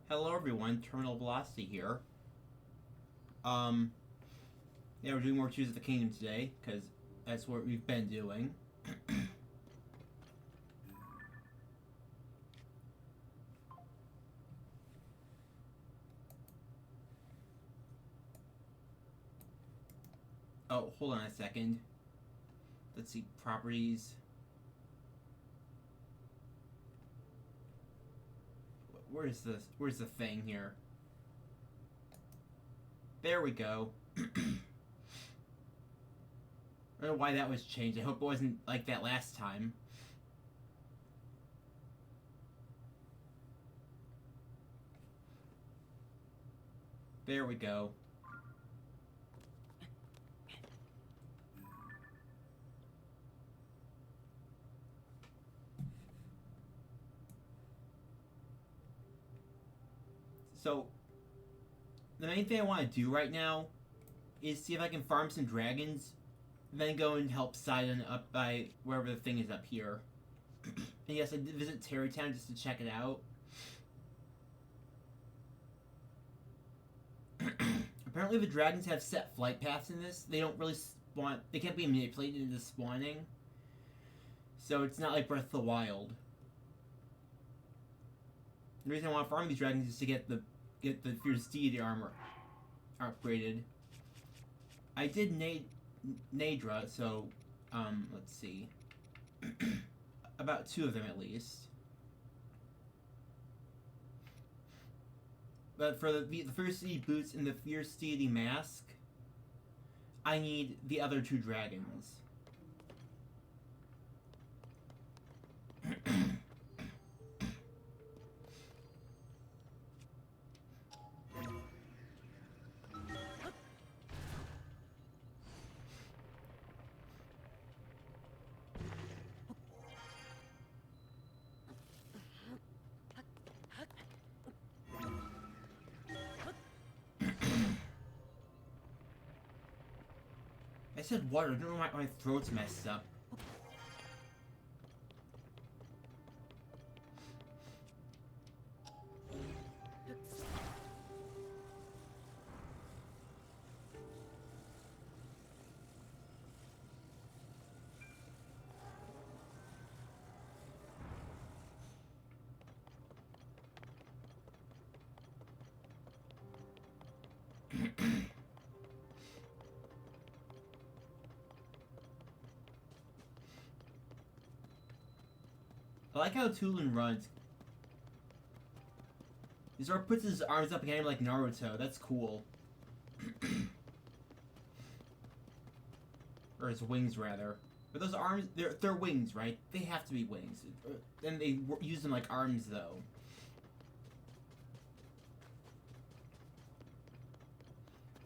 Hello everyone, Terminal Velocity here. Um, yeah, we're doing more Tears of the Kingdom today, because that's what we've been doing. Oh, hold on a second. Let's see, properties. Where's the thing here? There we go. I don't know why that was changed. I hope it wasn't like that last time. There we go. So, the main thing I want to do right now is see if I can farm some dragons, then go and help Sidon up by wherever the thing is up here. And yes, I did visit Terrytown just to check it out. Apparently the dragons have set flight paths in this. They don't really spawn. They can't be manipulated into spawning. So it's not like Breath of the Wild. The reason I want to farm these dragons is to get the Fierce Deity armor upgraded. I did Nadra, so let's see. About 2 of them at least. But for the Fierce Deity boots and the Fierce Deity mask, I need the other 2 dragons. I said water, I don't know why my throat's messed up. I like how Tulin runs. He sort of puts his arms up behind him like Naruto. That's cool. Or his wings, rather. But those arms, they're wings, right? They have to be wings. And they use them like arms, though.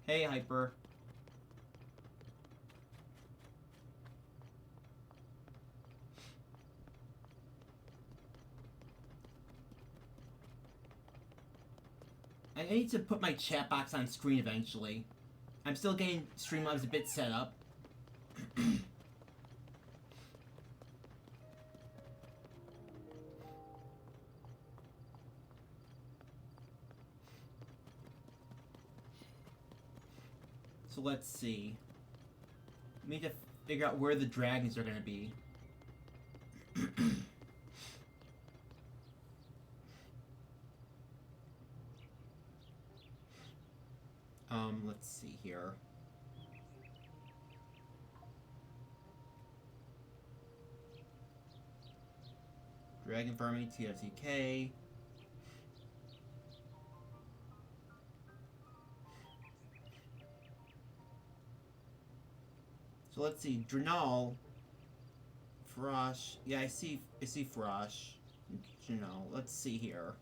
Hey, Hyper. I need to put my chat box on screen eventually. I'm still getting Streamlabs a bit set up. So let's see. We need to figure out where the dragons are going to be. Let's see here. Dragon farming, TFTK. So let's see, Drenal, Frosh. Yeah, I see Frosh. Drenal. Let's see here.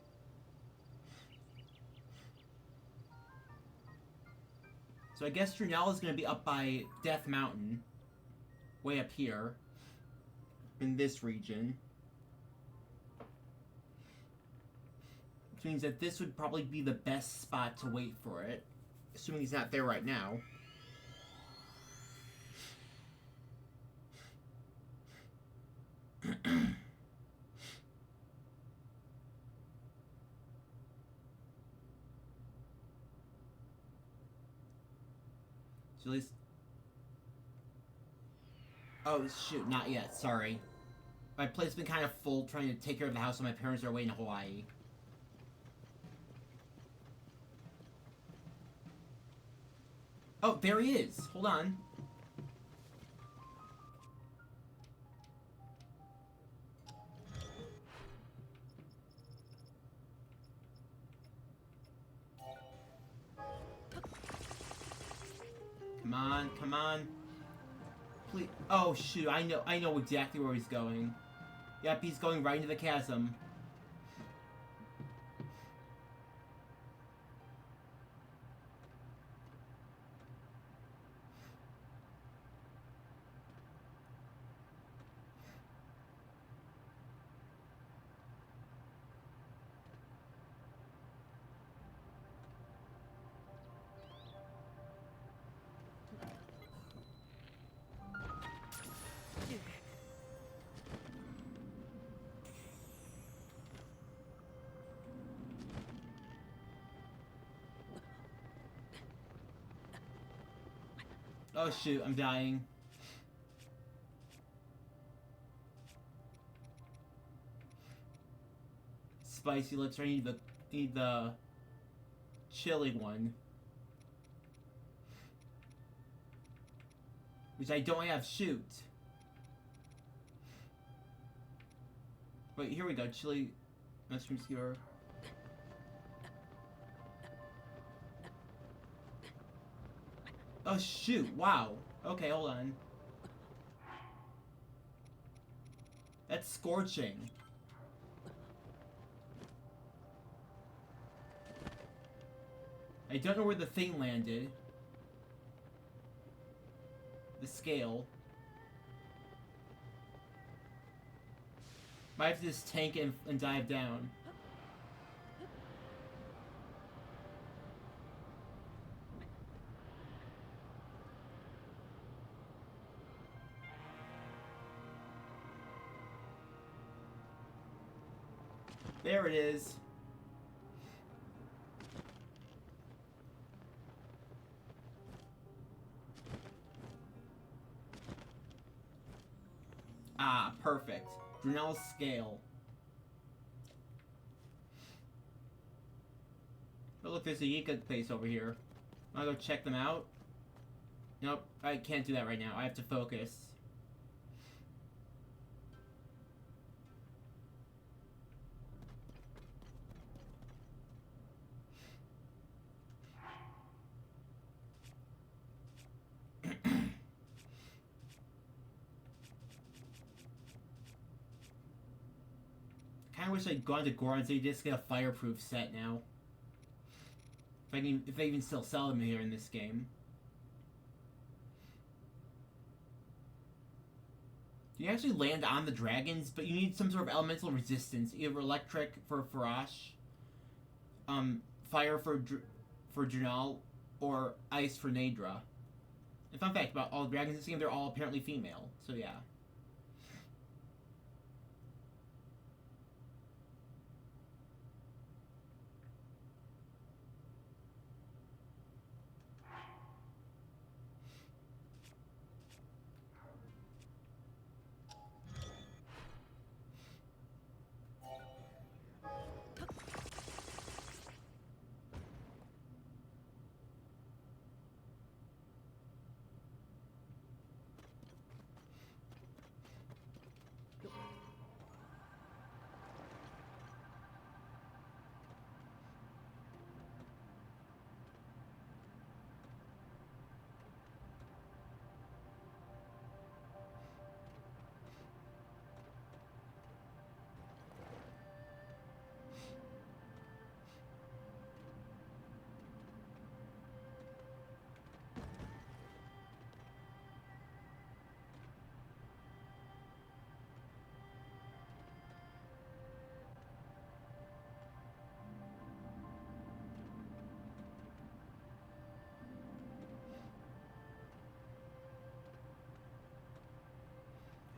So I guess Drenal is going to be up by Death Mountain, way up here, in this region. Which means that this would probably be the best spot to wait for it, assuming he's not there right now. So at least... Oh, shoot, not yet, sorry. My plate's been kind of full trying to take care of the house while my parents are away in Hawaii. Oh, there he is! Hold on. Come on, come on. Please. Oh, shoot, I know exactly where he's going. Yep, he's going right into the chasm. Oh shoot, I'm dying. Spicy elixir, I need the chili one. Which I don't have, shoot. Wait, here we go, chili mushroom skewer. Oh shoot, wow. Okay, hold on. That's scorching. I don't know where the thing landed. The scale. Might have to just tank it and dive down. There it is. Ah, perfect. Brunel's scale. Oh, look, there's a Yika place over here. I'll go check them out. Nope, I can't do that right now. I have to focus. I wish I'd gone to Goron so you just get a fireproof set now. If they even still sell them here in this game. You actually land on the dragons, but you need some sort of elemental resistance. Either electric for Farash, fire for Drenal, or ice for Nadra. And fun fact about all the dragons in this game, they're all apparently female. So yeah.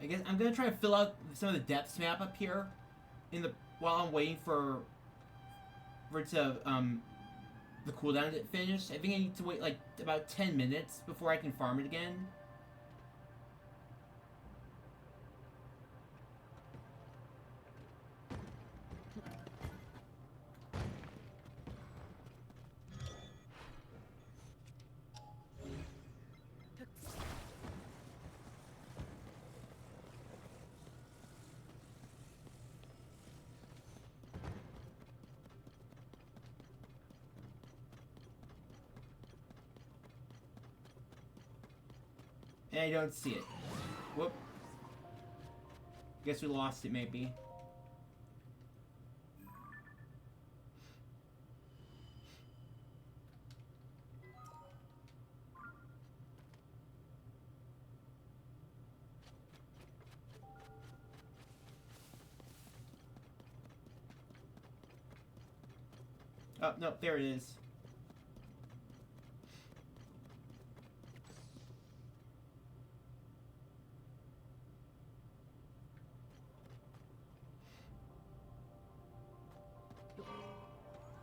I guess I'm gonna try to fill out some of the depths map up here, while I'm waiting for it to the cooldown to finish. I think I need to wait like about 10 minutes before I can farm it again. And I don't see it. Whoop. Guess we lost it, maybe. Oh, no, there it is.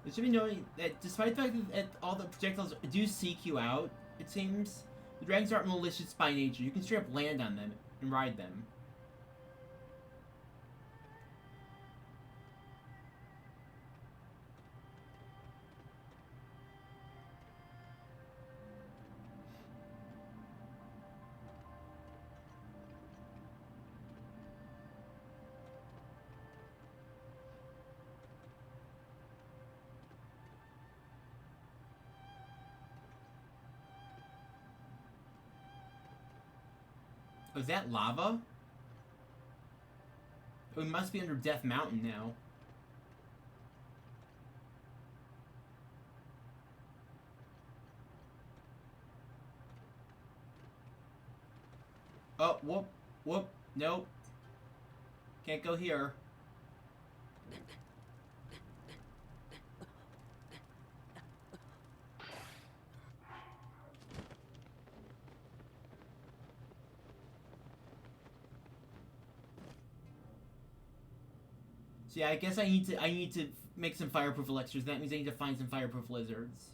It should be knowing that despite the fact that all the projectiles do seek you out, it seems, the dragons aren't malicious by nature. You can straight up land on them and ride them. Oh, is that lava? We must be under Death Mountain now. Oh, whoop, whoop, nope. Can't go here. So yeah, I guess I need to make some fireproof elixirs. That means I need to find some fireproof lizards.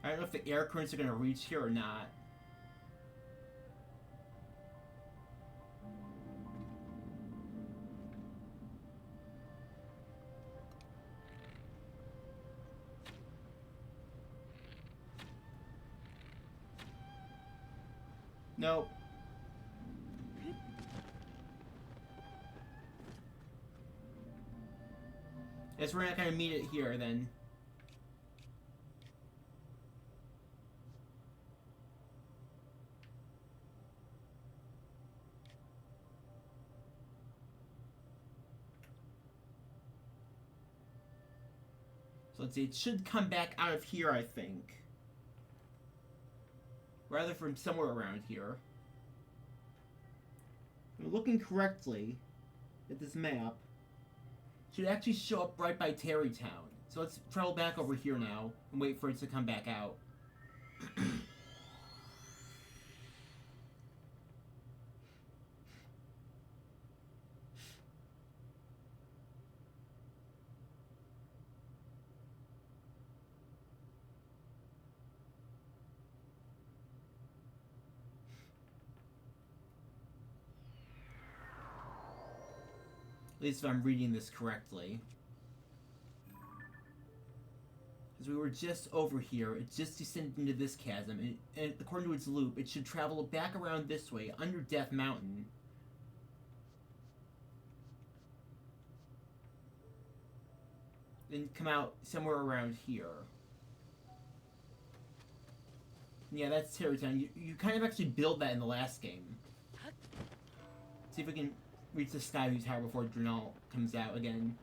I don't know if the air currents are gonna reach here or not. Nope. Guess we're not gonna meet it here then. So let's see, it should come back out of here, I think. Rather from somewhere around here. If I'm looking correctly at this map. It should actually show up right by Tarrytown. So let's travel back over here now and wait for it to come back out. At least if I'm reading this correctly. Because we were just over here, it just descended into this chasm, and according to its loop, it should travel back around this way, under Death Mountain. Then come out somewhere around here. Yeah, that's Tarrytown. You kind of actually build that in the last game. See if we can reach the Skyview Tower before Drenal comes out again.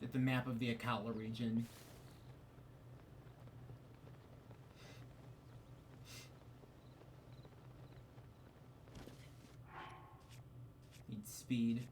Get the map of the Akala region. speed.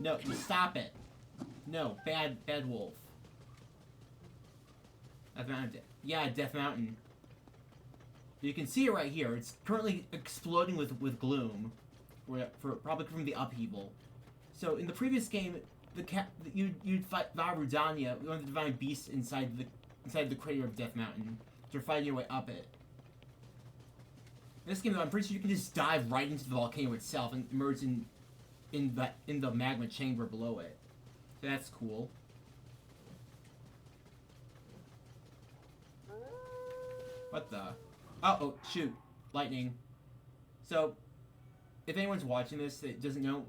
No, stop it. No, bad wolf. Death Mountain. Yeah, Death Mountain. You can see it right here. It's currently exploding with gloom, for probably from the upheaval. So in the previous game, you'd fight Varudanya, one of the divine beasts inside the crater of Death Mountain. So you're fighting your way up it. In this game, though, I'm pretty sure you can just dive right into the volcano itself and emerge in the magma chamber below it. So that's cool. What the? Oh, shoot. Lightning. So, if anyone's watching this that doesn't know,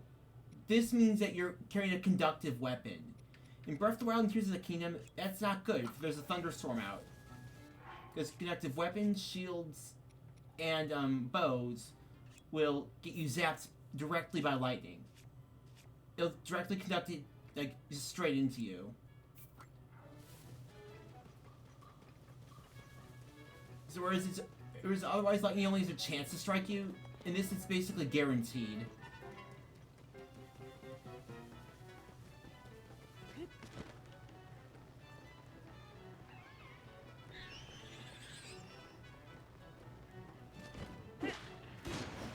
this means that you're carrying a conductive weapon. In Breath of the Wild and Tears of the Kingdom, that's not good. There's a thunderstorm out. Because conductive weapons, shields, and bows will get you zapped directly by lightning. It'll directly conduct it, like, just straight into you. So whereas otherwise lightning only has a chance to strike you, in this it's basically guaranteed.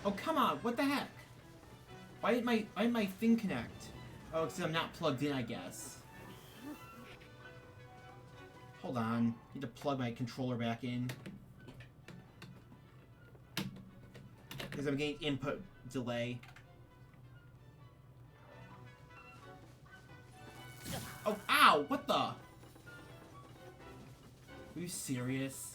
Oh, come on, what the heck? Why did my thing connect? Oh, because I'm not plugged in, I guess. Hold on. I need to plug my controller back in. Because I'm getting input delay. Oh, ow! What the? Are you serious?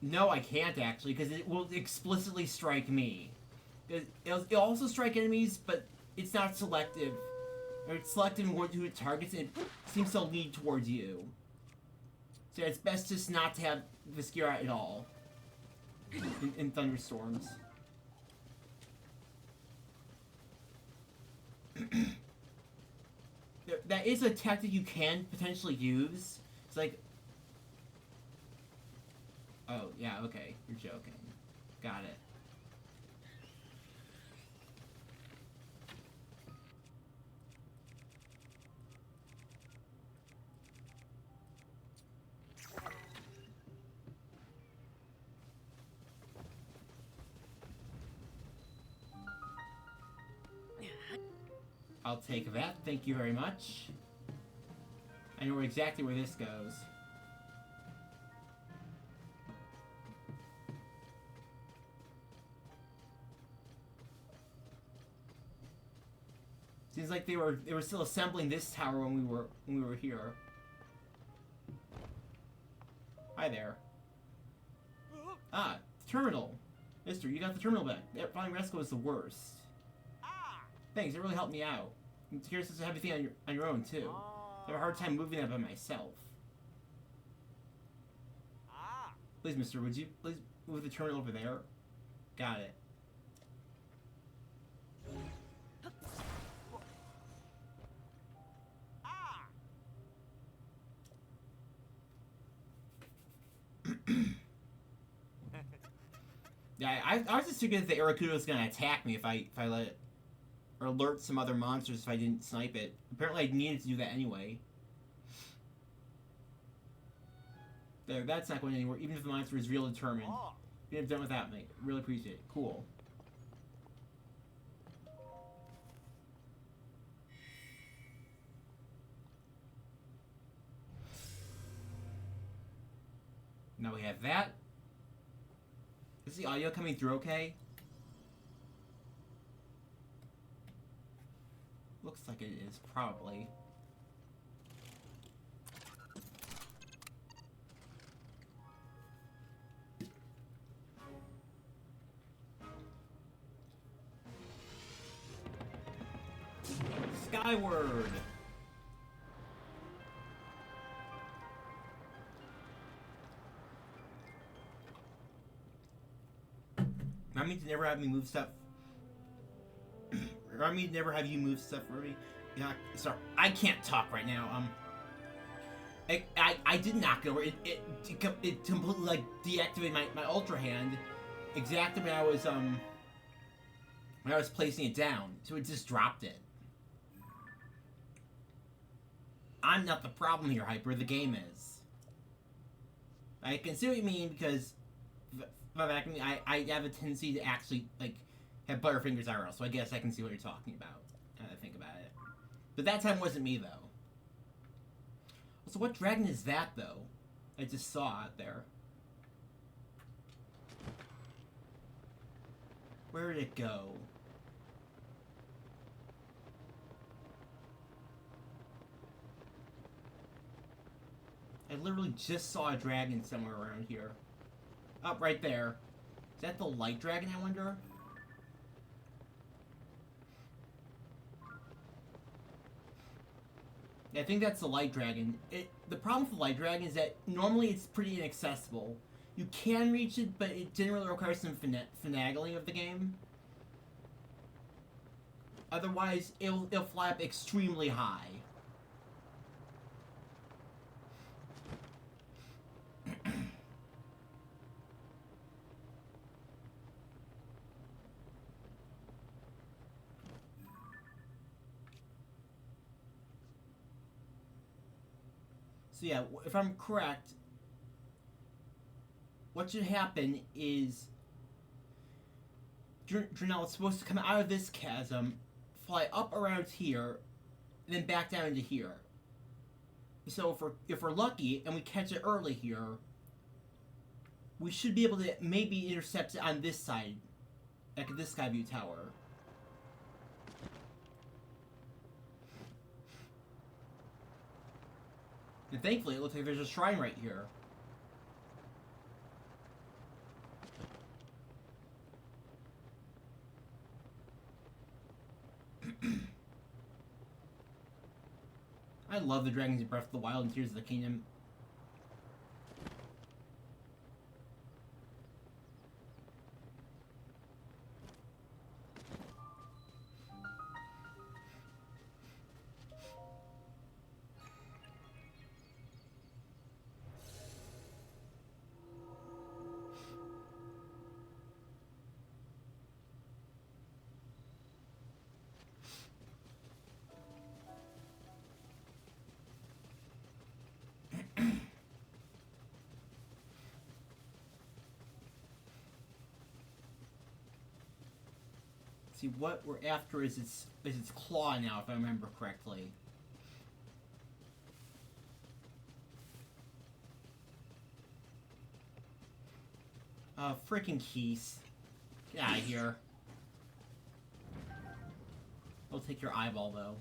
No, I can't actually, because it will explicitly strike me. It'll also strike enemies, but it's not selective. Or it's selective in who it targets, and it seems to lead towards you. So it's best just not to have Viscera at all in thunderstorms. That is a tactic you can potentially use. It's like... Oh, yeah, okay. You're joking. Got it. I'll take that. Thank you very much. I know exactly where this goes. Seems like they were still assembling this tower when we were here. Hi there. Ah, terminal. Mister, you got the terminal back. That flying rescue was the worst. Thanks, it really helped me out. I'm curious to have everything on your own too. I have a hard time moving that by myself. Please, mister, would you please move the terminal over there? Got it. Yeah, I was just figuring that the Arrokuda was gonna attack me if I let it, or alert some other monsters if I didn't snipe it. Apparently, I needed to do that anyway. There, that's not going anywhere. Even if the monster is real determined, even if done without me, really appreciate it. Cool. Now we have that. Is the audio coming through okay? Looks like it is, probably. Skyward! Remind me to never have me move stuff. Remind me to never have you move stuff for me. Yeah, sorry, I can't talk right now. I did knock it over. It completely like deactivated my ultra hand exactly when I was placing it down, so it just dropped it. I'm not the problem here, Hyper. The game is. I can see what you mean because, I have a tendency to actually like have Butterfingers IRL, so I guess I can see what you're talking about. Now that I think about it, but that time wasn't me though. So what dragon is that though? I just saw it there. Where did it go? I literally just saw a dragon somewhere around here. Up right there. Is that the light dragon, I wonder? I think that's the light dragon. The problem with the light dragon is that normally it's pretty inaccessible. You can reach it, but it generally requires some finagling of the game. Otherwise, it'll fly up extremely high. So yeah, if I'm correct, what should happen is Drenel is supposed to come out of this chasm, fly up around here, and then back down into here. So if we're lucky and we catch it early here, we should be able to maybe intercept it on this side, like at this Skyview Tower. And thankfully, it looks like there's a shrine right here. I love the dragons in Breath of the Wild and Tears of the Kingdom. See, what we're after is its claw now, if I remember correctly. Freaking Keese. Get out of here. I'll take your eyeball, though.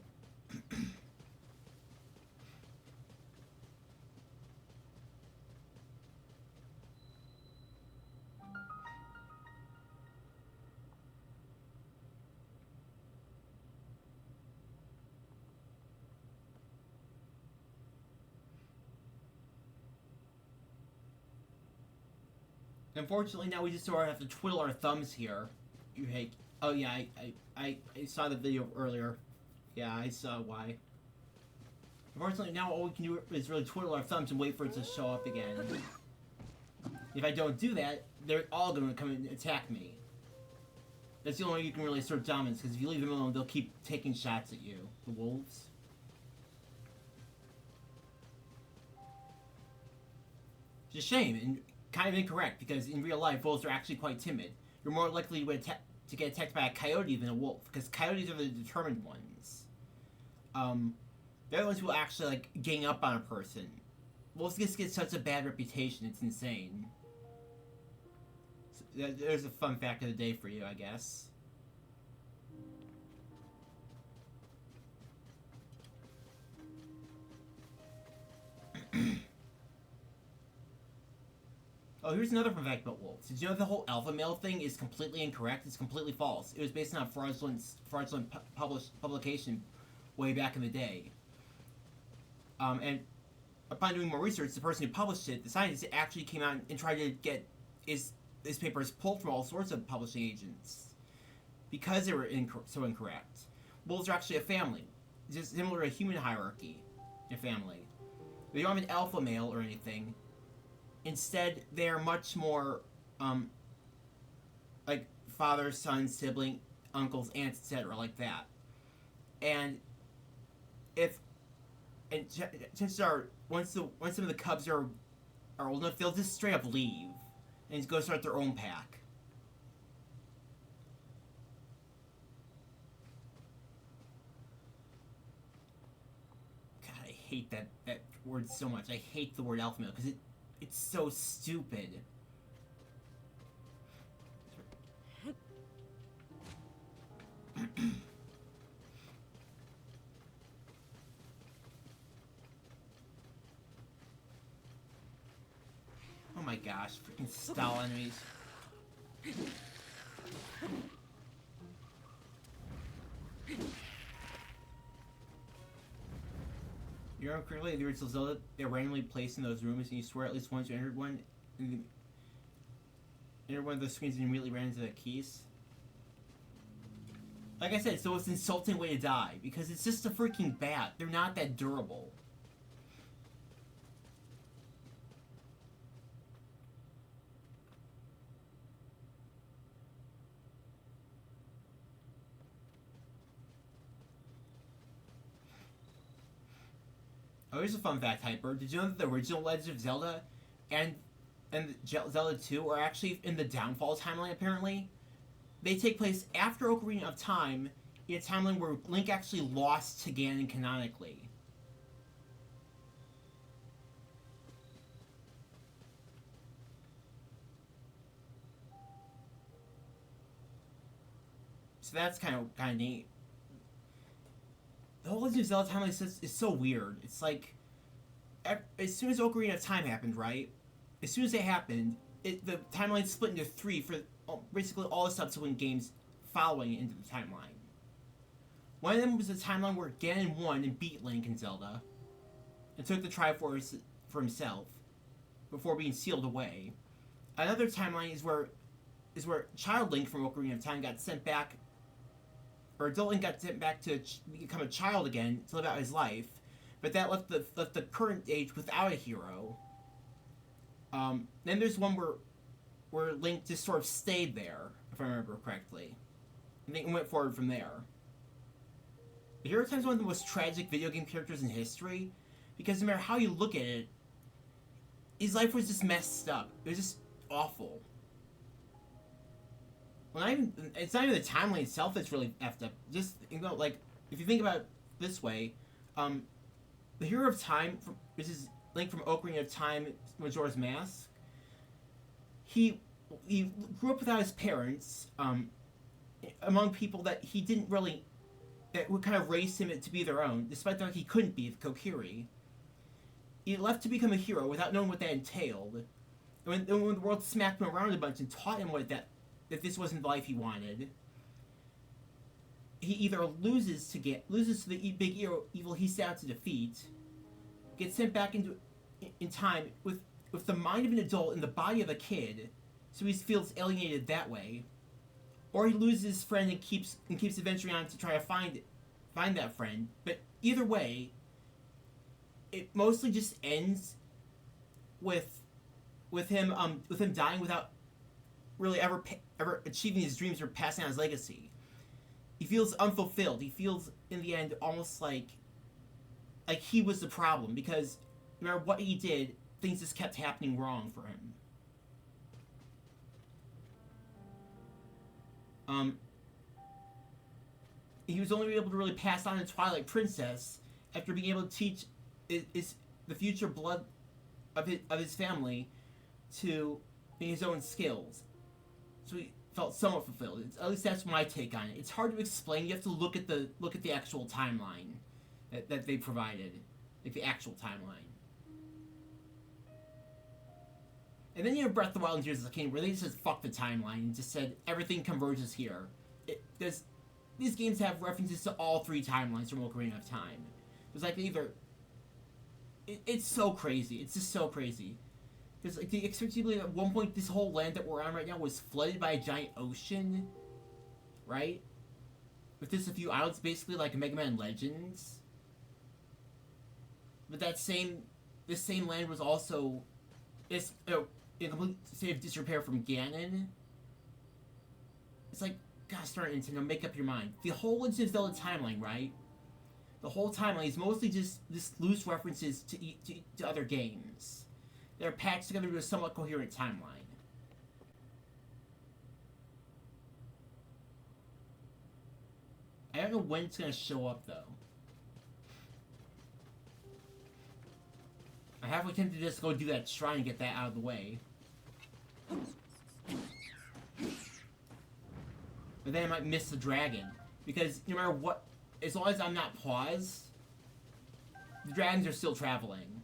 Unfortunately, now we just sort of have to twiddle our thumbs here. You hate. Oh yeah, I saw the video earlier. Yeah, I saw why. Unfortunately, now all we can do is really twiddle our thumbs and wait for it to show up again. If I don't do that, they're all going to come and attack me. That's the only way you can really assert dominance, because if you leave them alone, they'll keep taking shots at you. The wolves. It's a shame, and kind of incorrect, because in real life, wolves are actually quite timid. You're more likely to get attacked by a coyote than a wolf, because coyotes are the determined ones. They're the ones who will actually, like, gang up on a person. Wolves just get such a bad reputation, it's insane. there's a fun fact of the day for you, I guess. Oh, here's another fun fact about wolves. Did you know the whole alpha male thing is completely incorrect? It's completely false. It was based on a fraudulent publication way back in the day. And upon doing more research, the person who published it, the scientist, actually came out and tried to get his papers pulled from all sorts of publishing agents because they were so incorrect. Wolves are actually a family, just similar to a human hierarchy, a family. They don't have an alpha male or anything. Instead, they are much more like father, son, sibling, uncles, aunts, etc., like that. And chances are, once some of the cubs are old enough, they'll just straight up leave and go start their own pack. God, I hate that word so much. I hate the word alpha male because it's so stupid. Oh my gosh, freaking stall enemies. You remember correctly, the original Zelda, they're randomly placed in those rooms, and you swear at least once you entered one of those screens and immediately ran into the keys. Like I said, it's the most insulting way to die, because it's just a freaking bat. They're not that durable. Oh, here's a fun fact, Hyper. Did you know that the original Legend of Zelda and Zelda 2 are actually in the Downfall timeline, apparently? They take place after Ocarina of Time, in a timeline where Link actually lost to Ganon canonically. So that's kind of neat. The whole Legend of Zelda timeline is so weird. It's like, as soon as Ocarina of Time happened, right? As soon as it happened, the timeline split into 3 for basically all the subsequent games following into the timeline. One of them was a timeline where Ganon won and beat Link and Zelda, and took the Triforce for himself, before being sealed away. Another timeline is where Child Link from Ocarina of Time got sent back, or adult Link got sent back to become a child again to live out his life, but that left the current age without a hero. Then there's one where Link just sort of stayed there, if I remember correctly, and then went forward from there. The Hero Time is one of the most tragic video game characters in history, because no matter how you look at it, his life was just messed up. It was just awful. Well, it's not even the timeline itself that's really effed up. Just, like, if you think about it this way, the Hero of Time, which is Link from Ocarina of Time, Majora's Mask, he grew up without his parents, among people that he didn't really, that would kind of raise him to be their own, despite the fact he couldn't be, the Kokiri. He left to become a hero without knowing what that entailed. And when the world smacked him around a bunch and taught him that this wasn't the life he wanted, he either loses to the big evil he set out to defeat, gets sent back in time with the mind of an adult and the body of a kid, so he feels alienated that way, or he loses his friend and keeps adventuring on to try to find that friend. But either way, it mostly just ends with him dying without really ever achieving his dreams or passing on his legacy. He feels unfulfilled. He feels, in the end, almost like he was the problem, because no matter what he did, things just kept happening wrong for him. He was only able to really pass on to Twilight Princess after being able to teach the future blood of his family to his own skills. we felt somewhat fulfilled. At least that's my take on it. It's hard to explain. You have to look at the actual timeline that they provided, like the actual timeline. And then you have Breath of the Wild and Tears of the Kingdom, where they just said fuck the timeline and just said everything converges here. Because these games have references to all three timelines from Ocarina of Time. It's like either. It's so crazy. It's just so crazy. Because like the expectation at one point, this whole land that we're on right now was flooded by a giant ocean, right? With just a few islands, basically like Mega Man Legends. But this same land was also, in complete state of disrepair from Ganon. It's like, gosh darn it, Nintendo, make up your mind. The whole Legend of Zelda timeline, right? The whole timeline is mostly just loose references to other games. They're patched together into a somewhat coherent timeline. I don't know when it's gonna show up though. I halfway tempted to just go do that shrine and get that out of the way. But then I might miss the dragon. Because no matter what, as long as I'm not paused, the dragons are still traveling.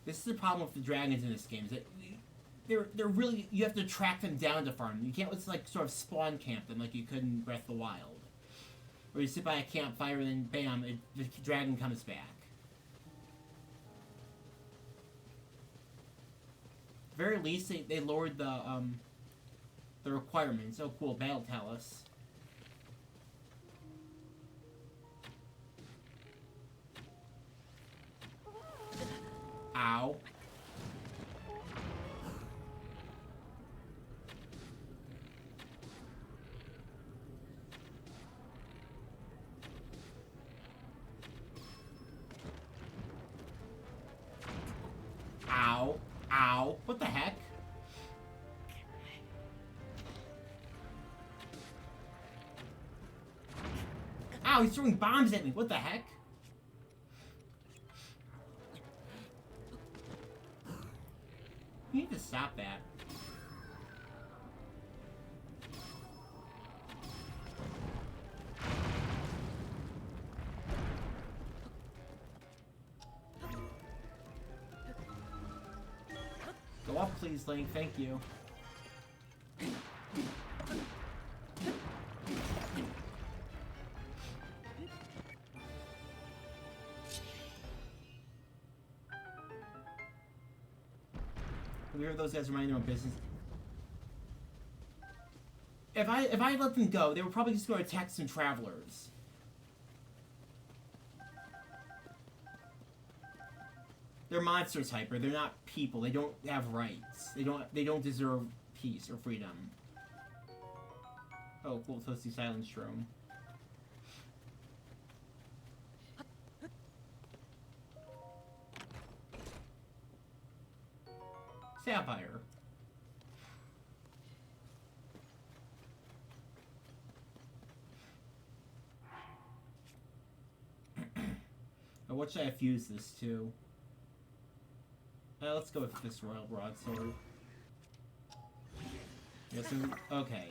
This is the problem with the dragons in this game, is that they're really, you have to track them down to farm them. You can't just like sort of spawn camp them like you could in Breath of the Wild. Where you sit by a campfire and then bam, the dragon comes back. At the very least, they lowered the requirements. Oh cool, Battle Talus. Ow. Ow. Ow. What the heck? Ow, he's throwing bombs at me. What the heck? You need to stop that. Go off, please, Link. Thank you. We hear those guys minding their own business. If I let them go, they were probably just going to attack some travelers. They're monsters, Hyper. They're not people. They don't have rights. They don't deserve peace or freedom. Oh, cool, Toasty Silence Drone. Sapphire. Oh, what should I fuse this to? Let's go with this Royal Broadsword. Yes, okay.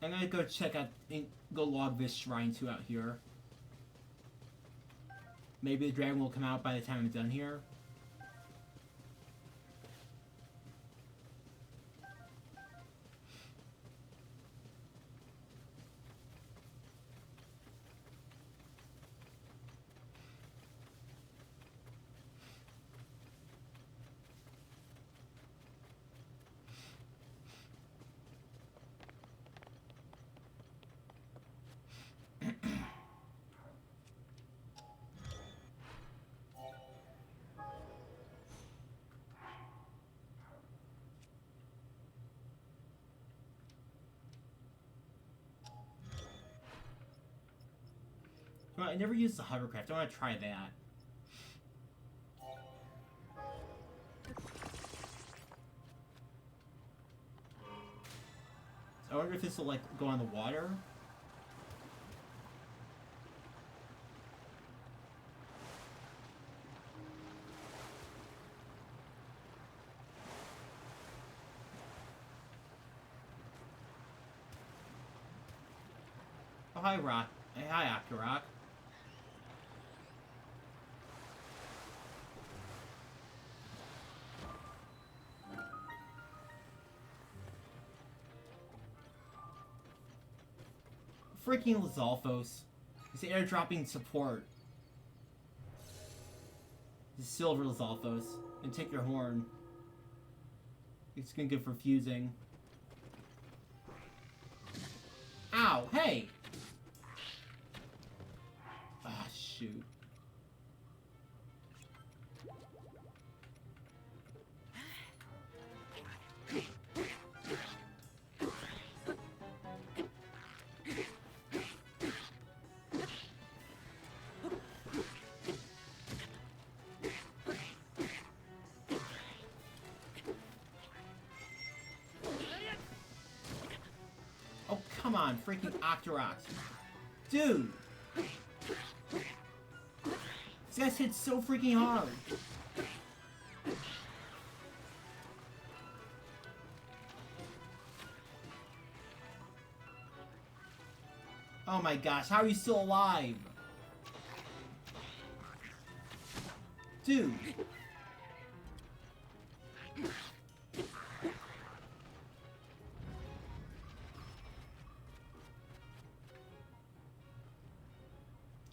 I'm gonna go check out, go log this shrine too out here. Maybe the dragon will come out by the time I'm done here. I never used the hovercraft. I want to try that. I wonder if this will, like, go on the water. Oh, hi, Rock. Hey, hi, Octorok. Freaking Lizalfos. He's airdropping support. The silver Lizalfos. And take your horn. It's gonna good for fusing. Ow! Hey! Ah, shoot. Oh, come on, freaking Octoroks. Dude! This guy's hit so freaking hard. Oh my gosh, how are you still alive? Dude!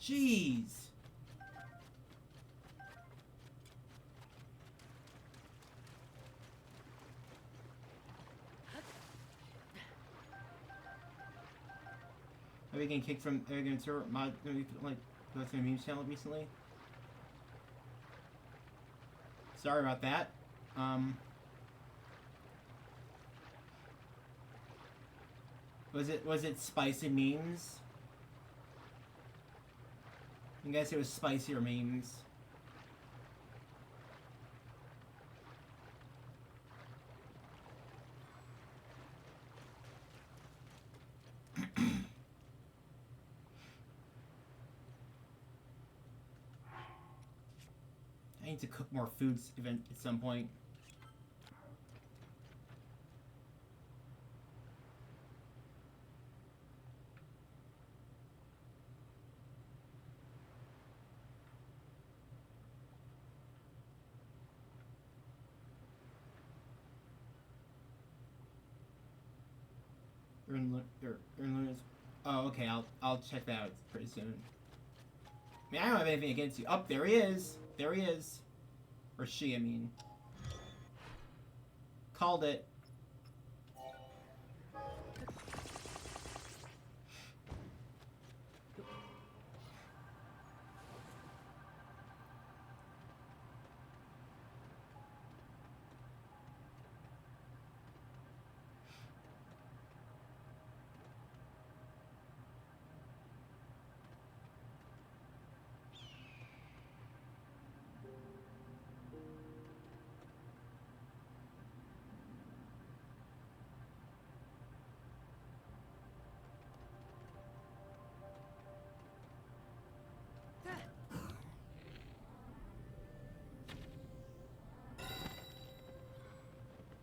Jeez! Are we getting kicked from mod like that's my meme channel recently? Sorry about that. Was it spicy memes? I guess it was spicier memes. I need to cook more foods event at some point. Oh, okay. I'll check that out pretty soon. I mean, I don't have anything against you. Oh, there he is. There he is. Or she, I mean. Called it.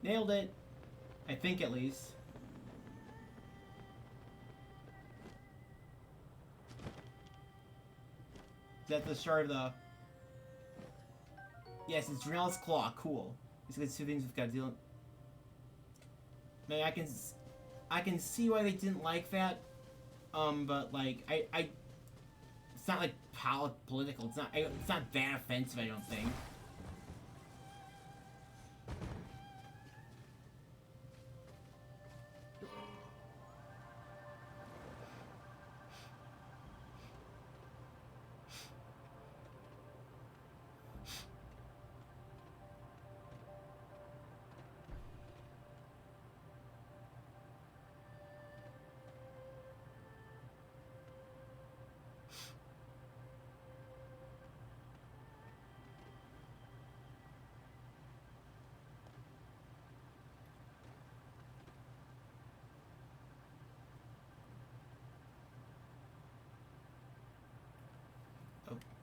Nailed it. I think, at least. Is that the start of the... Yes, it's Drenal's Claw. Cool. It's got two things with Godzilla. Man, I can see why they didn't like that. But, like, I... It's not, like, political. It's not that offensive, I don't think.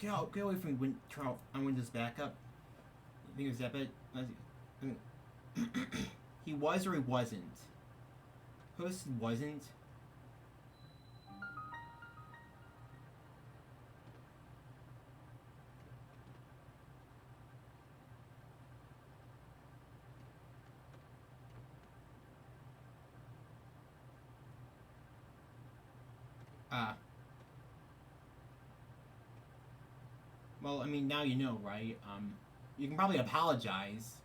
Oh, get away from me, turn on Windows backup. You think it was that bad? He was or he wasn't? Host wasn't. Well, I mean, now you know, right? You can probably apologize.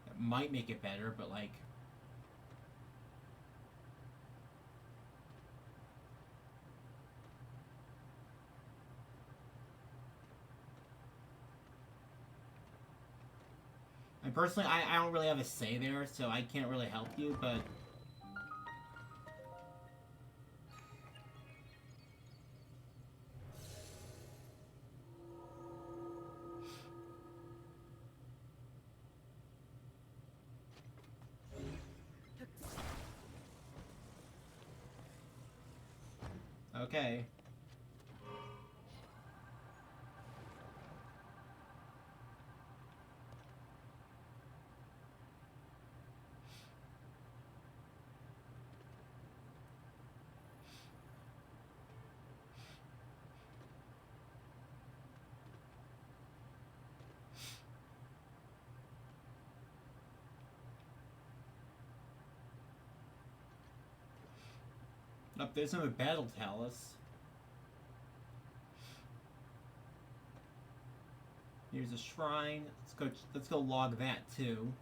That might make it better, but like... And personally, I don't really have a say there, so I can't really help you, but... Okay. Up there's another battle talus. Here's a shrine. Let's go log that too.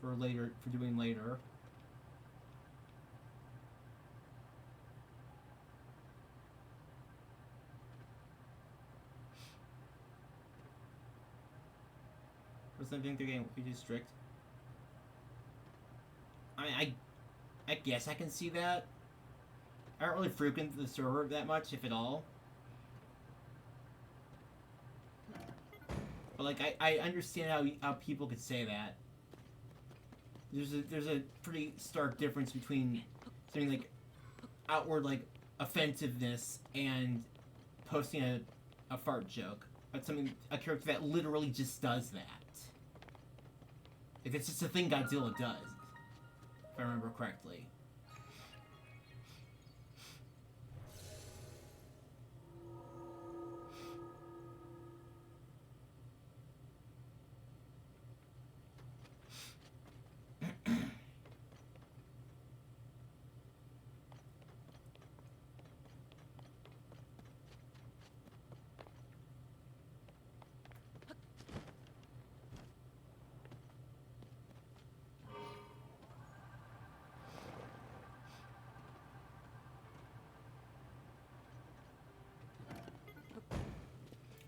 For later, for doing later. Or something they're getting pretty strict. I guess I can see that. I don't really frequent the server that much, if at all. But like, I understand how people could say that. There's a pretty stark difference between something like outward like offensiveness and posting a fart joke. But a character that literally just does that. If it's just a thing Godzilla does, if I remember correctly.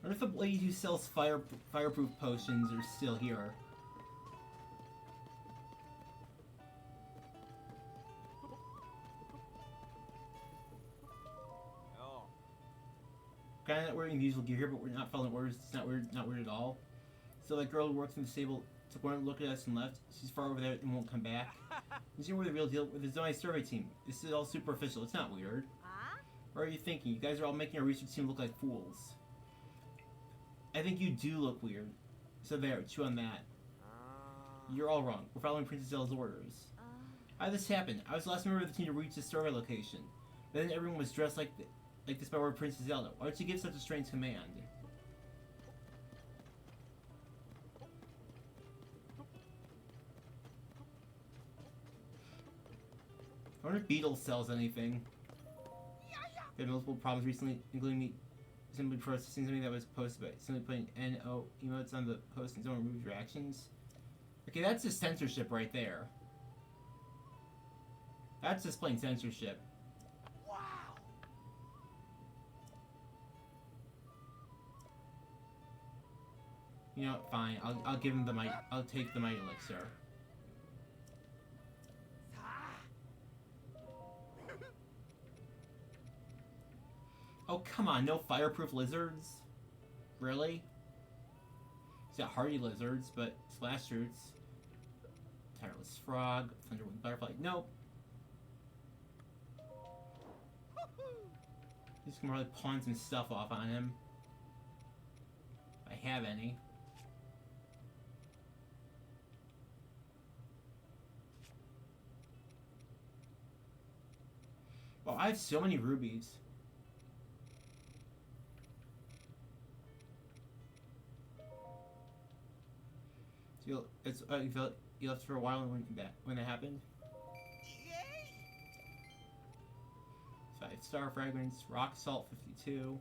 What if the lady who sells fireproof potions are still here? No. Kinda not wearing the usual gear here, but we're not following orders. It's not weird at all. So that girl who works in the stable took one look at us and left. She's far over there and won't come back. You see, we're the real deal with the Zonai survey team. This is all superficial. It's not weird. What are you thinking? You guys are all making our research team look like fools. I think you do look weird. So there, chew on that. You're all wrong. We're following Princess Zelda's orders. How did this happen? I was the last member of the team to reach the survey location. But then everyone was dressed like this by word Princess Zelda. Why would you give such a strange command? I wonder if Beetle sells anything. They had multiple problems recently, including me simply processing something that was posted by simply putting NO emotes on the post and don't remove reactions. Okay, that's just censorship right there. That's just plain censorship. Wow. You know, fine. I'll give him the might. I'll take the might elixir. Oh, come on, no fireproof lizards? Really? He's got hardy lizards, but splash roots. Tireless Frog, Thunderwing Butterfly. Nope. Just can probably pawn some stuff off on him. If I have any. Oh, I have so many rubies. So you left for a while when it happened. 5-star fragments, rock salt 52.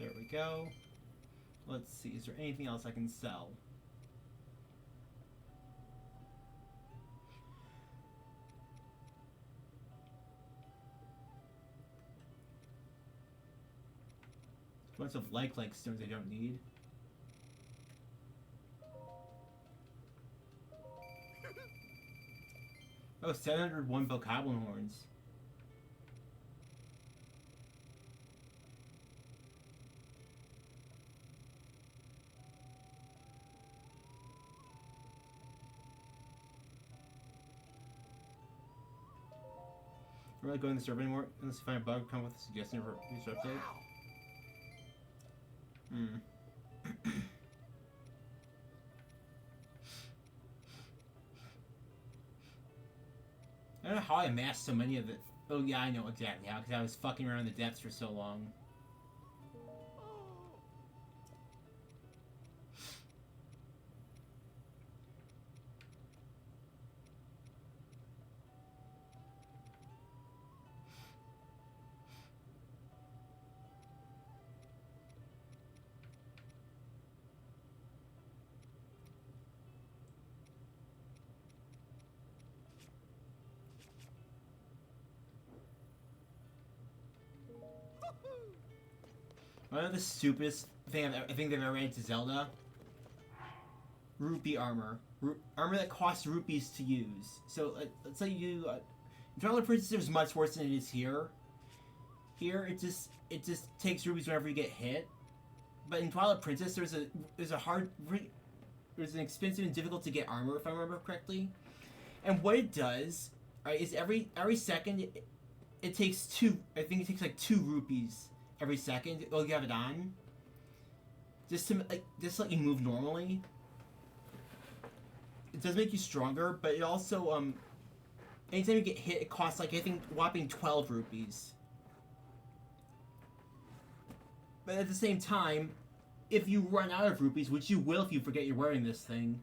There we go. Let's see, is there anything else I can sell? A bunch of like stones I don't need. Oh, 701 Bokoblin horns. I'm really going to the server anymore unless you find a bug, come with a suggestion for a future update. I don't know how I amassed so many of it. Oh yeah, I know exactly how, because I was fucking around in the depths for so long. One of the stupidest thing I think they've ever ran to Zelda. Rupee armor. Armor that costs rupees to use. So, let's say you... in Twilight Princess, there's much worse than it is here. Here, it just takes rupees whenever you get hit. But in Twilight Princess, there's an expensive and difficult to get armor, if I remember correctly. And what it does, right, is every second, it takes I think it takes like 2 rupees every second. Oh, you have it on, just to let you move normally. It does make you stronger, but it also anytime you get hit, it costs like I think whopping 12 rupees. But at the same time, if you run out of rupees, which you will if you forget you're wearing this thing,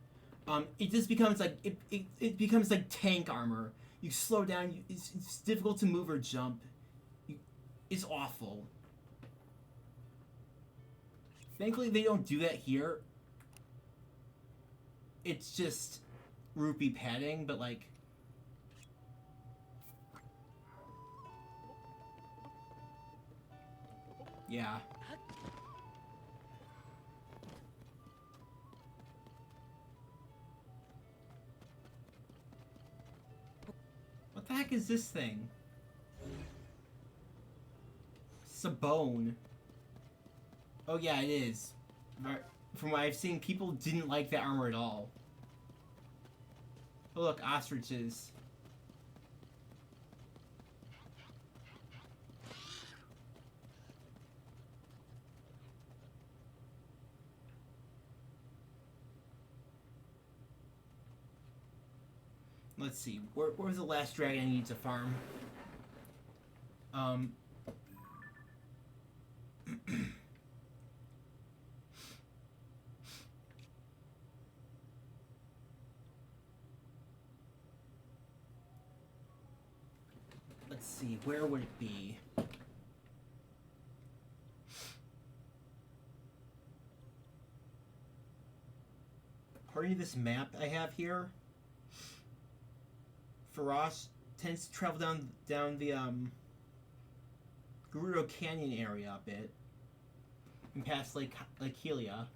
it just becomes like it becomes like tank armor. You slow down. It's difficult to move or jump. It's awful. Thankfully, they don't do that here. It's just rupee padding, but like. Yeah. What the heck is this thing? Sabone. Oh yeah, it is. From what I've seen, people didn't like that armor at all. Oh look, ostriches. Let's see, where was the last dragon I need to farm? Let's see, where would it be? According to this map I have here, Farosh tends to travel down the Gerudo Canyon area a bit. And past Lake Helia.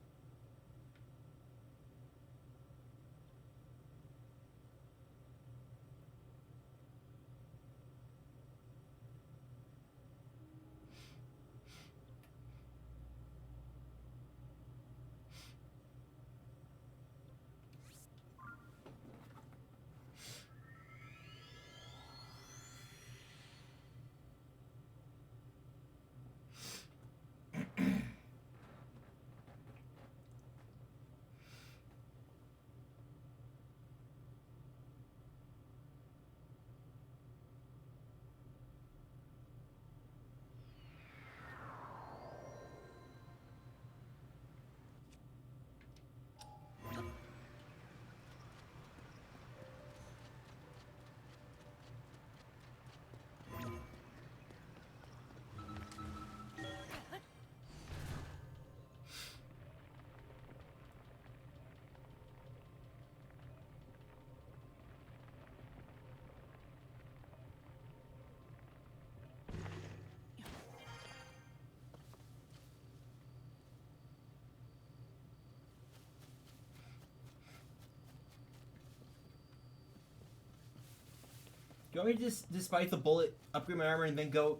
Do you want me to just, despite the bullet, upgrade my armor and then go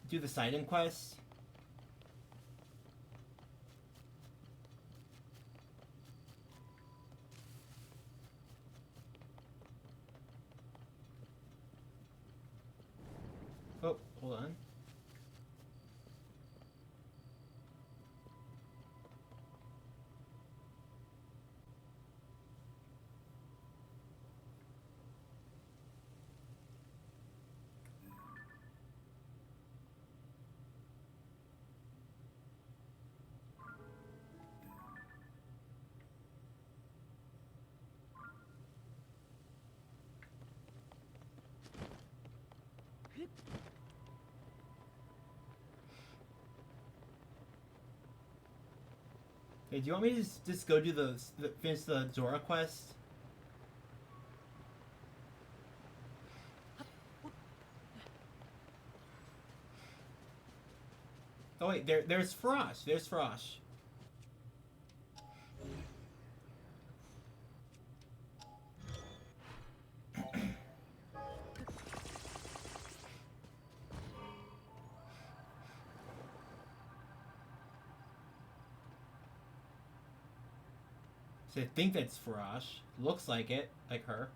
do the side-in quest? Oh, hold on. Hey, do you want me to just go do finish the Zora quest? Oh wait, there's Frosh. There's Frosh. So I think that's Frosh. Looks like it, like her.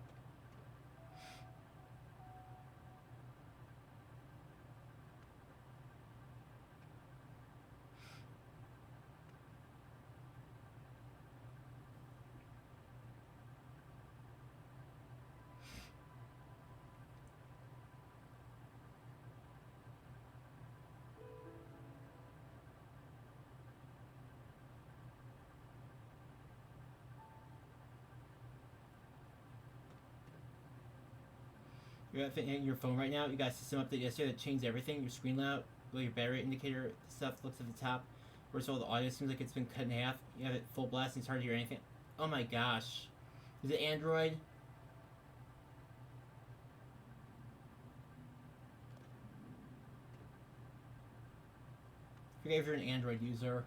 You're at your phone right now. You got a system update yesterday that changed everything. Your screen layout, your battery indicator stuff looks at the top. First of all, the audio seems like it's been cut in half. You have it full blast and it's hard to hear anything. Oh my gosh. Is it Android? Forget if you're an Android user.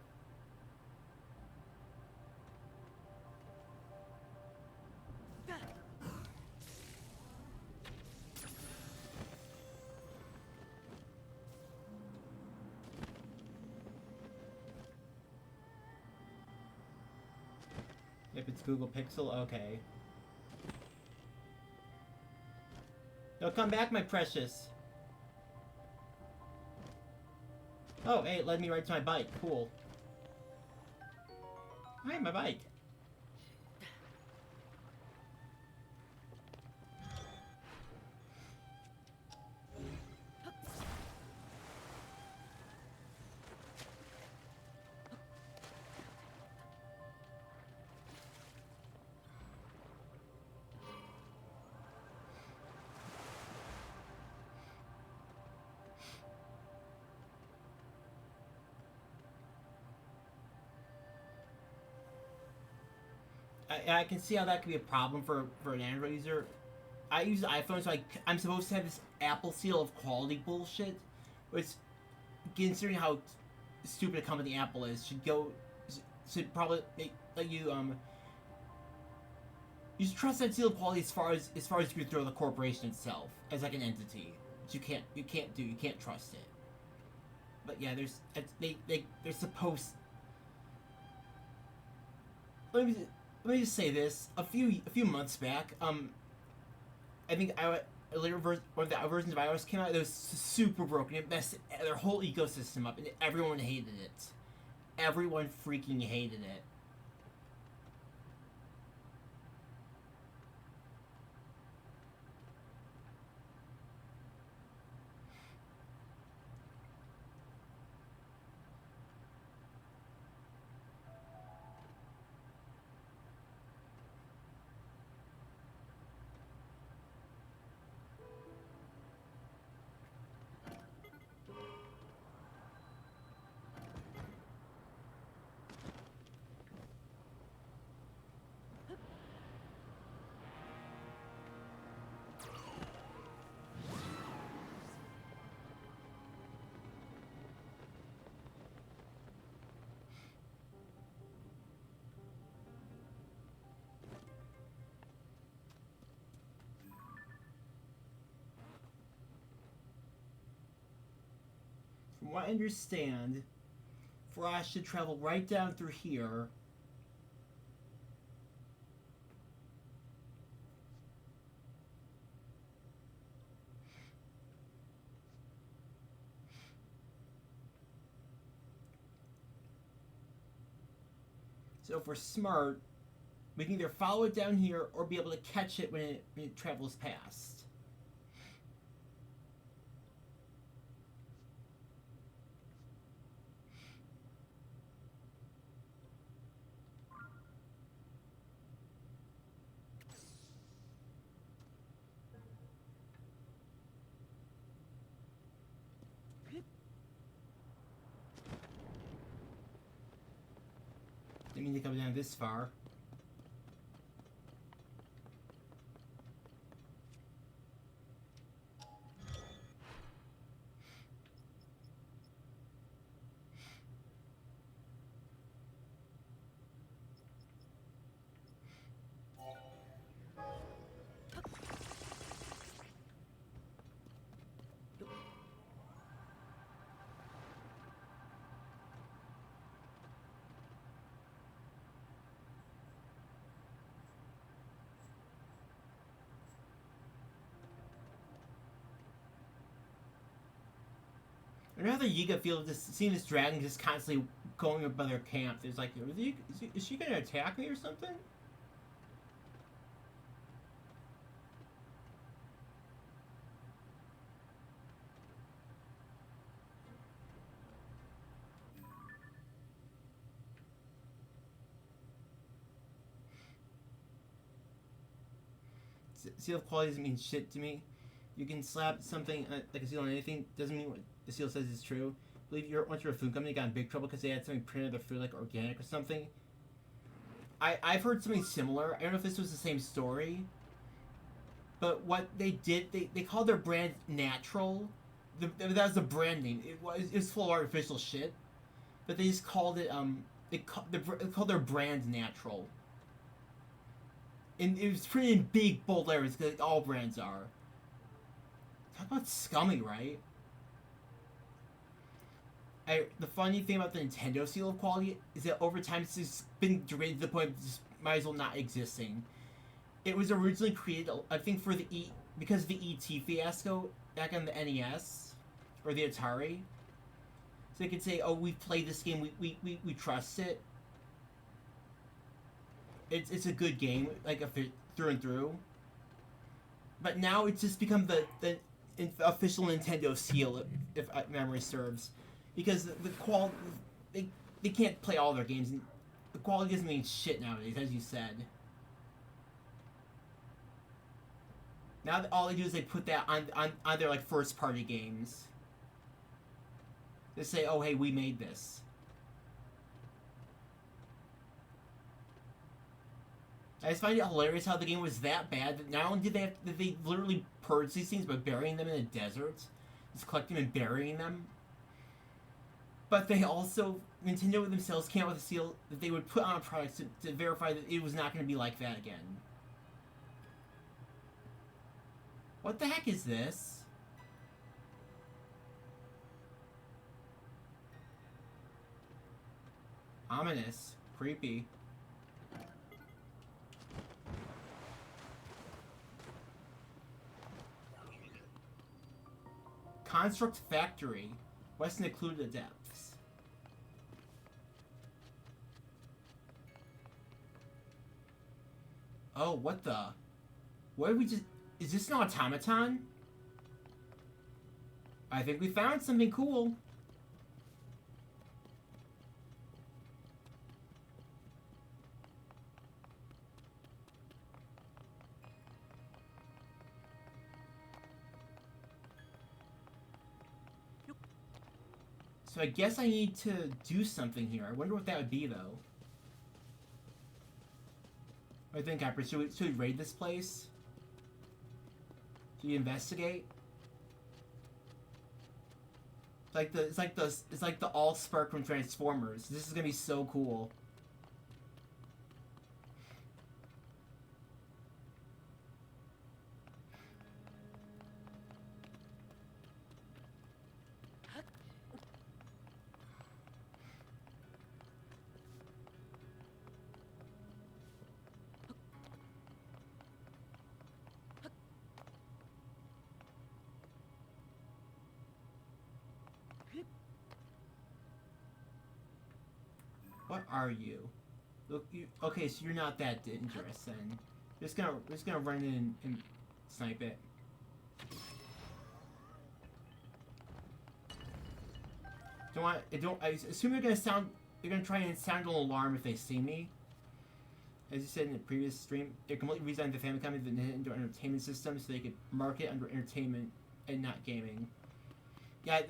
If it's Google Pixel, okay. No, come back, my precious. Oh, hey, it led me right to my bike. Cool. Hi, my bike. I can see how that could be a problem for an Android user. I use iPhone, so I'm supposed to have this Apple seal of quality bullshit. Which considering how stupid a company Apple is, should probably let you you should trust that seal of quality as you can throw the corporation itself as like an entity. But you can't trust it. But yeah, they're supposed. Let me just say this. A few months back, I think later one of the versions of iOS came out that was super broken. It messed their whole ecosystem up, and everyone hated it. Everyone freaking hated it. From what I understand, Flash should travel right down through here. So if we're smart, we can either follow it down here or be able to catch it when it travels past. Didn't mean to come down this far. I'd rather Yiga feel just seeing this dragon just constantly going up by their camp. There's like, is she gonna attack me or something? Seal of quality doesn't mean shit to me. You can slap something like a seal on anything, doesn't mean what the seal says is true. I believe once you're a food company, got in big trouble because they had something printed on their food like organic or something. I've heard something similar. I don't know if this was the same story, but what they did, they called their brand Natural. That was the brand name. It was full of artificial shit, but they just called it they called their brand Natural. And it was printed in big bold letters because all brands are. Talk about scummy, right? The funny thing about the Nintendo seal of quality is that over time it's just been degraded to the point of just might as well not existing. It was originally created, I think, for because of the ET fiasco back on the NES or the Atari. So they could say, "Oh, we played this game. We trust it. It's a good game, like through and through." But now it's just become the official Nintendo seal, if memory serves, because the quality they can't play all their games. And the quality doesn't mean shit nowadays, as you said. Now all they do is they put that on their like first party games. They say, "Oh hey, we made this." I just find it hilarious how the game was that bad that not only did they literally purge these things by burying them in the desert, just collecting them and burying them. But they also, Nintendo themselves came out with a seal that they would put on a product to verify that it was not going to be like that again. What the heck is this? Ominous. Creepy. Construct Factory. West Necluda Depths. Oh, what the? What did we just... Is this an automaton? I think we found something cool. So I guess I need to do something here. I wonder what that would be, though. I think I should we raid this place? Should we investigate? It's like the Allspark from Transformers. This is gonna be so cool. What are you? Look, okay, so you're not that dangerous then. Just gonna run in and snipe it. I assume you're gonna try and sound an alarm if they see me. As you said in the previous stream, they completely redesigned the Famicom into the Nintendo Entertainment System so they could mark it under entertainment and not gaming. Yeah,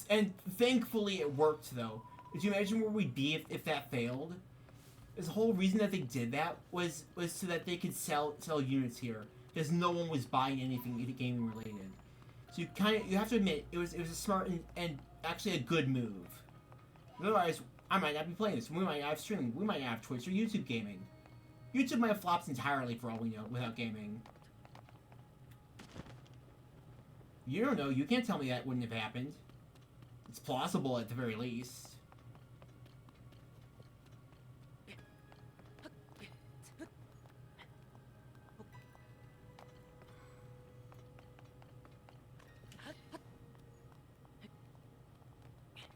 and thankfully it worked though. Could you imagine where we'd be if that failed? The whole reason that they did that was so that they could sell units here, because no one was buying anything gaming related. So you have to admit it was a smart and actually a good move. Otherwise, I might not be playing this. We might not have streaming. We might not have Twitch or YouTube gaming. YouTube might have flopped entirely for all we know without gaming. You don't know. You can't tell me that wouldn't have happened. It's plausible at the very least.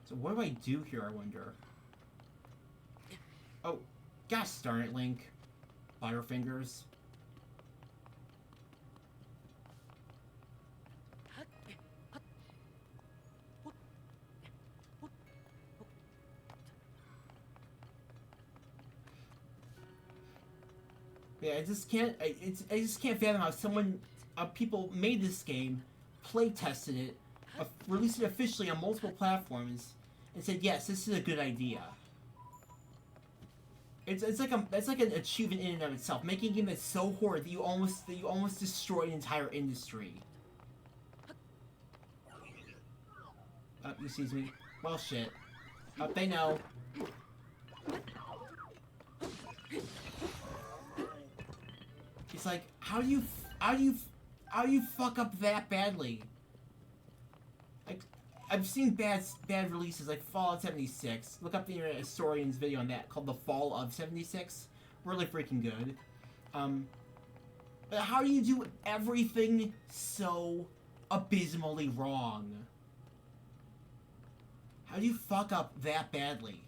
So what do I do here, I wonder? Oh, gosh darn it, Link. Butterfingers. Yeah, I just can't fathom how people made this game, play tested it, released it officially on multiple platforms, and said, yes, this is a good idea. It's like an achievement in and of itself. Making a game that's so horrid that you almost destroy an entire industry. Excuse me. Well, shit. They know. It's like, how do you fuck up that badly? Like, I've seen bad releases like Fallout 76. Look up the Internet Historian's video on that called The Fall of 76. Really freaking good. But how do you do everything so abysmally wrong? How do you fuck up that badly?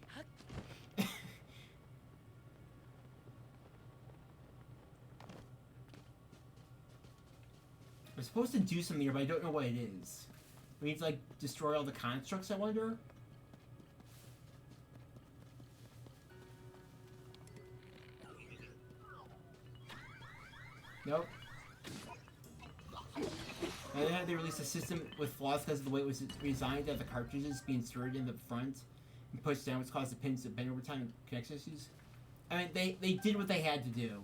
I'm supposed to do something here, but I don't know what it is. We need to, like, destroy all the constructs, I wonder? Nope. And then they released a system with flaws because of the way it was designed, that the cartridges be inserted in the front and pushed down, which caused the pins to bend over time and connection issues. I mean, they did what they had to do.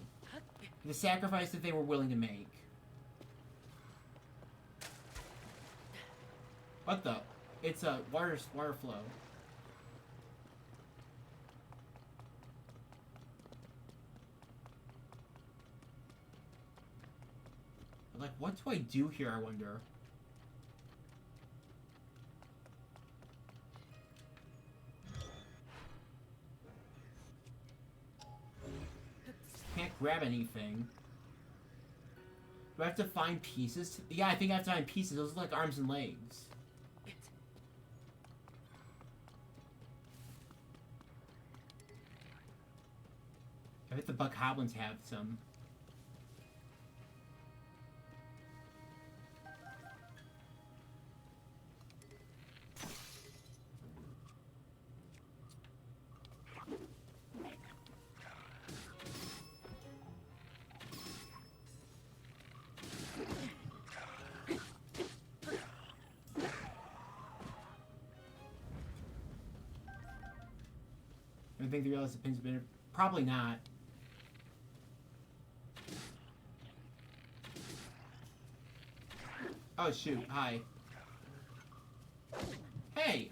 The sacrifice that they were willing to make. What the? It's a water flow. Like, what do I do here, I wonder? Can't grab anything. Do I have to find pieces? Yeah, I think I have to find pieces. Those are like arms and legs. I bet the Bokoblins have some. I think they realize the pin's been... Probably not. Oh shoot, hi. Hey!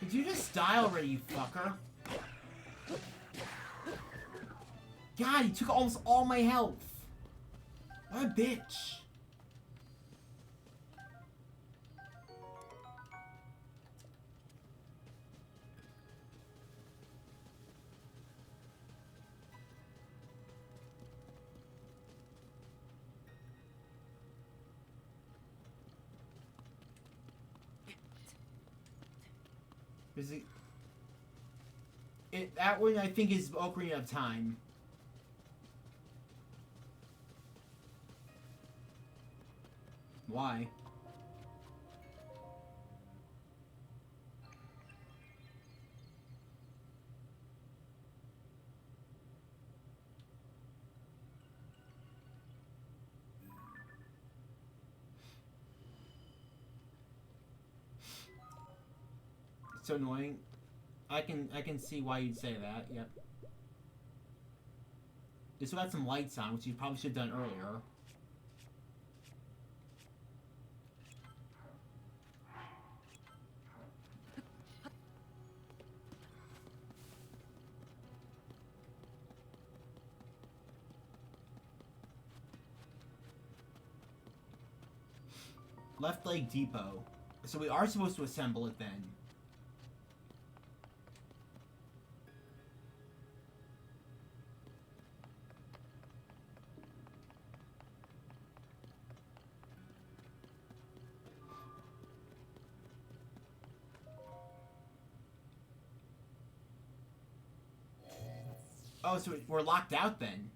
Did you just die already, you fucker? God, he took almost all my health. What a bitch. Is it? That one I think is Ocarina of Time. Why? It's so annoying. I can see why you'd say that. Yep. This will add some lights on, which you probably should have done earlier. Left leg depot. So we are supposed to assemble it then. Oh, so we're locked out then.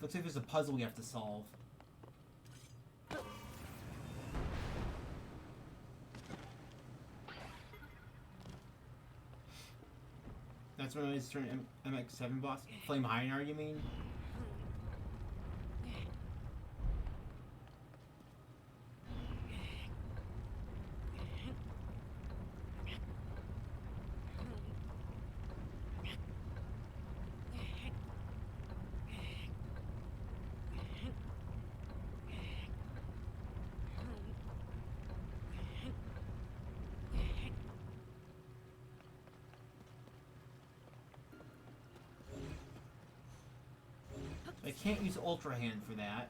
Looks like there's a puzzle we have to solve. That's when I was turning MX7 boss. Flame Higher, you mean? I can't use Ultra Hand for that.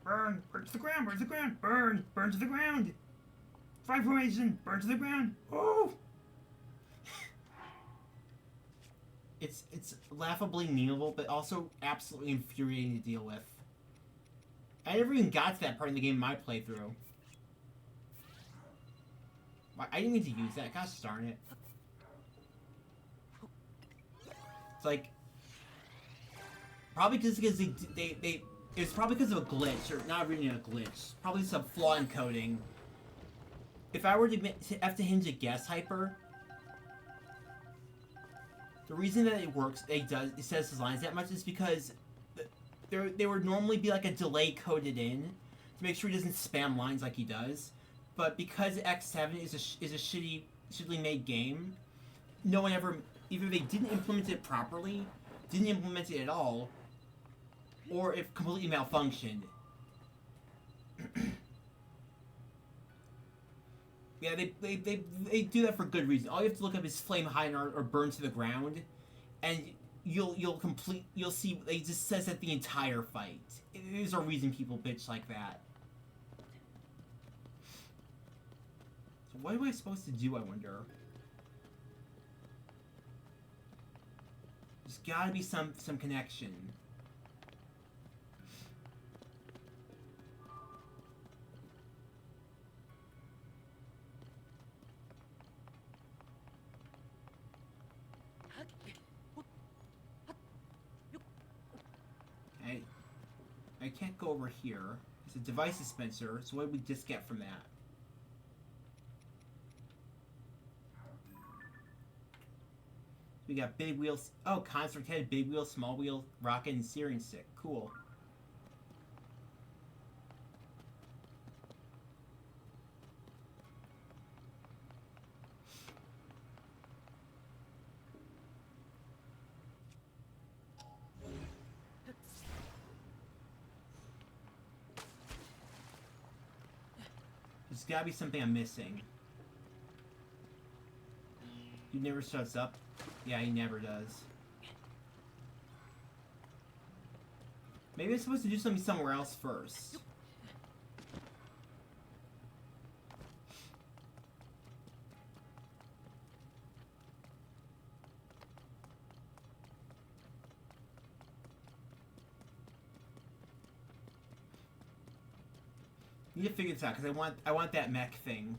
Burn! Burn to the ground! Burn to the ground! Burn! Burn to the ground! Fire formation! Burn to the ground! Oh! It's laughably memeable, but also absolutely infuriating to deal with. I never even got to that part in the game in my playthrough. I didn't mean to use that. Gosh darn it. It's like probably because they it's probably because of a glitch, or not really a glitch. Probably some flaw in coding. If I were to have to hinge a guess, Hyper, the reason that it works, it says his lines that much is because there would normally be like a delay coded in to make sure he doesn't spam lines like he does. But because X7 is a shittily made game, no one ever, either they didn't implement it properly, didn't implement it at all, or if completely malfunctioned. Yeah, they do that for good reason. All you have to look up is flame high or burn to the ground, and you'll see it just says that the entire fight. There's a reason people bitch like that. So what am I supposed to do, I wonder? There's gotta be some connection. I can't go over here. It's a device dispenser, so what did we just get from that? We got big wheels. Oh, construct head, big wheel, small wheel, rocket, and steering stick. Cool. There's gotta be something I'm missing. He never shuts up. Yeah, he never does. Maybe I'm supposed to do something somewhere else first. Need to figure this out because I want that mech thing.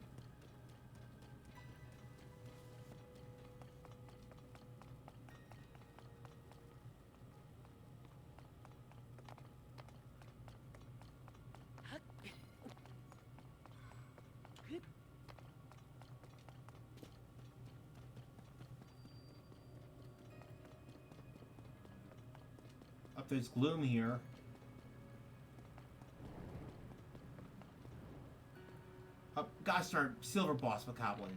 Up there's gloom here. Oh, gosh darn, Silver Boss Bokoblin.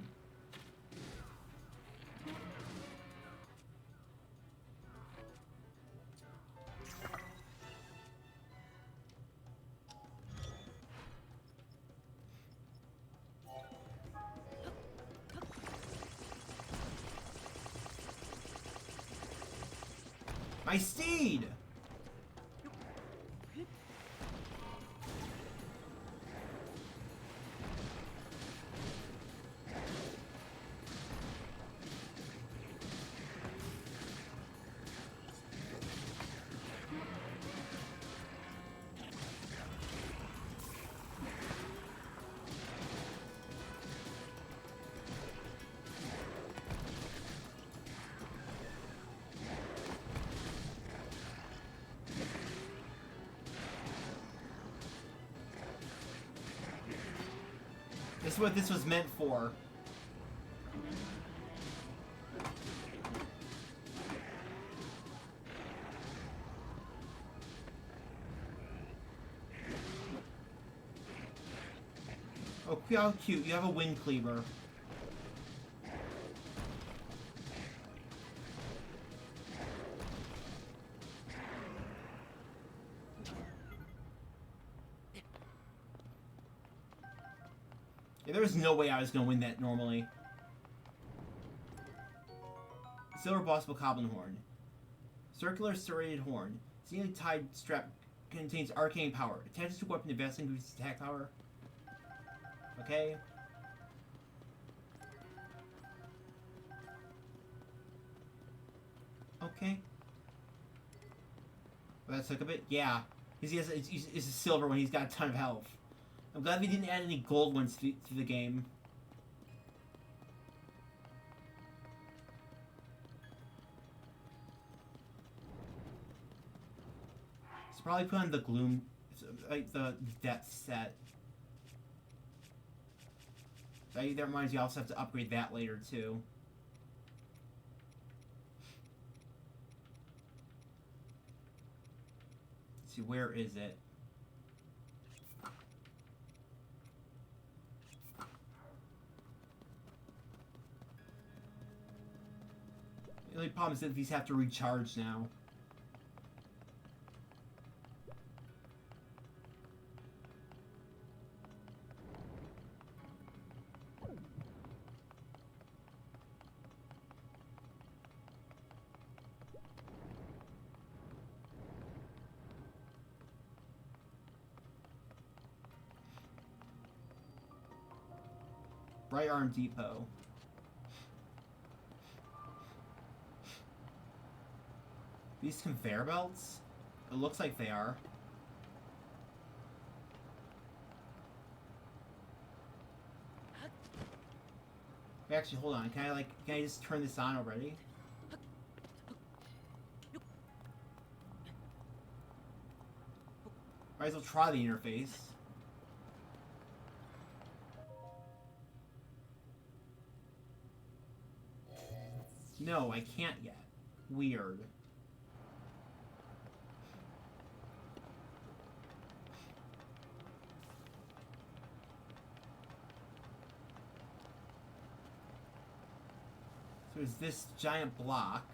My steed! This is what this was meant for. Oh, how cute. You have a wind cleaver. Yeah, there was no way I was going to win that normally. Silver Boss Bokoblin Horn. Circular serrated horn. Seemingly tied strap contains arcane power. Attaches to a weapon investing boosts attack power. Okay. Okay. Well, that took a bit. Yeah. Because it's a silver when he's got a ton of health. I'm glad they didn't add any gold ones to the game. Probably put on the gloom, like the depth set. That reminds me, I also have to upgrade that later too. Let's see, where is it? The only problem is that these have to recharge now. Right Arm Depot. These conveyor belts? It looks like they are. Wait, actually, hold on. Can I just turn this on already? Might as well try the interface. No, I can't yet. Weird. So there's this giant block.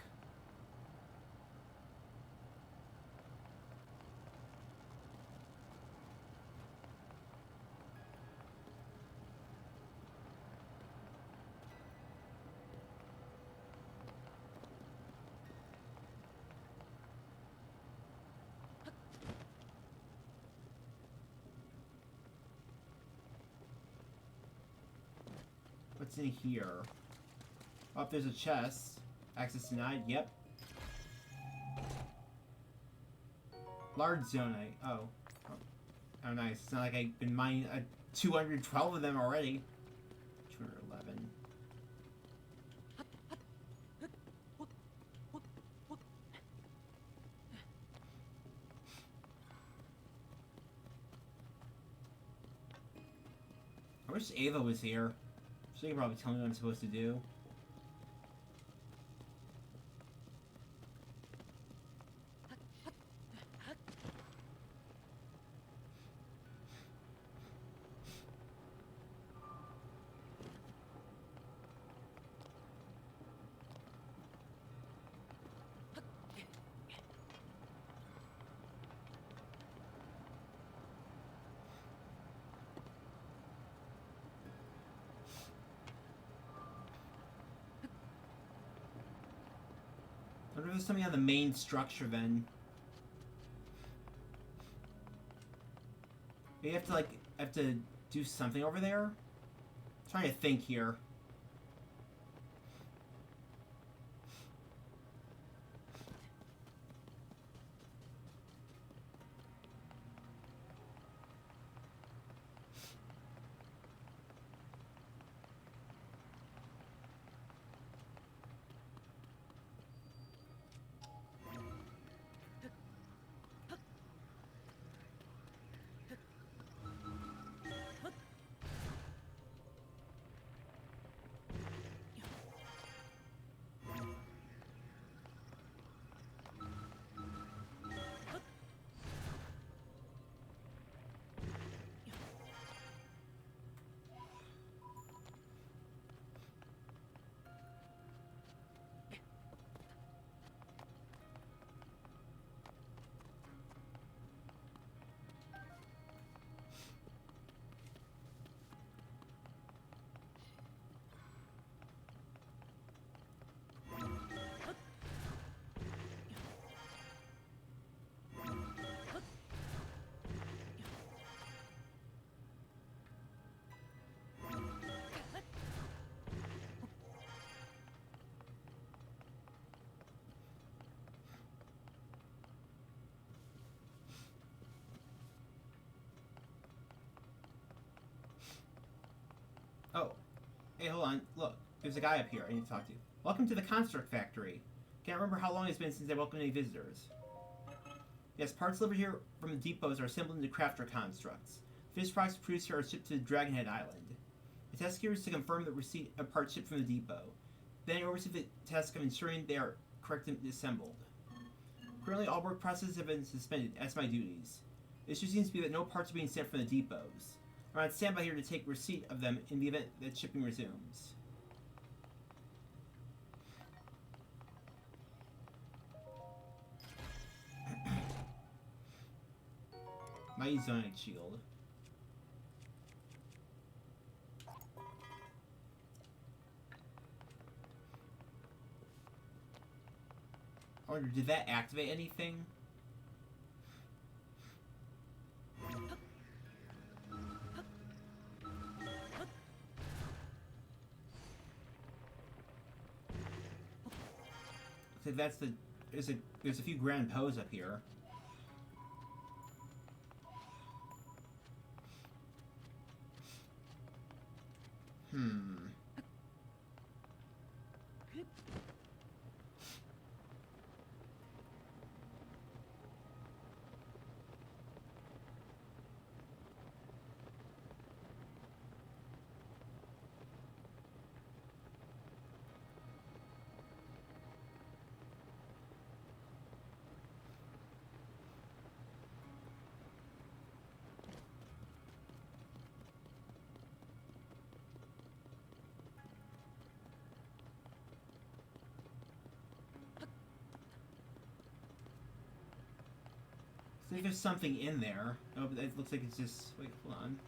What's in here? Oh, there's a chest. Access denied. Yep. Large zonite. Oh. Oh, nice. It's not like I've been mining 212 of them already. 211. I wish Ava was here. She could probably tell me what I'm supposed to do. I wonder if there's something on the main structure then. You have to do something over there? I'm trying to think here. Oh. Hey, hold on. Look, there's a guy up here I need to talk to. Welcome to the Construct Factory. Can't remember how long it's been since I welcomed any visitors. Yes, parts delivered here from the depots are assembled into crafter constructs. Finished products produced here are shipped to Dragonhead Island. The test here is to confirm the receipt of parts shipped from the depot. Then I oversee the task of ensuring they are correctly assembled. Currently, all work processes have been suspended as my duties. The issue seems to be that no parts are being sent from the depots. I'm on standby here to take receipt of them in the event that shipping resumes. My Zonite shield. I wonder, did that activate anything? So that's the there's a few grand pose up here. I think there's something in there. Oh, but it looks like it's just... Wait, hold on.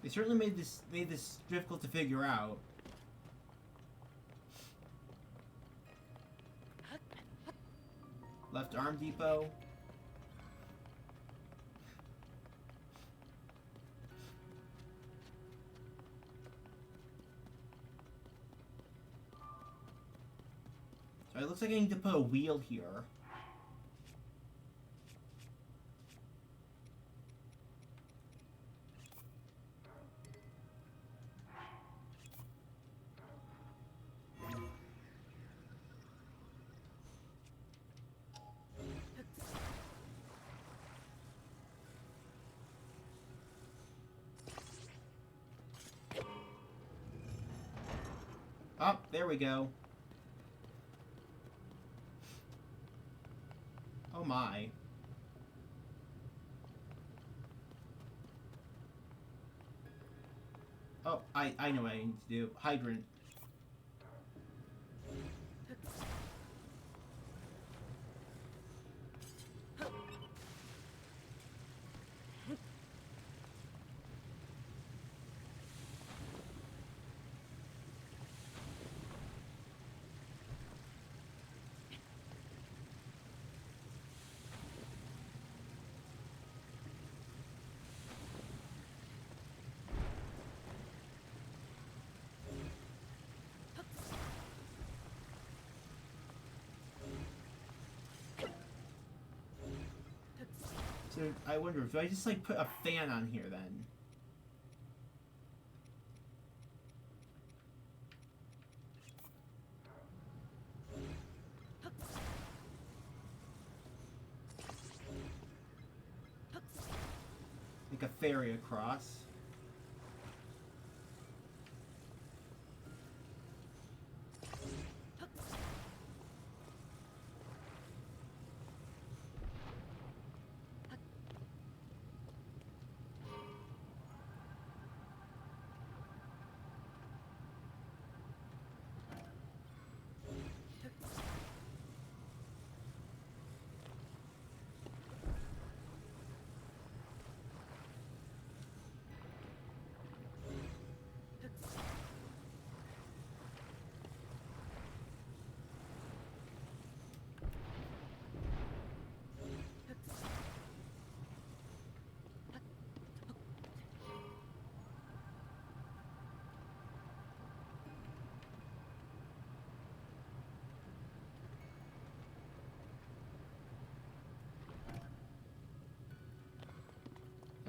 They certainly made this difficult to figure out. Left arm depot. So it looks like I need to put a wheel here. Oh, there we go. Oh my. Oh, I know what I need to do. Hydrant. So I wonder, do I just like put a fan on here then? Like a ferry across.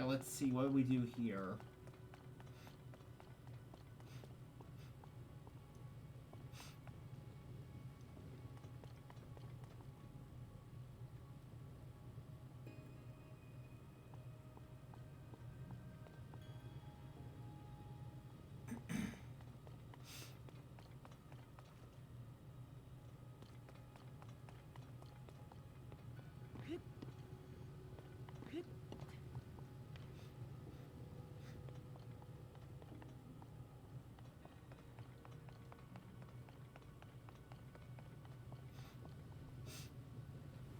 Now let's see, what do we do here?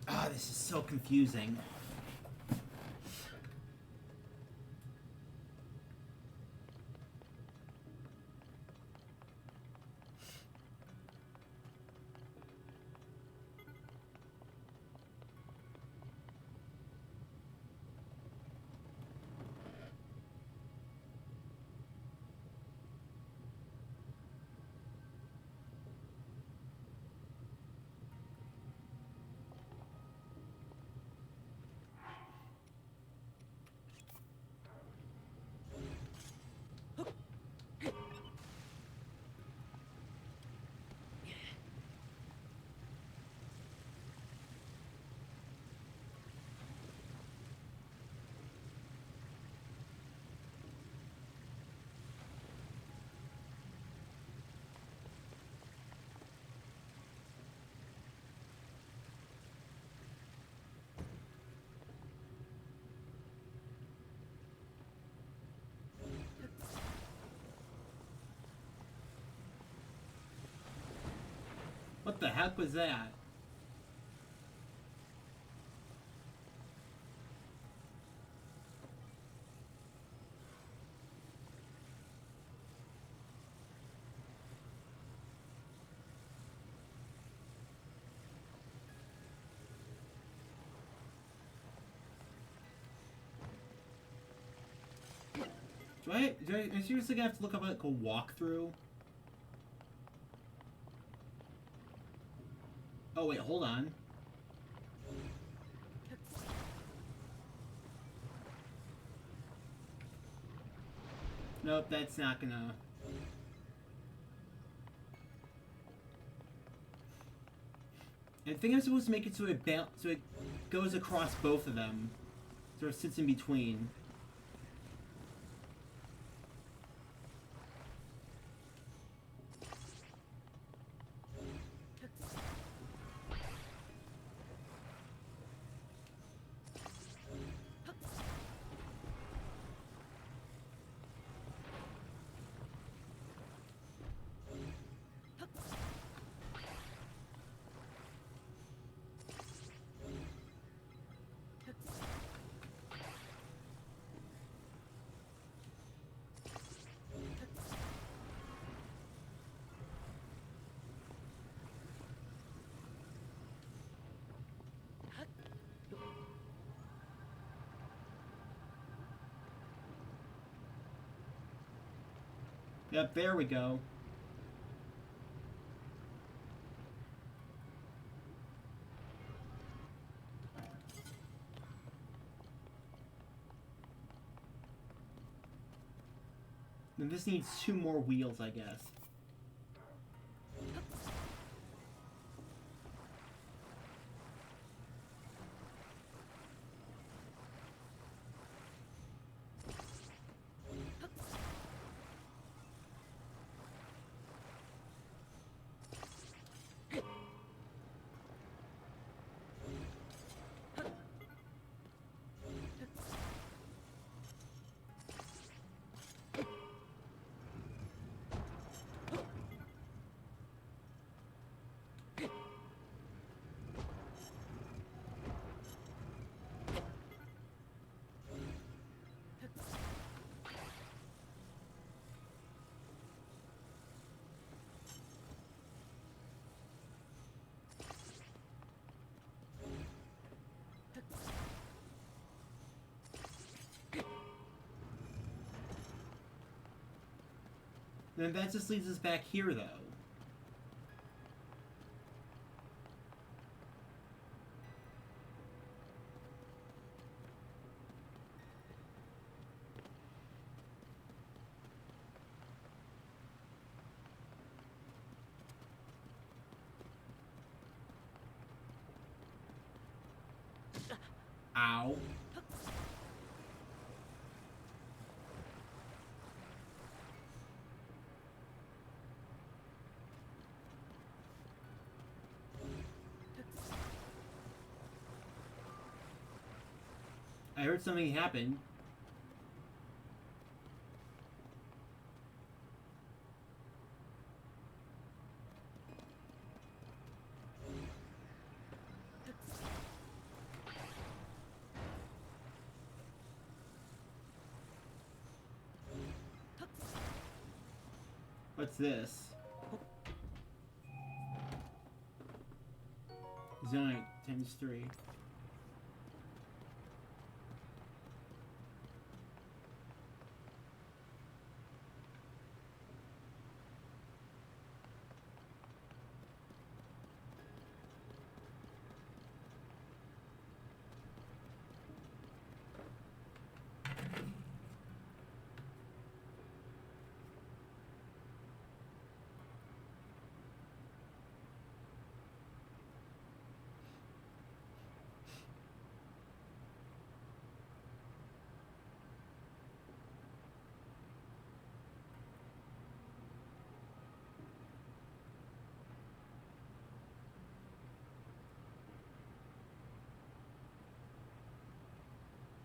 Ah, this is so confusing. What the heck was that? Do I seriously have to look up like a walkthrough? Oh wait, hold on. Nope, that's not gonna... I think I'm supposed to make it so it goes across both of them. Sort of sits in between. Yep, there we go. And this needs 2 more wheels, I guess. Then that just leads us back here, though. Ow. I heard something happen. What's this? Zonite times 3.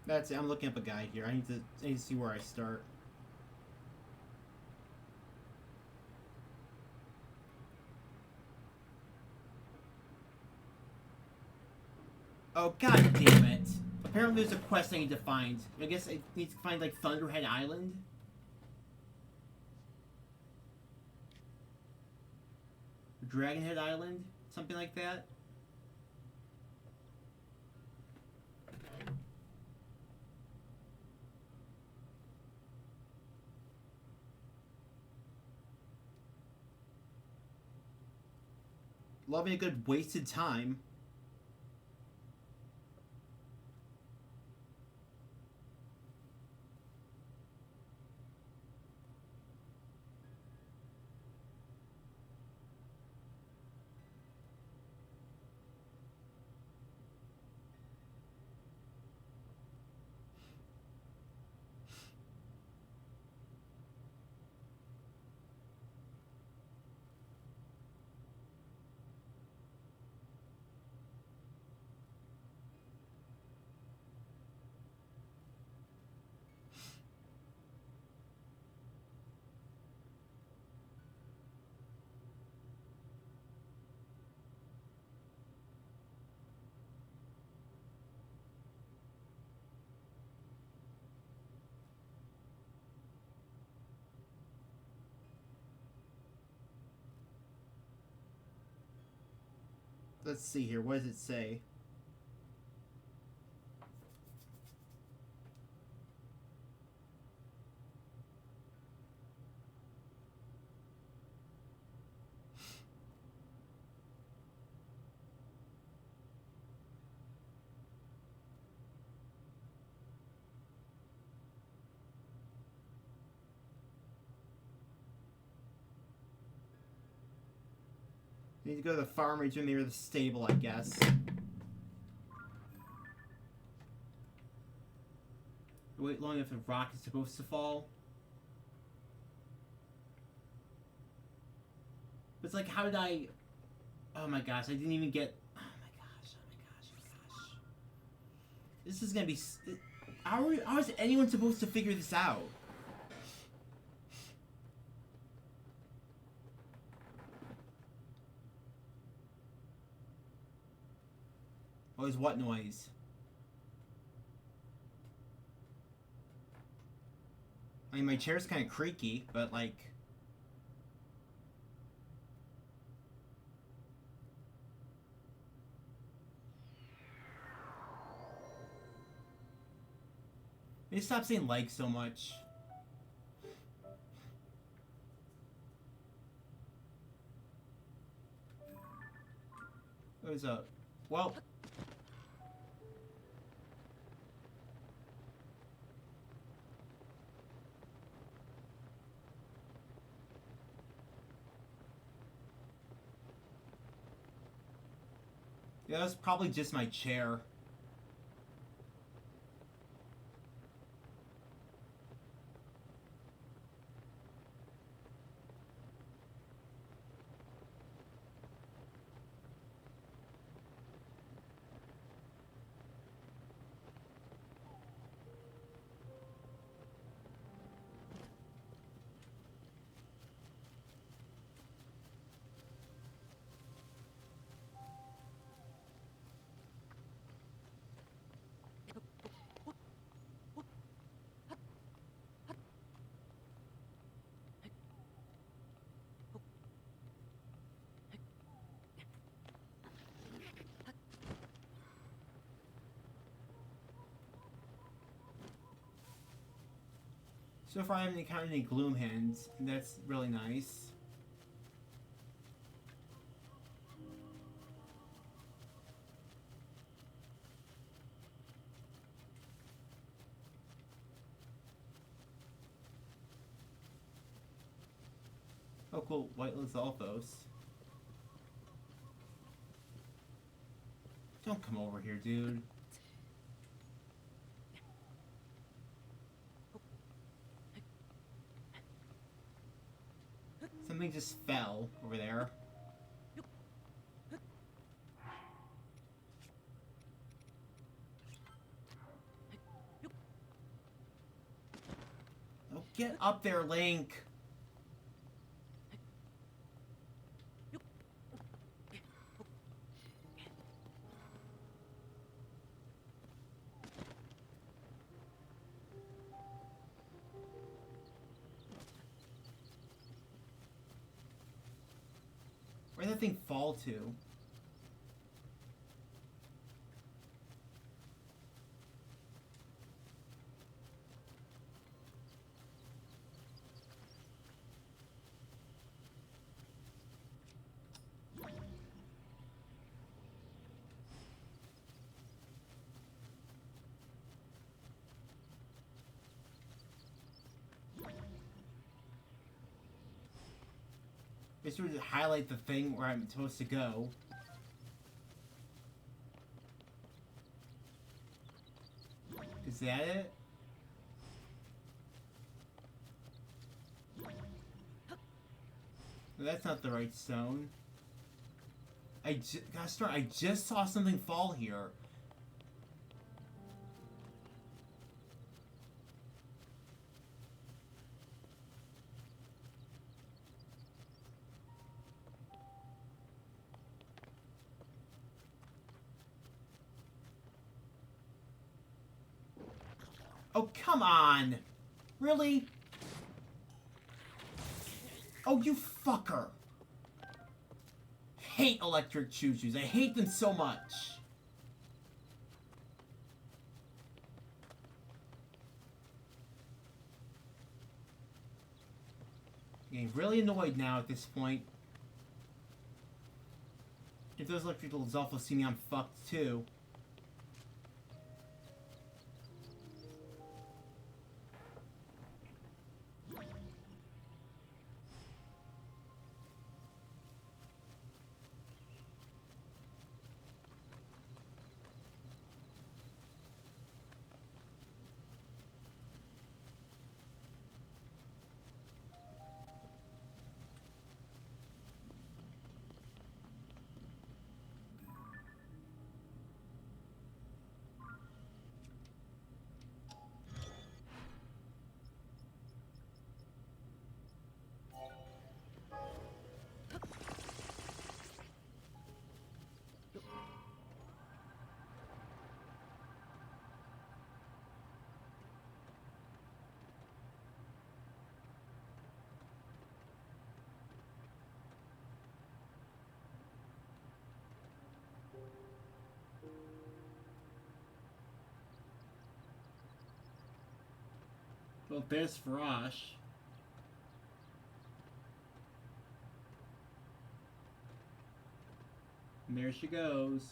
That's it. I'm looking up a guide here. I need to see where I start. Oh, god damn it. Apparently there's a quest I need to find. I guess I need to find, like, Thunderhead Island. Dragonhead Island? Something like that. Loving a good wasted time. Let's see here. What does it say? You need to go to the farm region near the stable, I guess. Wait long enough, the rock is supposed to fall. But it's like, how did I... Oh my gosh, I didn't even get... Oh my gosh, oh my gosh, oh my gosh. This is gonna be... How is anyone supposed to figure this out? Oh, is what noise? I mean, my chair's kind of creaky, but like... Maybe stop saying like so much. What is up? Well... Yeah, that's probably just my chair. So far I haven't encountered any gloom hands, and that's really nice. Oh cool, White Lizalfos. Don't come over here, dude. Something just fell over there. Oh, get up there, Link! Where'd that thing fall to? They sort of highlight the thing where I'm supposed to go. Is that it? No, that's not the right stone. I just saw something fall here. Oh, come on! Really? Oh, you fucker! Hate electric choo-choos. I hate them so much. I'm getting really annoyed now at this point. If those electric Lizalfos see me, I'm fucked too. Well, there's Farash. And there she goes.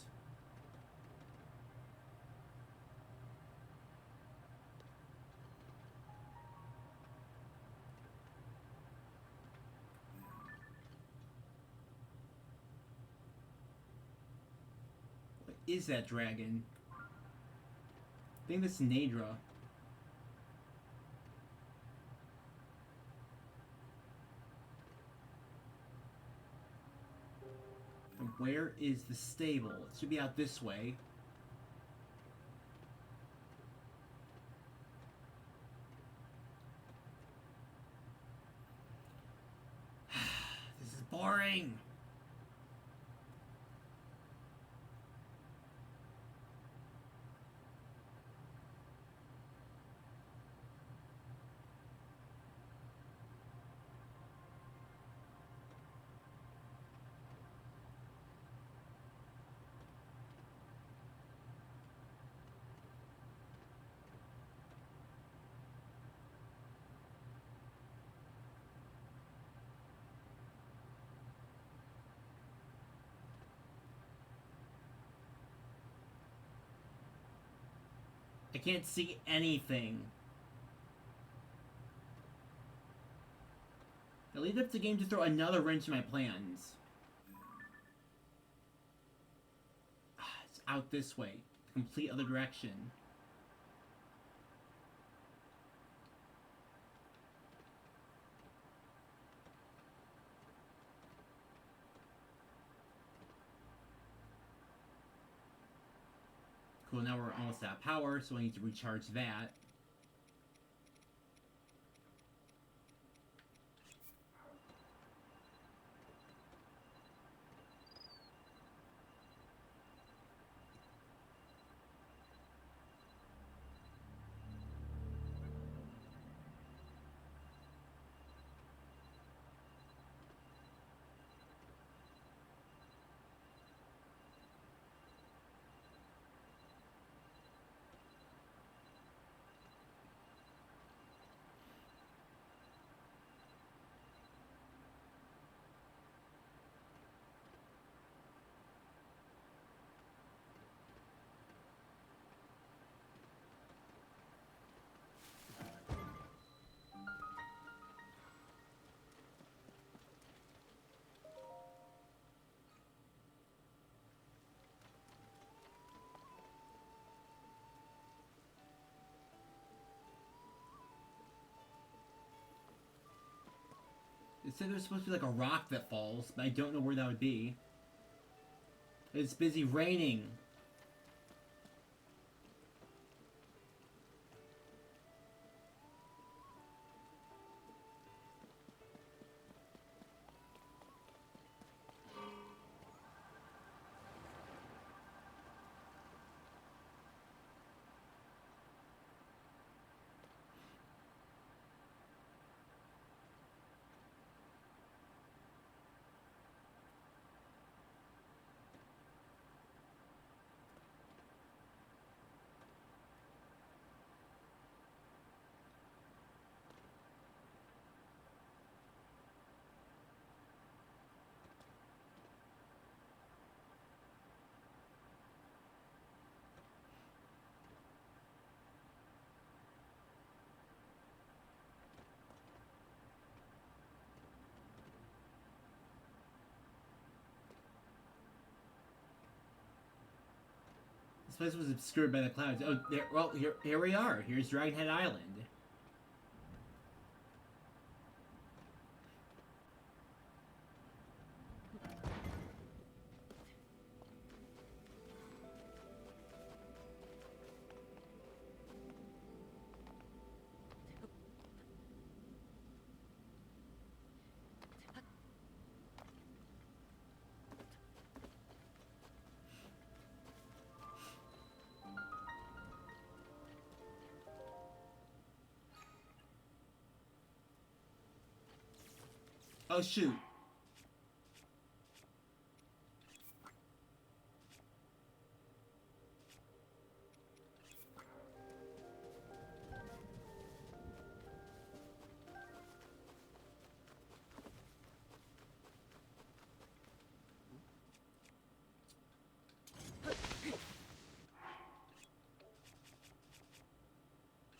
What is that dragon? I think that's Nadra. And where is the stable? It should be out this way. This is boring. I can't see anything. I leave it up to the game to throw another wrench in my plans. It's out this way. The complete other direction. Cool, now we're almost out of power, so I need to recharge that. It said there's supposed to be like a rock that falls, but I don't know where that would be. It's busy raining. This place was obscured by the clouds. Oh, there. Well, here we are. Here's Dragonhead Island. Oh shoot.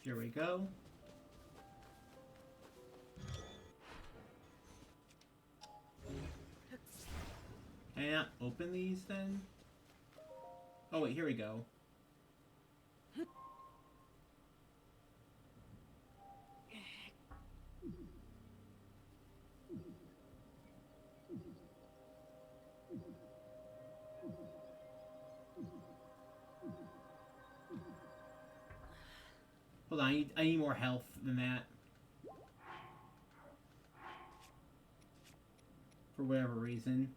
Here we go. Can I not open these then? Oh wait, here we go. Hold on, I need more health than that. For whatever reason.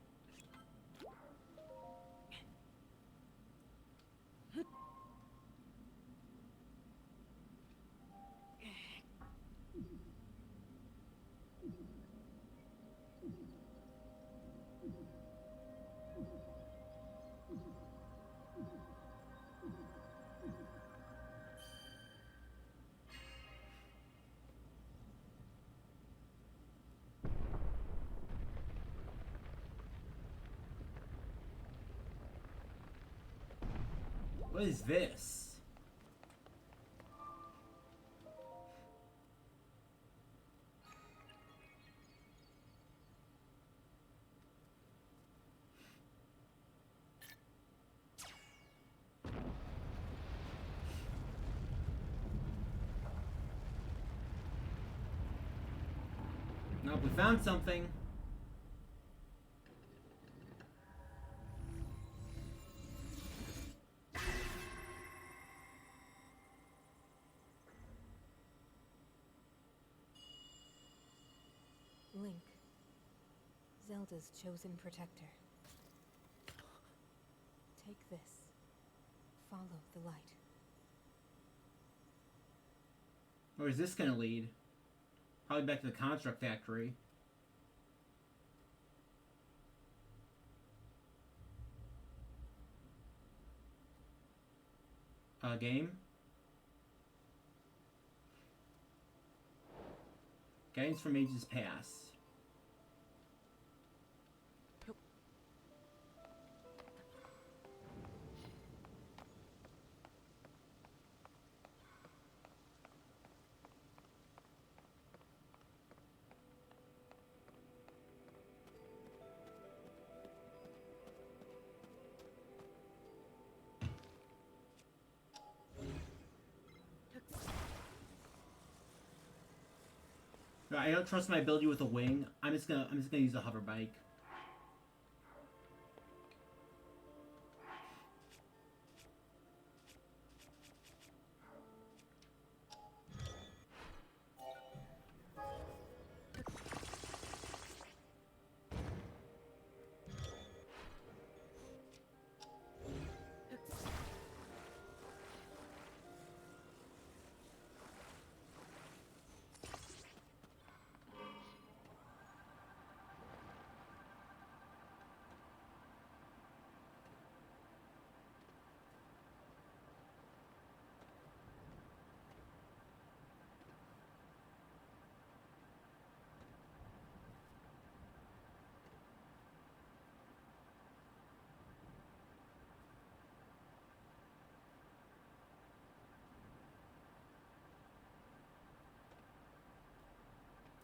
What is this? Nope, we found something. Link. Zelda's chosen protector. Take this. Follow the light. Where is this gonna lead? Probably back to the construct factory. Game? Guidance from ages past. I don't trust my ability with a wing. I'm just gonna use a hover bike.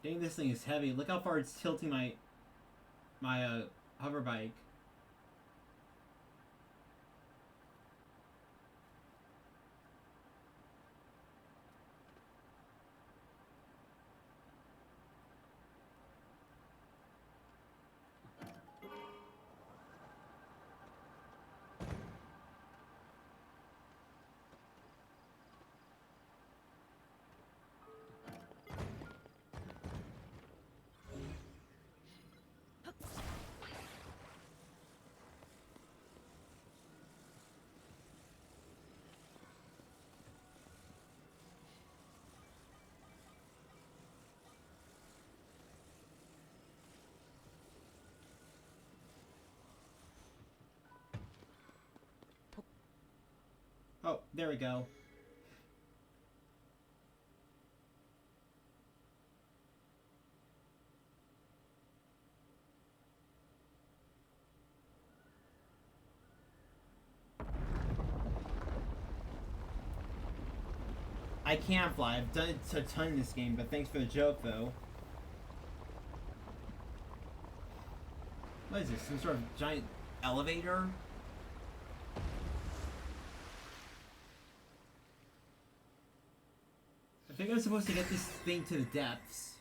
Dang, this thing is heavy. Look how far it's tilting my hover bike. Oh, there we go. I can't fly. I've done it a ton in this game, but thanks for the joke, though. What is this? Some sort of giant elevator? I think I'm supposed to get this thing to the depths.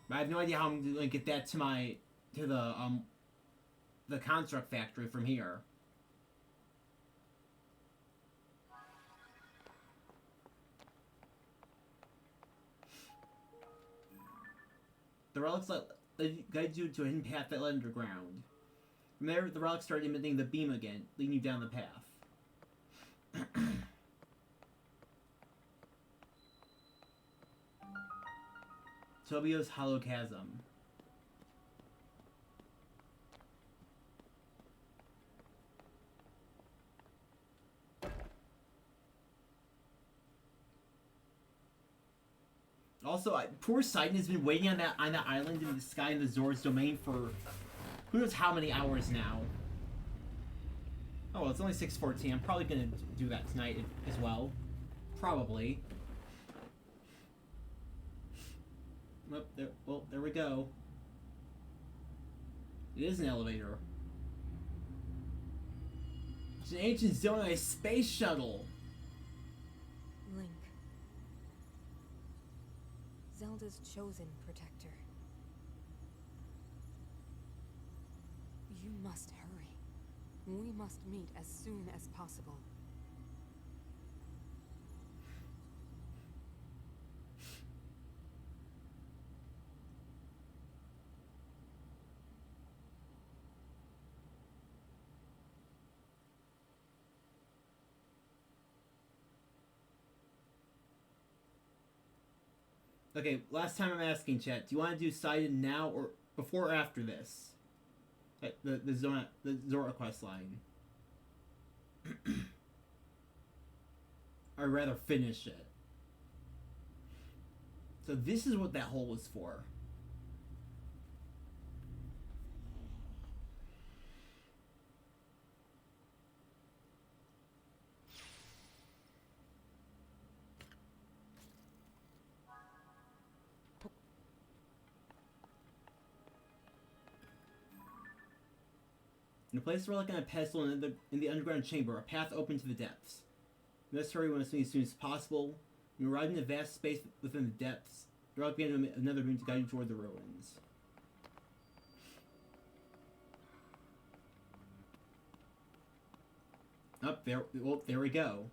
But I have no idea how I'm gonna get that to the construct factory from here. The relics guide you to a hidden path that led underground. From there, the relics start emitting the beam again, leading you down the path. Tobio's Hollow Chasm. Also, poor Sidon has been waiting on that island in the sky in the Zora's domain for who knows how many hours now. Oh, well, it's only 6:14. I'm probably gonna do that tonight as well. Probably. Well, there we go. It is an elevator. It's an ancient Zonai space shuttle. Link. Zelda's chosen protector. You must hurry. We must meet as soon as possible. Okay, last time I'm asking, chat. Do you want to do Sidon now or before or after this? The Zora quest line. Or rather, finish it. So this is what that hole was for. In a place where like on a pedestal in the underground chamber, a path open to the depths. You must hurry as soon as possible. When you arrive in a vast space within the depths, you're up against another room to guide you toward the ruins. Up there, well, there we go.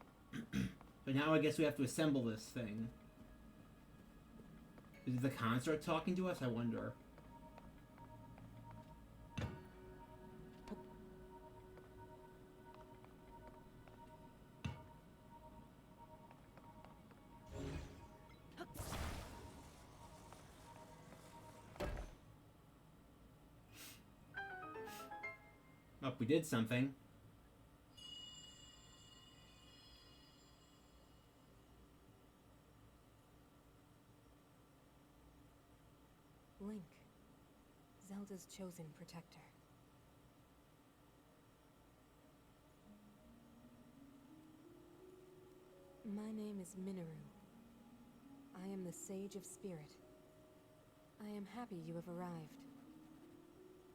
But now I guess we have to assemble this thing. Is the construct talking to us? I wonder. Oh, we did something. Link, Zelda's chosen protector. My name is Minoru. I am the Sage of Spirit. I am happy you have arrived.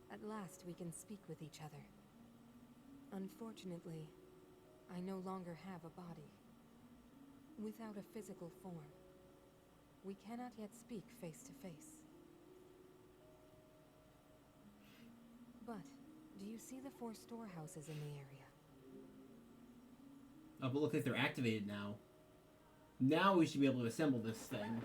At last we can speak with each other. Unfortunately, I no longer have a body. Without a physical form, we cannot yet speak face to face. But, do you see the 4 storehouses in the area? Oh, but look like they're activated now. Now we should be able to assemble this thing.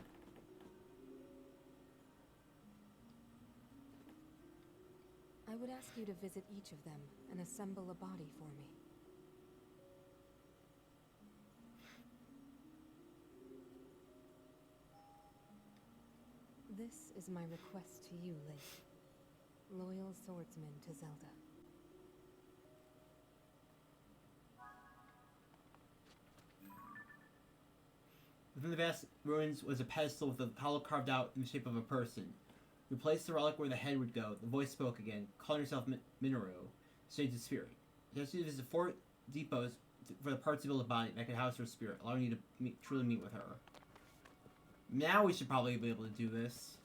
I would ask you to visit each of them and assemble a body for me. This is my request to you, Link. Loyal swordsman to Zelda. Within the vast ruins was a pedestal with a hollow carved out in the shape of a person. You placed the relic where the head would go. The voice spoke again, calling herself Minoru, Sage of Spirit. You have to visit 4 depots for the parts to build a body that could house her spirit, allowing you to truly meet with her. Now we should probably be able to do this.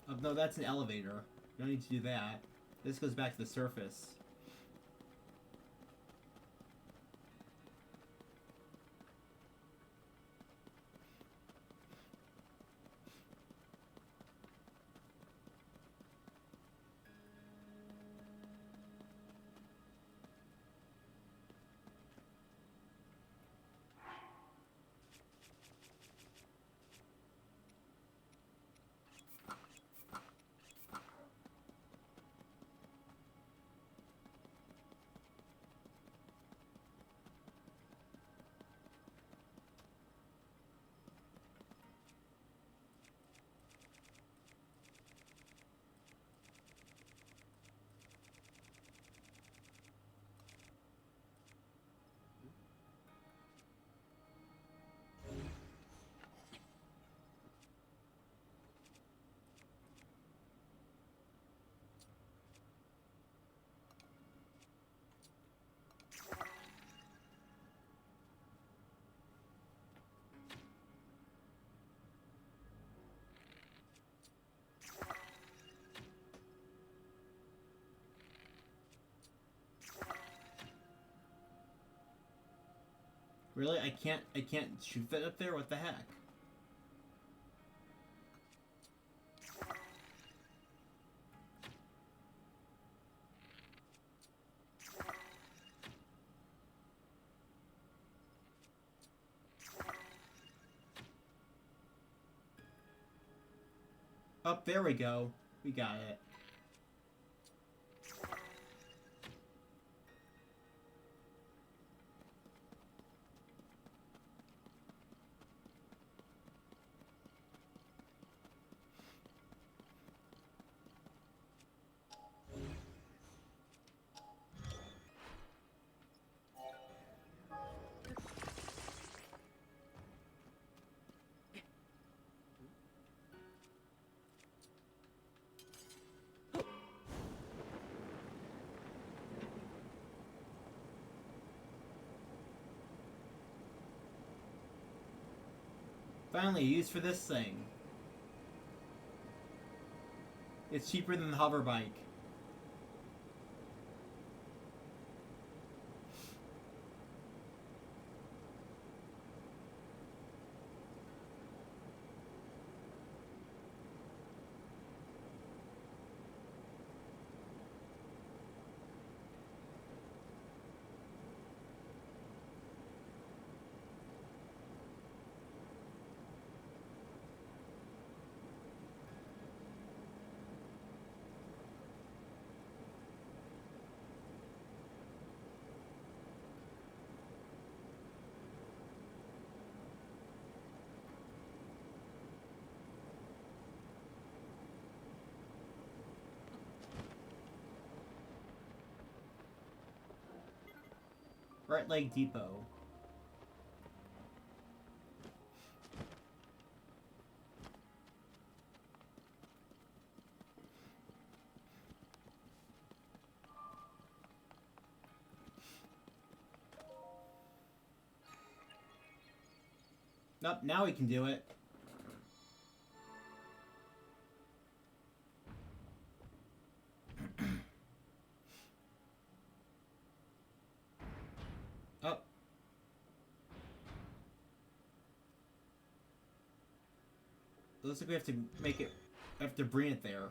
Oh, no, that's an elevator. You don't need to do that. This goes back to the surface. Really? I can't shoot that up there? What the heck? Oh, there we go. We got it. Finally, a use for this thing. It's cheaper than the hover bike. Bright Lake Depot. Nope, now we can do it. Oh. Looks like we have to make it. Have to bring it there.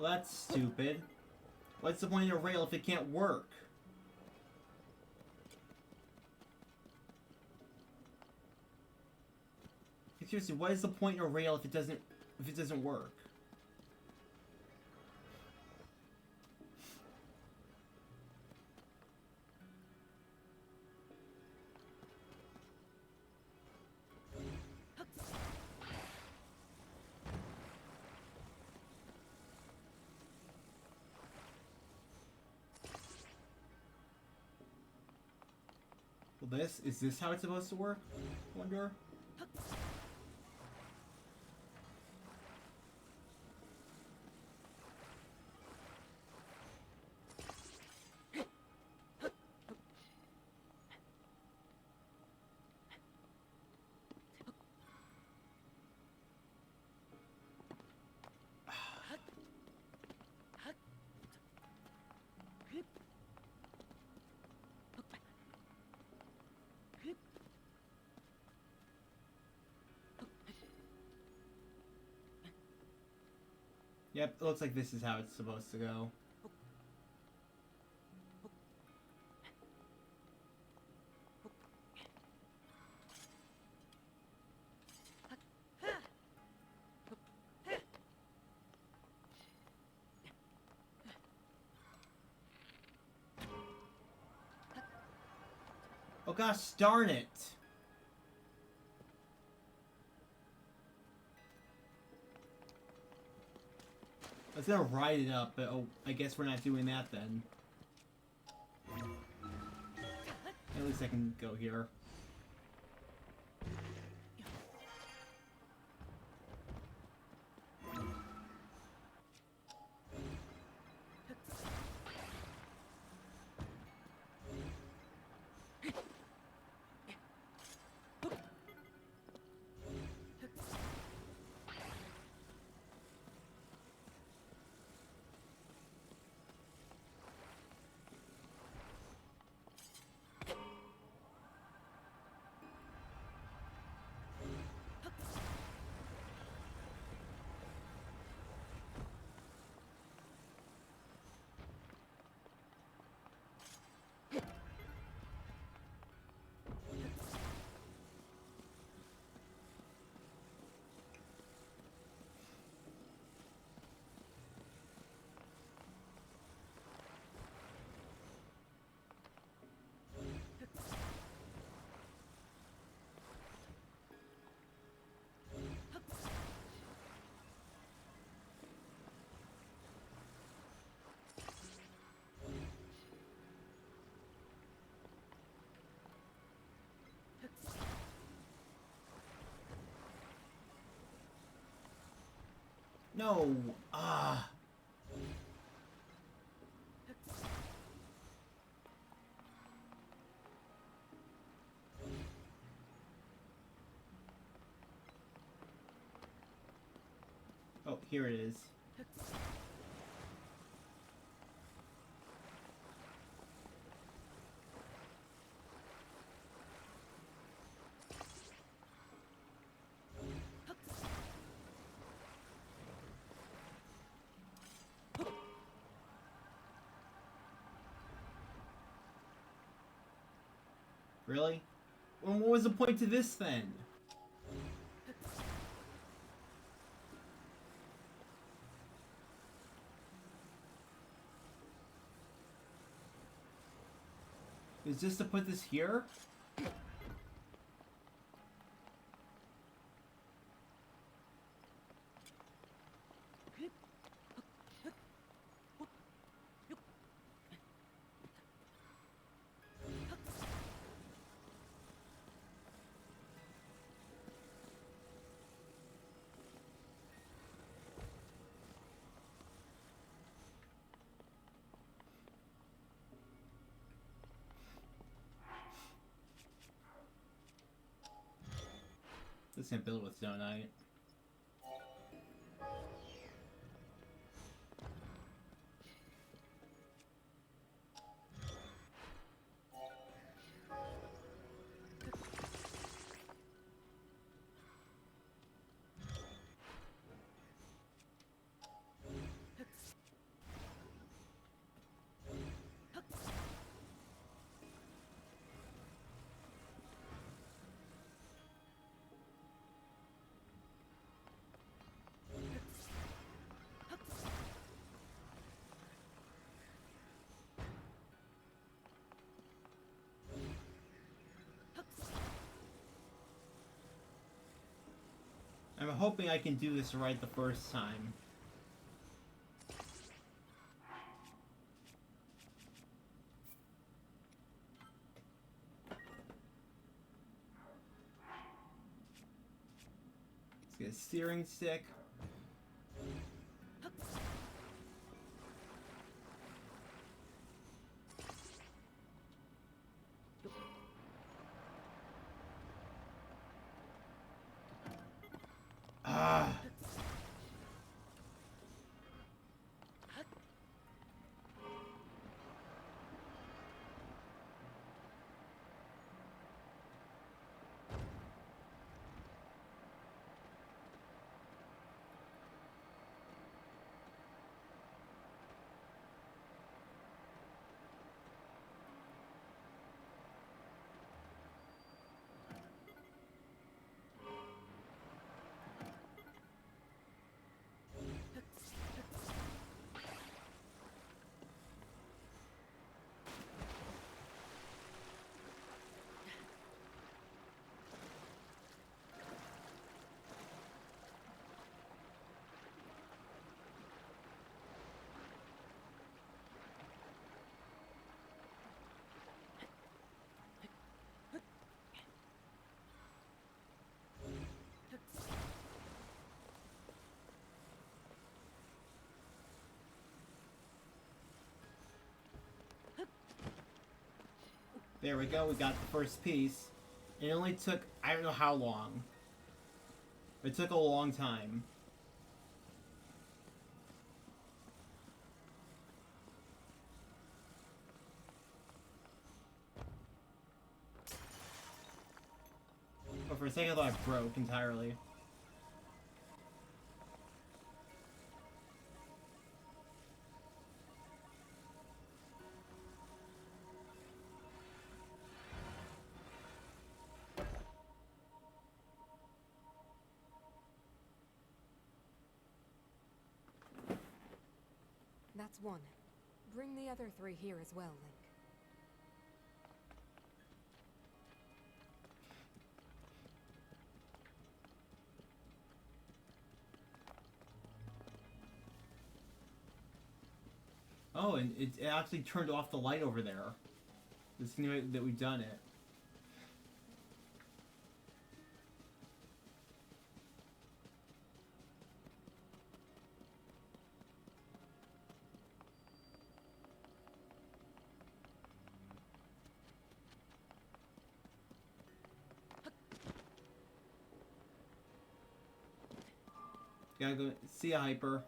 Well, that's stupid. What's the point of a rail if it can't work? Seriously, what is the point in a rail if it doesn't work? Well, is this how it's supposed to work? I wonder. Yep, it looks like this is how it's supposed to go. Oh gosh, darn it! I was gonna ride it up, but oh, I guess we're not doing that then. At least I can go here. No! Ah! Oh, here it is. Really? Well, what was the point to this then? Is this to put this here? This can't build with Zonite. I'm hoping I can do this right the first time. Let's get a steering stick. Ah. There we go, we got the first piece. It only took, I don't know how long. It took a long time. But for a second I thought I broke entirely. That's one. Bring the other 3 here as well, Link. Oh, and it actually turned off the light over there. This new that we've done it. Gotta go see a Hyper.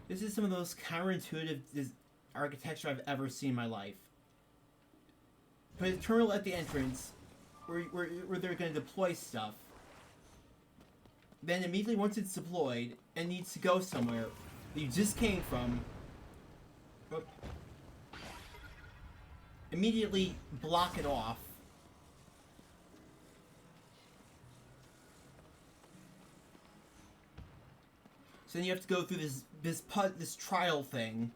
This is some of the most counterintuitive architecture I've ever seen in my life. Put a terminal at the entrance where they're going to deploy stuff. Then immediately once it's deployed and needs to go somewhere that you just came from, immediately block it off. So then you have to go through this trial thing.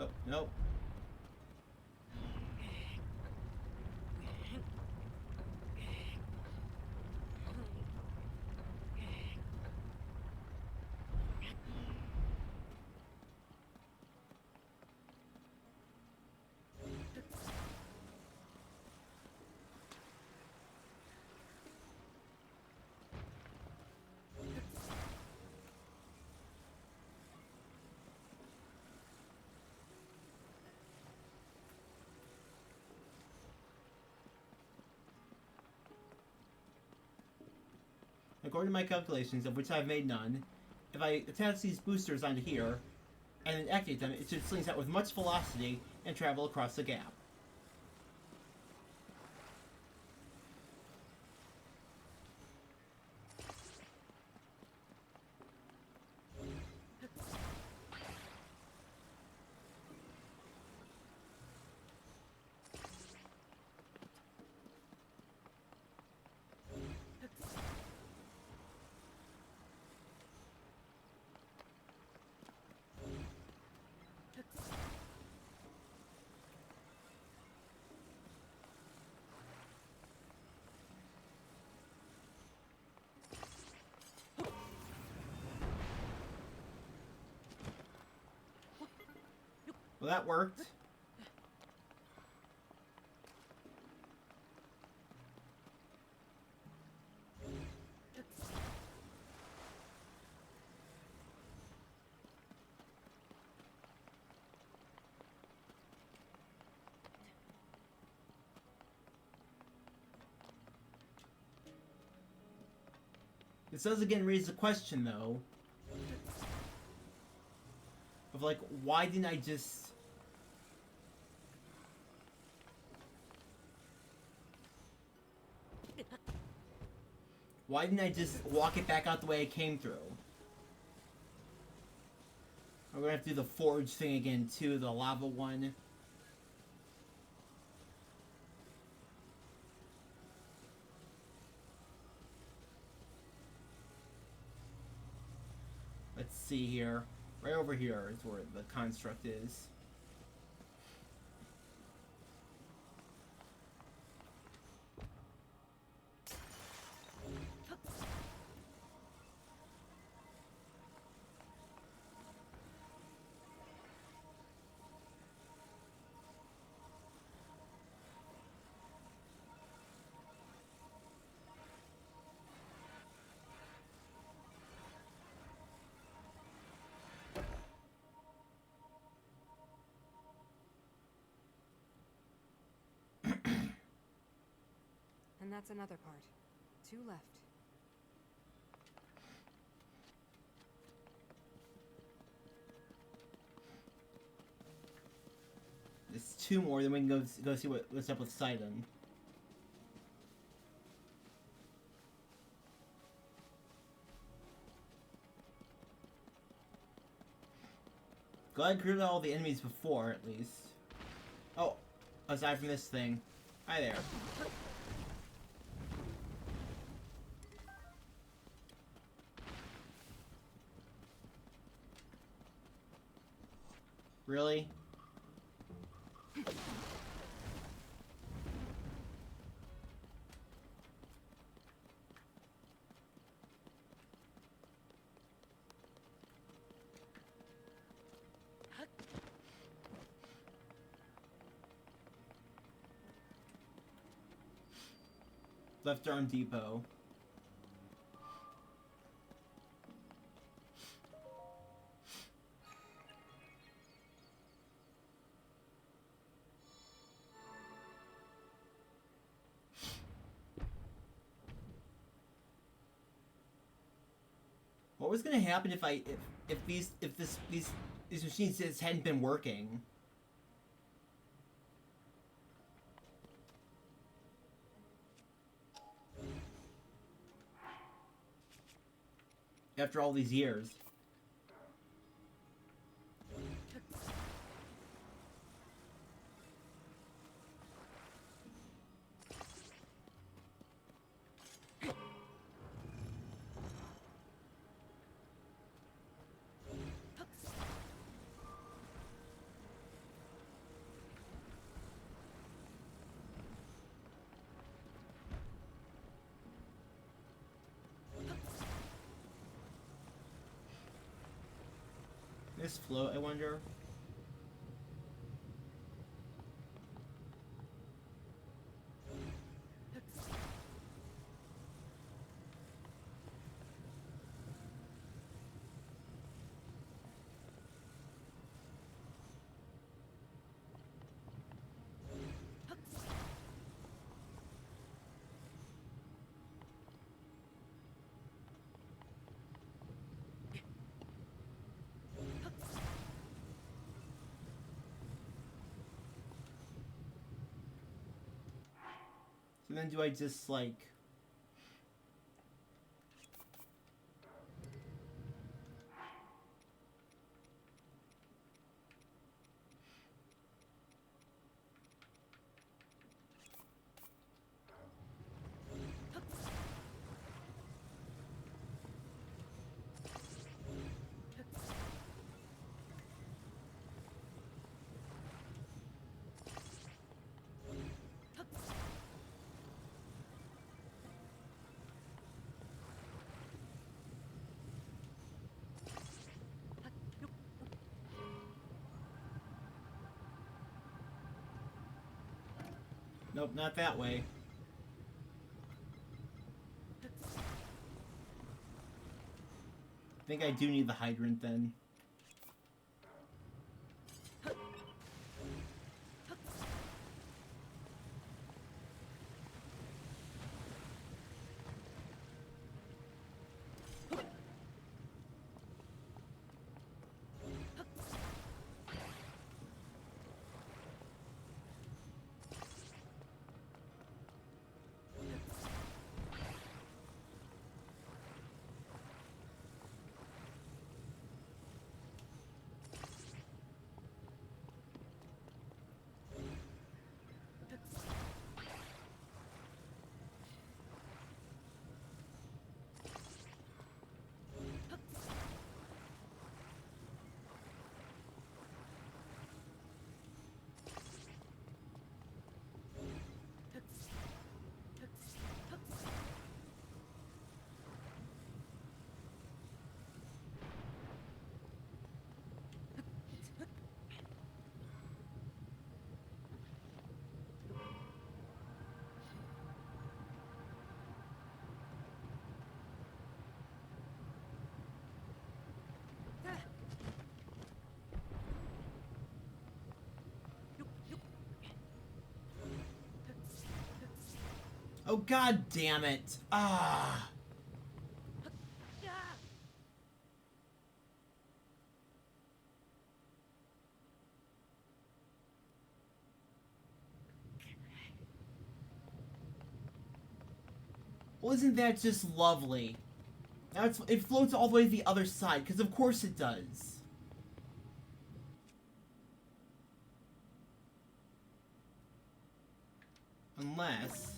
Oh, no. According to my calculations, of which I've made none, if I attach these boosters onto here and then activate them, it should slings out with much velocity and travel across the gap. Well, that worked. This does again raise the question, though, of like, why didn't I just... Why didn't I just walk it back out the way I came through? We're gonna have to do the forge thing again too, the lava one. Let's see here. Right over here is where the construct is. And that's another part. 2 left. It's 2 more, then we can go see what's up with Sidon. Glad I cleared out all the enemies before, at least. Oh, aside from this thing. Hi there. Really? Left arm depot. What was gonna happen if these machines just hadn't been working? After all these years. This float, I wonder. So then do I just, like... Nope, not that way. I think I do need the hydrant then. Oh, god damn it. Ah. Well, isn't that just lovely? Now it floats all the way to the other side, because of course it does. Unless...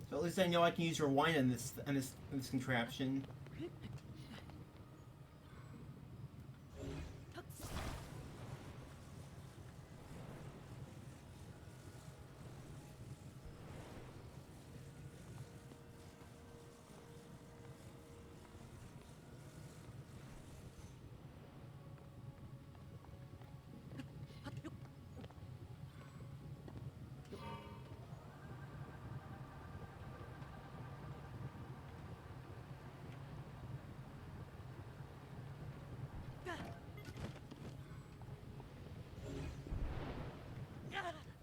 So at least I know I can use rewind on this contraption.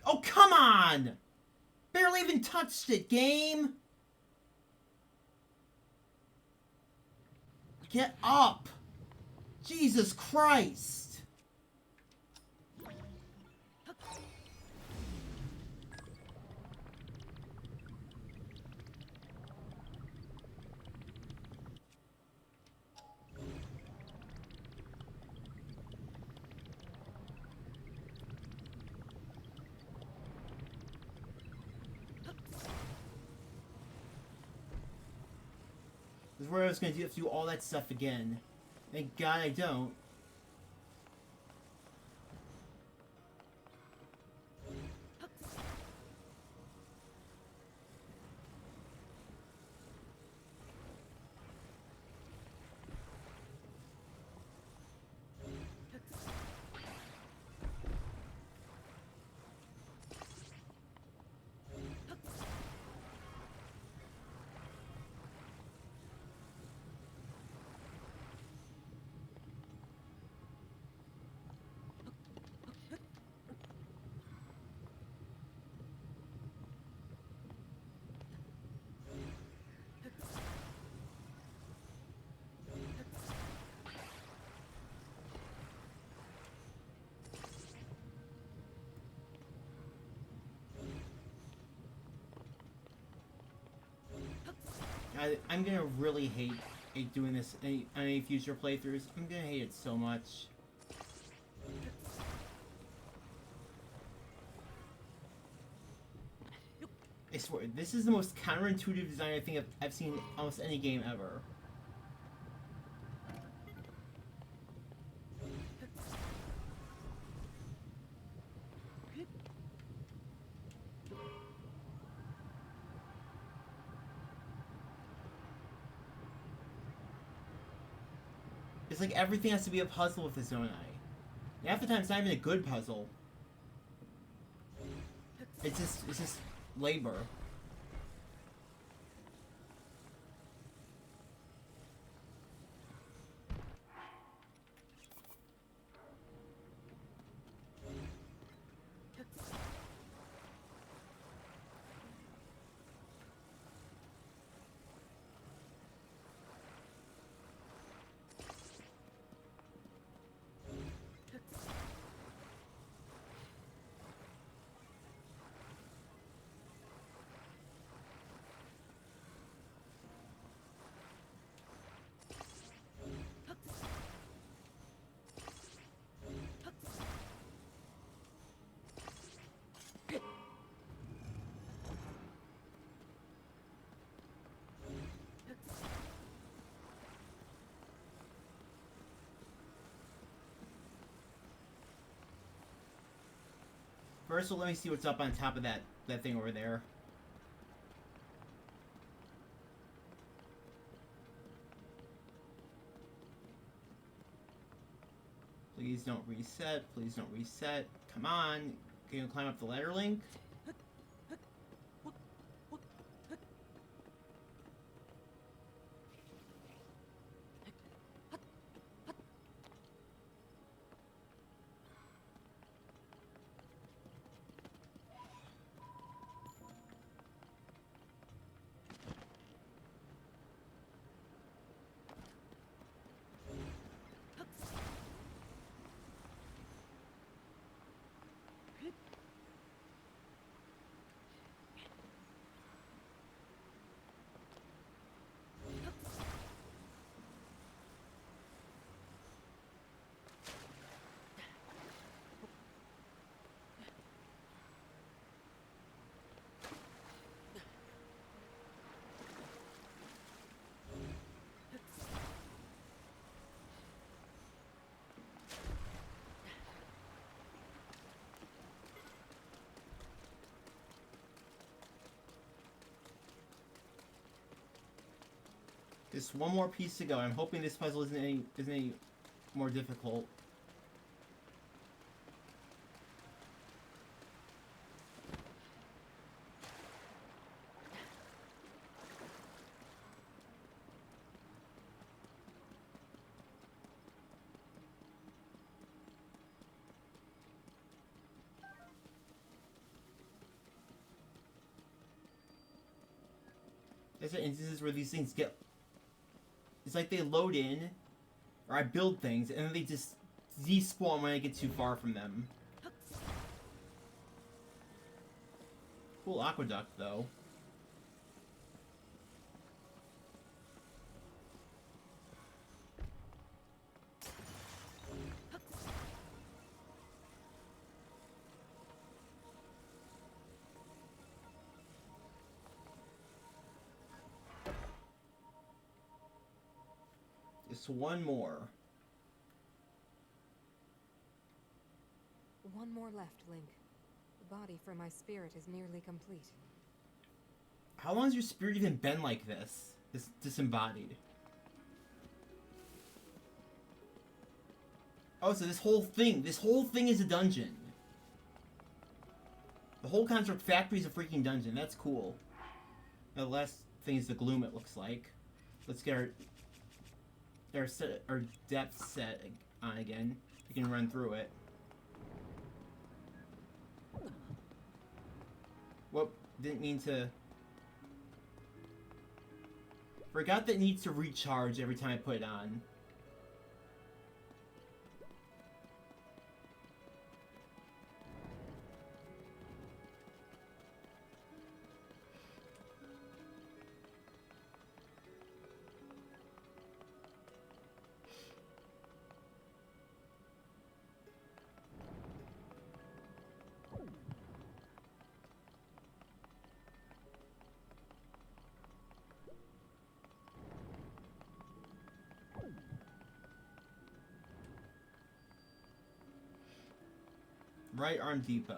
Oh, come on! Barely even touched it, game! Get up! Jesus Christ! This is where I was going to do all that stuff again. Thank God I don't. I'm gonna really hate doing this on any future playthroughs. I'm gonna hate it so much. I swear, this is the most counterintuitive design I think I've seen in almost any game ever. It's like everything has to be a puzzle with the Zonai. And half the time it's not even a good puzzle. It's just labor. First of all, let me see what's up on top of that thing over there. Please don't reset. Please don't reset. Come on. Can you climb up the ladder, Link? Just one more piece to go. I'm hoping this puzzle isn't any more difficult. There's instances where these things get... It's like they load in, or I build things, and then they just despawn when I get too far from them. Cool aqueduct, though. Just one more. One more left, Link. The body for my spirit is nearly complete. How long has your spirit even been like this? This disembodied? Oh, so this whole thing is a dungeon. The whole Construct Factory is a freaking dungeon. That's cool. Now, the last thing is the gloom, it looks like. Let's get our depth set on again. We can run through it. Whoop, didn't mean to... Forgot that it needs to recharge every time I put it on. Right arm depot.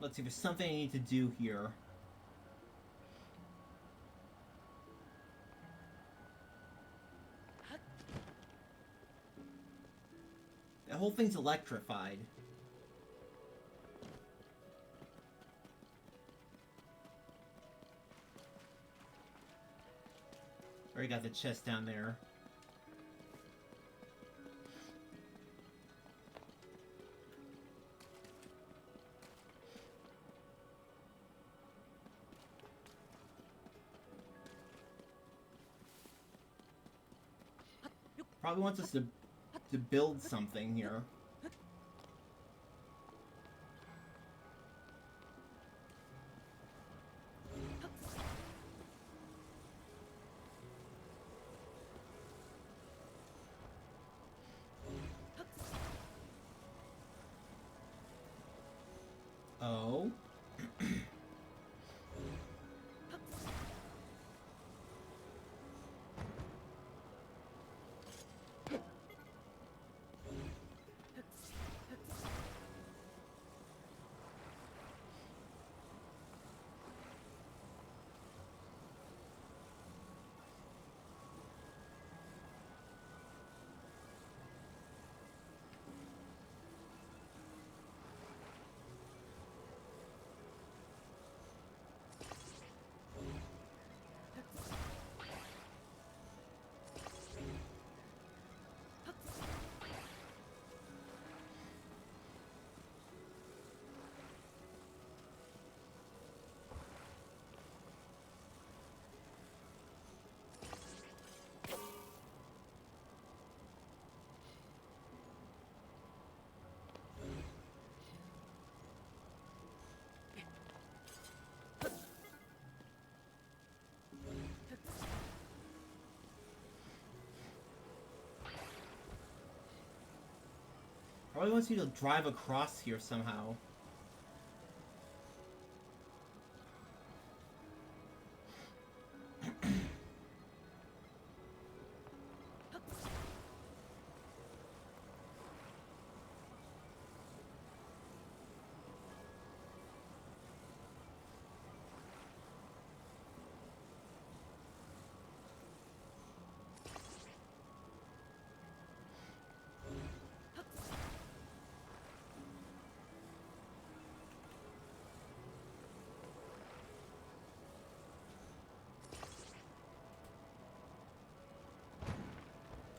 Let's see, there's something I need to do here. whole thing's electrified. Already got the chest down there. Probably wants us to build something here. Oh. Probably wants you to drive across here somehow.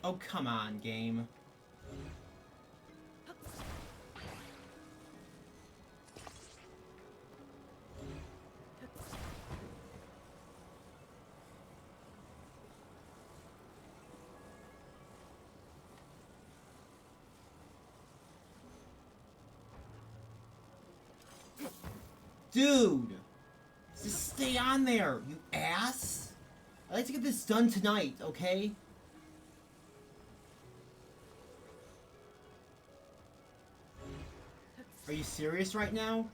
Oh, come on, game. Dude! Just stay on there, you ass! I'd like to get this done tonight, okay? Are you serious right now?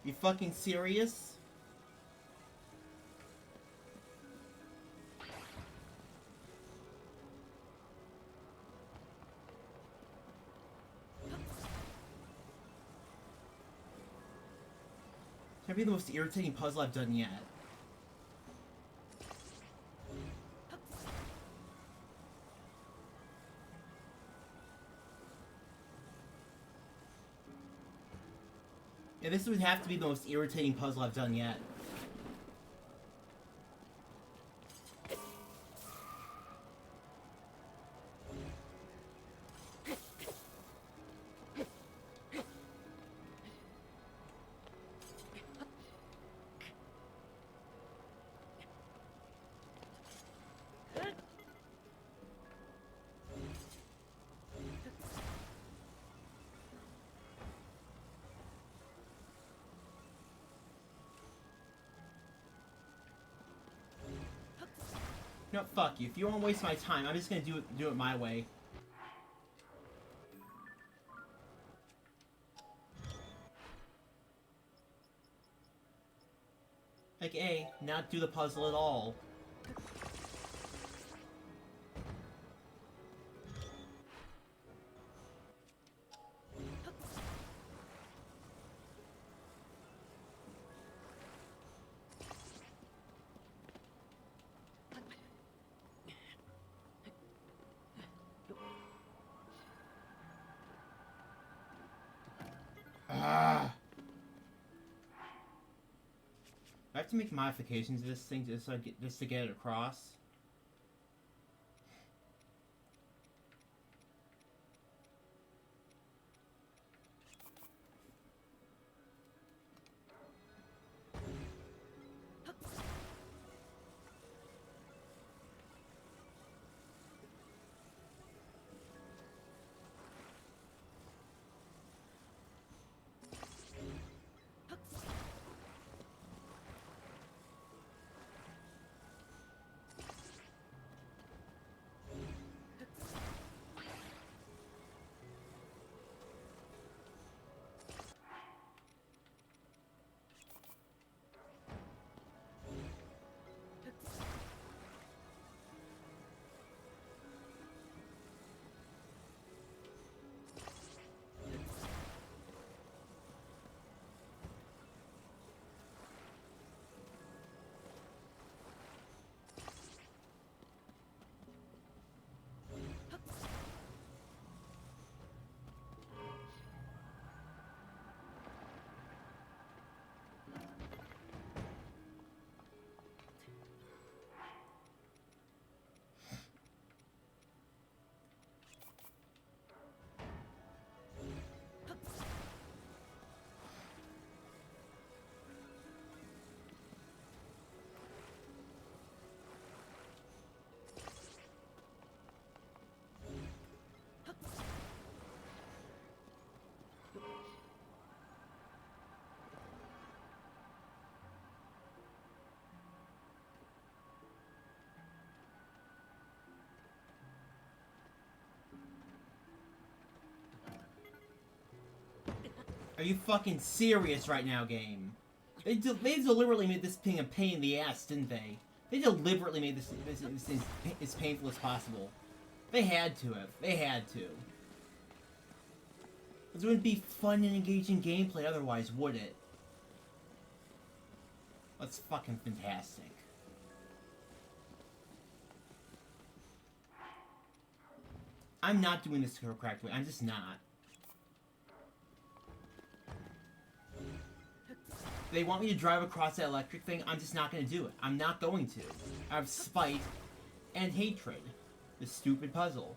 You fucking serious? It's gonna be the most irritating puzzle I've done yet. Yeah, this would have to be the most irritating puzzle I've done yet. No, fuck you. If you won't waste my time, I'm just gonna do it my way. Like A, not do the puzzle at all. I have to make modifications to this thing just to get it across. Are you fucking serious right now, game? They deliberately made this thing a pain in the ass, didn't they? They deliberately made this thing as painful as possible. They had to have. They had to. It wouldn't be fun and engaging gameplay otherwise, would it? That's fucking fantastic. I'm not doing this the correct way. I'm just not. They want me to drive across that electric thing. I'm just not going to do it. I'm not going to. I have spite and hatred. This stupid puzzle.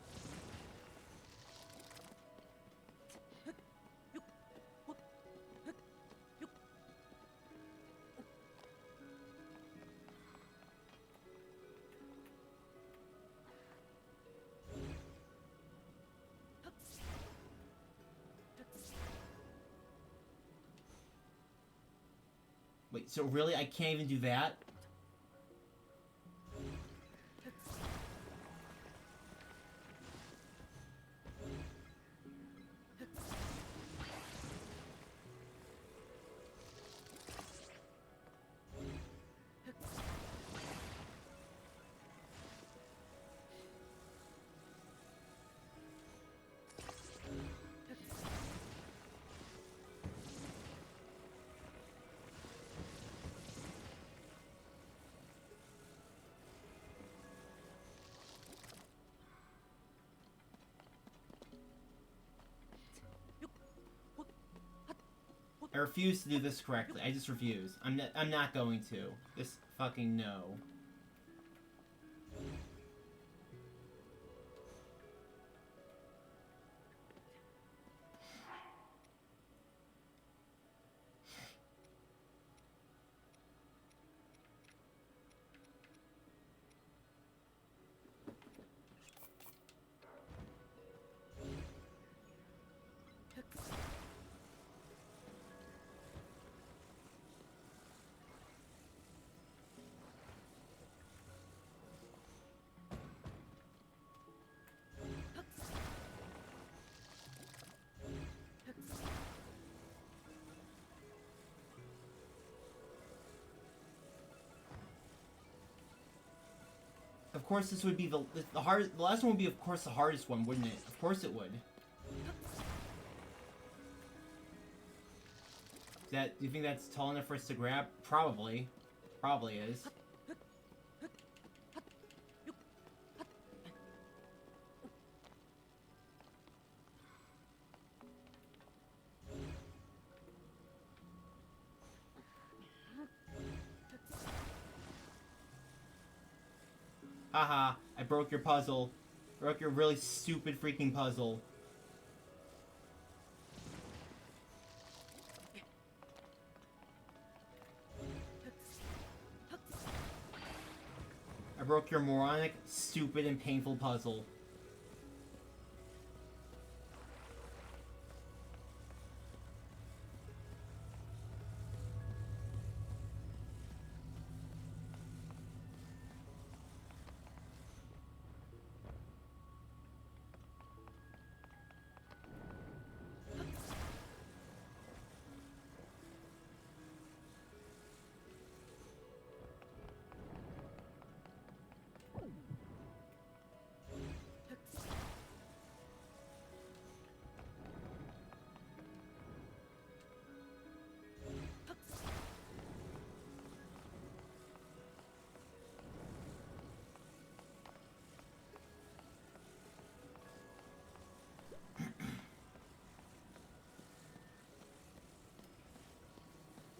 Wait, so really I can't even do that? I refuse to do this correctly. I just refuse. I'm not going to. Just fucking no. Of course, this would be the hardest. The last one would be, of course, the hardest one, wouldn't it? Of course, it would. Do you think that's tall enough for us to grab? Probably. Probably is. Haha, I broke your puzzle. Broke your really stupid freaking puzzle. I broke your moronic, stupid, and painful puzzle.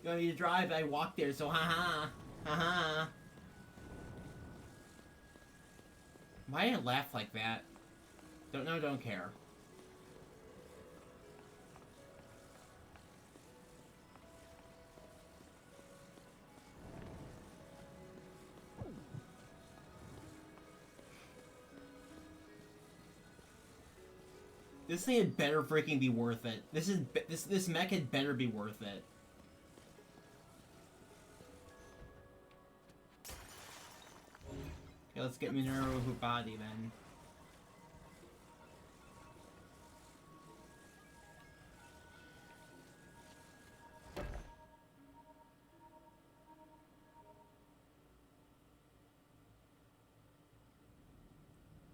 You want me to drive? I walk there, so haha. Haha. Why did I laugh like that? Don't know, don't care. This thing had better freaking be worth it. This mech had better be worth it. Okay, let's get Minoru Hubadi then.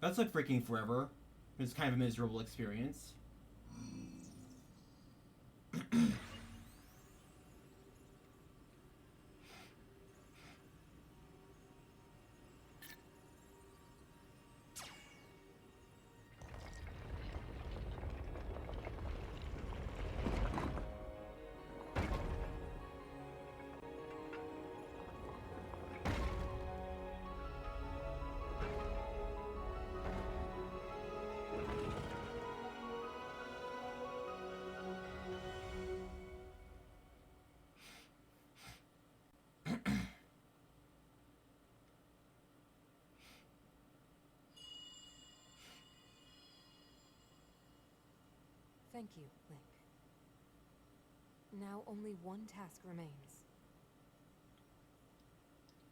That's like freaking forever. It was kind of a miserable experience. Thank you, Link. Now only one task remains.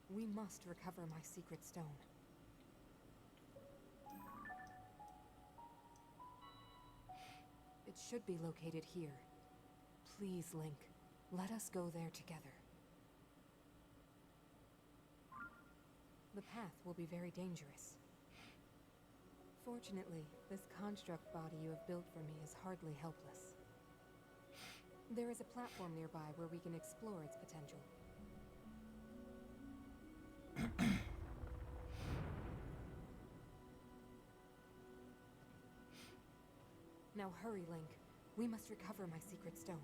We must recover my secret stone. It should be located here. Please, Link, let us go there together. The path will be very dangerous. Fortunately, this construct body you have built for me is hardly helpless. There is a platform nearby where we can explore its potential. Now hurry, Link. We must recover my secret stone.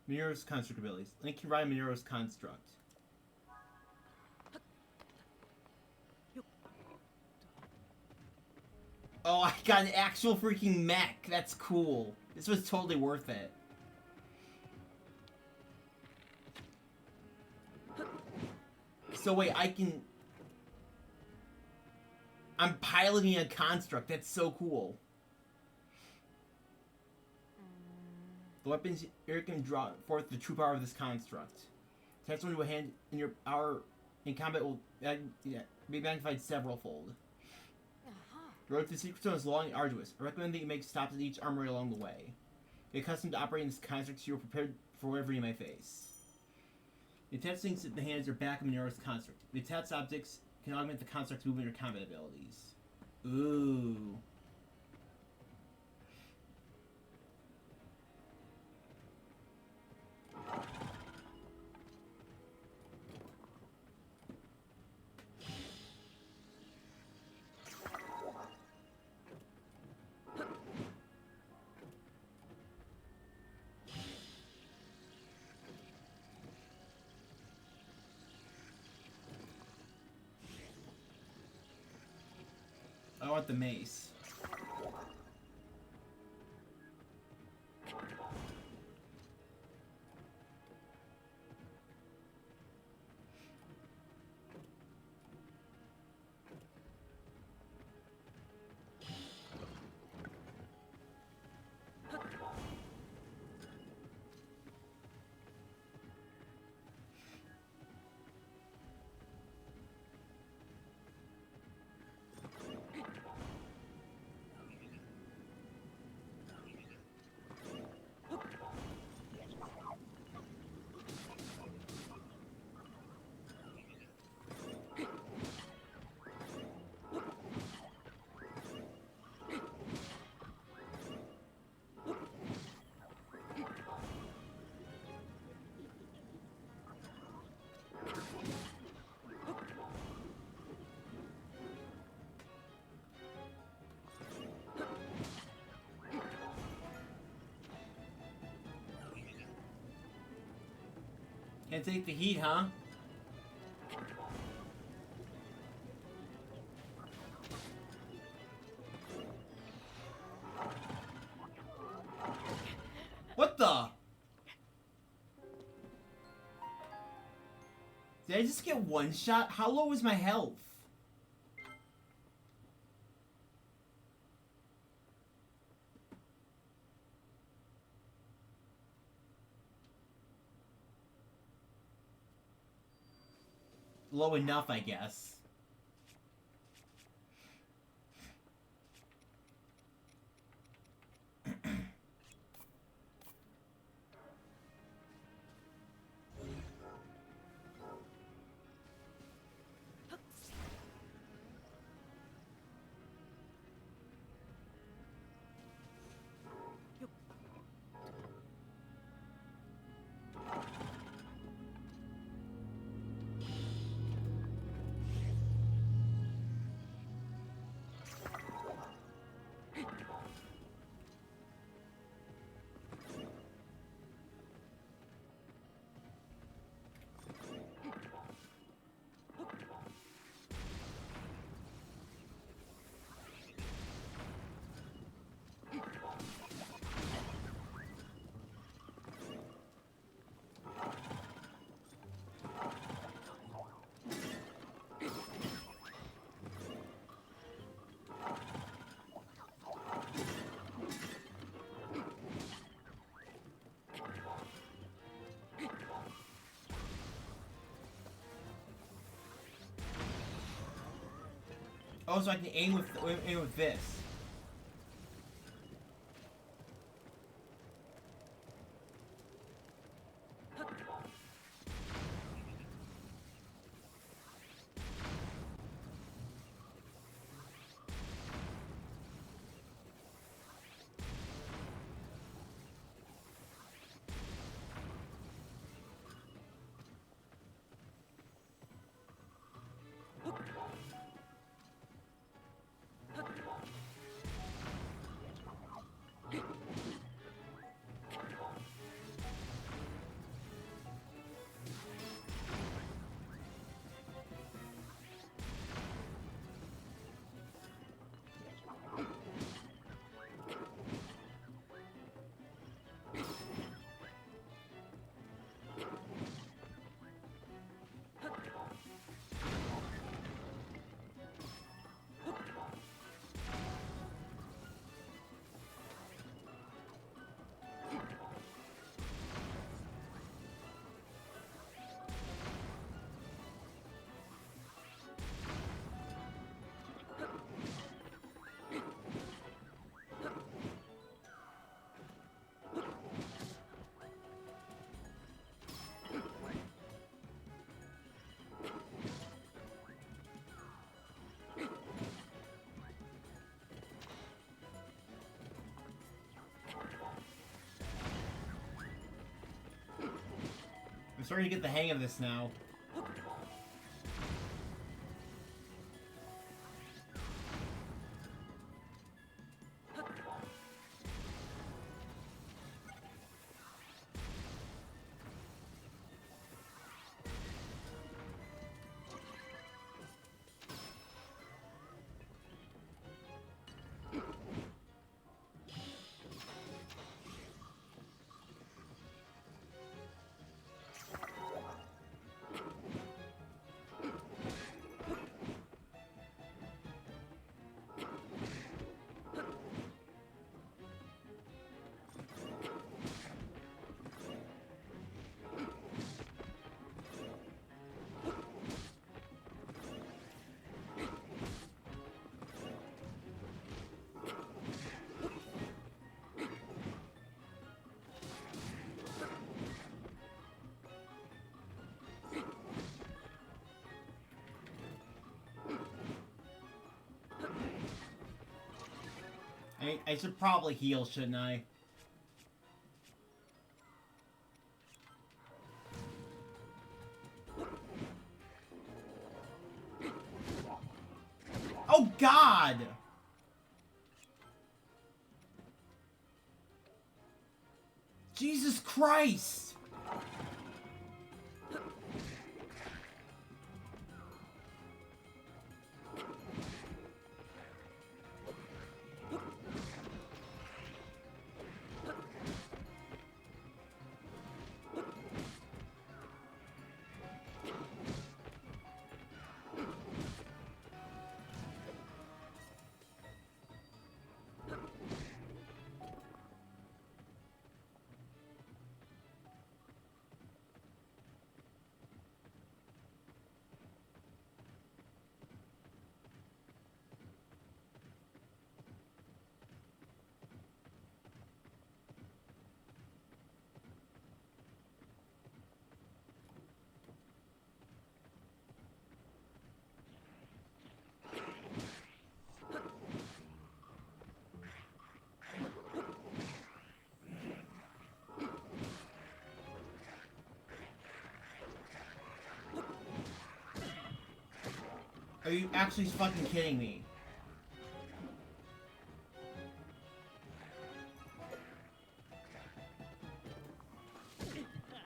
Minero's construct abilities. Link can ride Minero's construct. Oh, I got an actual freaking mech. That's cool. This was totally worth it. So wait, I'm piloting a construct. That's so cool. The weapons here can draw forth the true power of this construct. Attach one to a hand in your power in combat will be magnified several-fold. The road to the secret stone is long and arduous. I recommend that you make stops at each armory along the way. Get accustomed to operating this construct so you're prepared for whatever you may face. The attached things in the hands or back of Minero's construct. The attached objects can augment the construct's movement or combat abilities. Ooh. the mace. Can't take the heat, huh? What the? Did I just get one shot? How low is my health? Low enough, I guess. Oh, so I can aim with this. I'm starting to get the hang of this now. I should probably heal, shouldn't I? Oh, God! Jesus Christ! Are you actually fucking kidding me?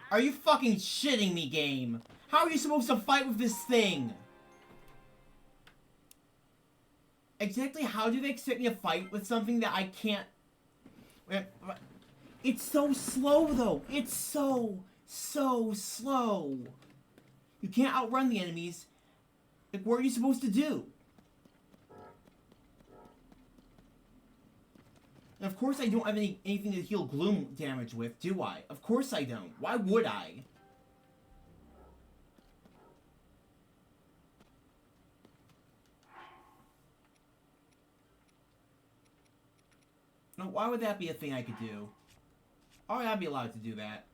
Are you fucking shitting me, game? How are you supposed to fight with this thing? Exactly how do they expect me to fight with something that I can't... It's so slow, though. It's so slow. You can't outrun the enemies. Like, what are you supposed to do? And of course I don't have anything to heal gloom damage with, do I? Of course I don't. Why would I? No, why would that be a thing I could do? Why would I be allowed to do that?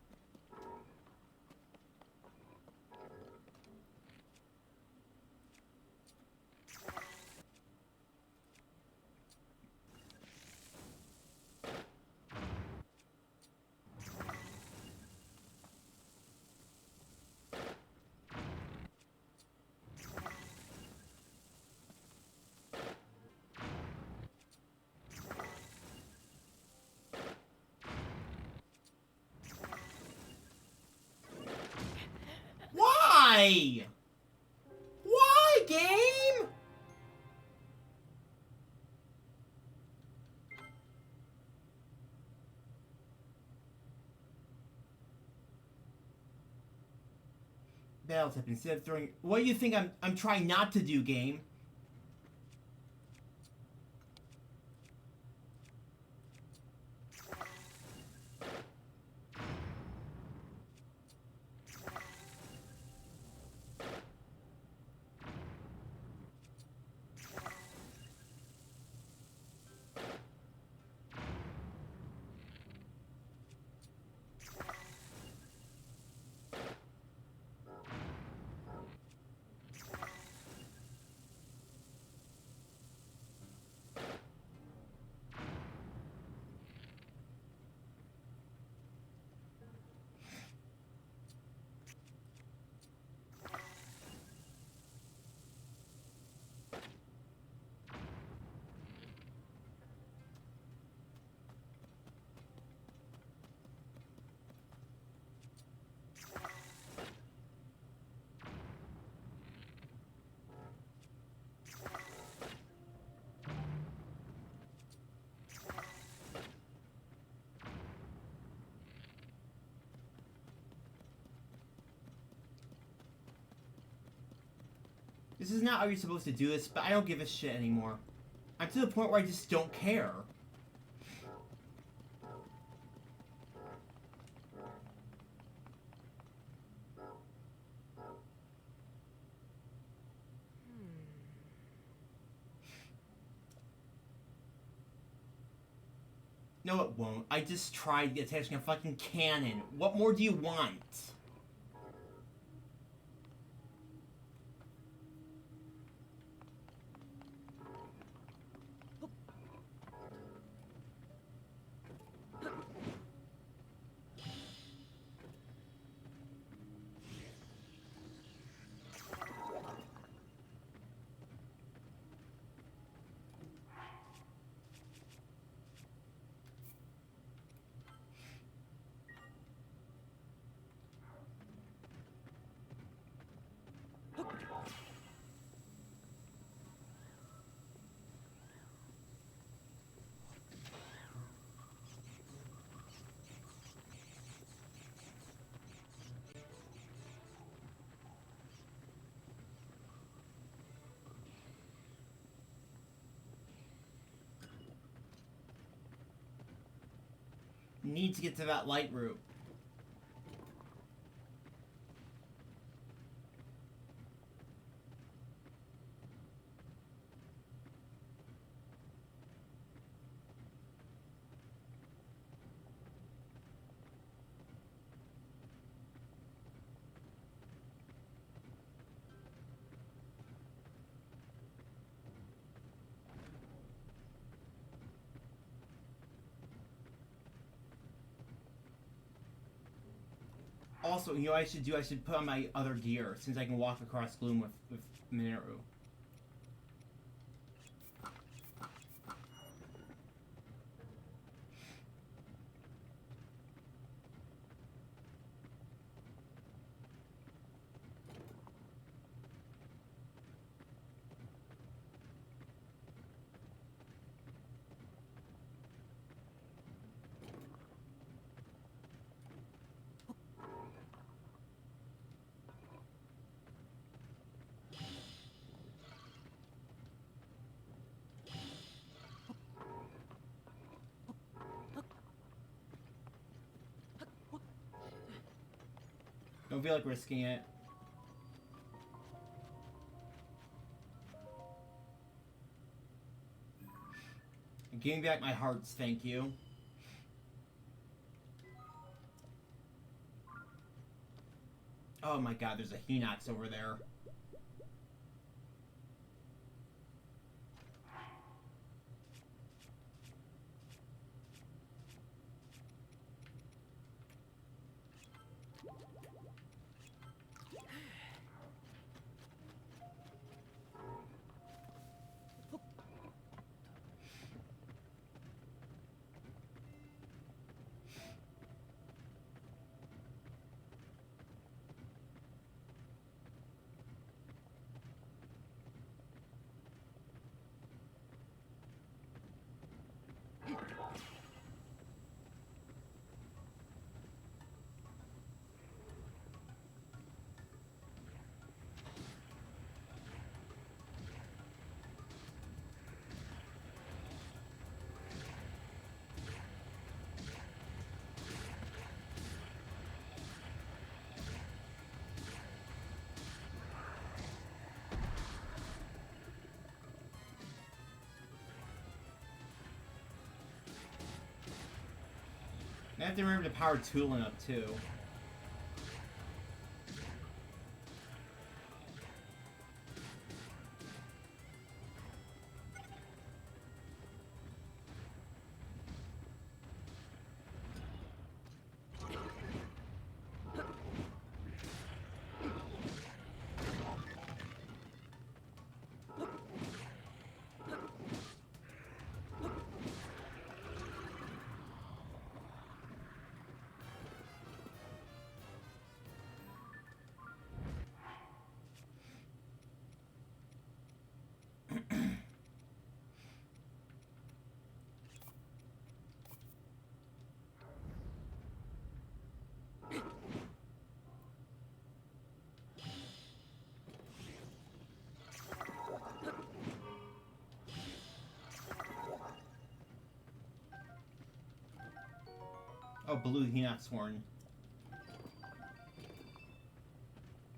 Why? Why, game? Battle tip instead of throwing. What do you think I'm trying not to do, game? This is not how you're supposed to do this, but I don't give a shit anymore. I'm to the point where I just don't care. No, it won't. I just tried attaching a fucking cannon. What more do you want? need to get to that light route. Also, you know what I should do? I should put on my other gear, since I can walk across Gloom with Minoru. Don't feel like risking it. Give me back my hearts, thank you. Oh my god, there's a Hinox over there. I have to remember to power Tulin up too. Oh, blue Hinox horn.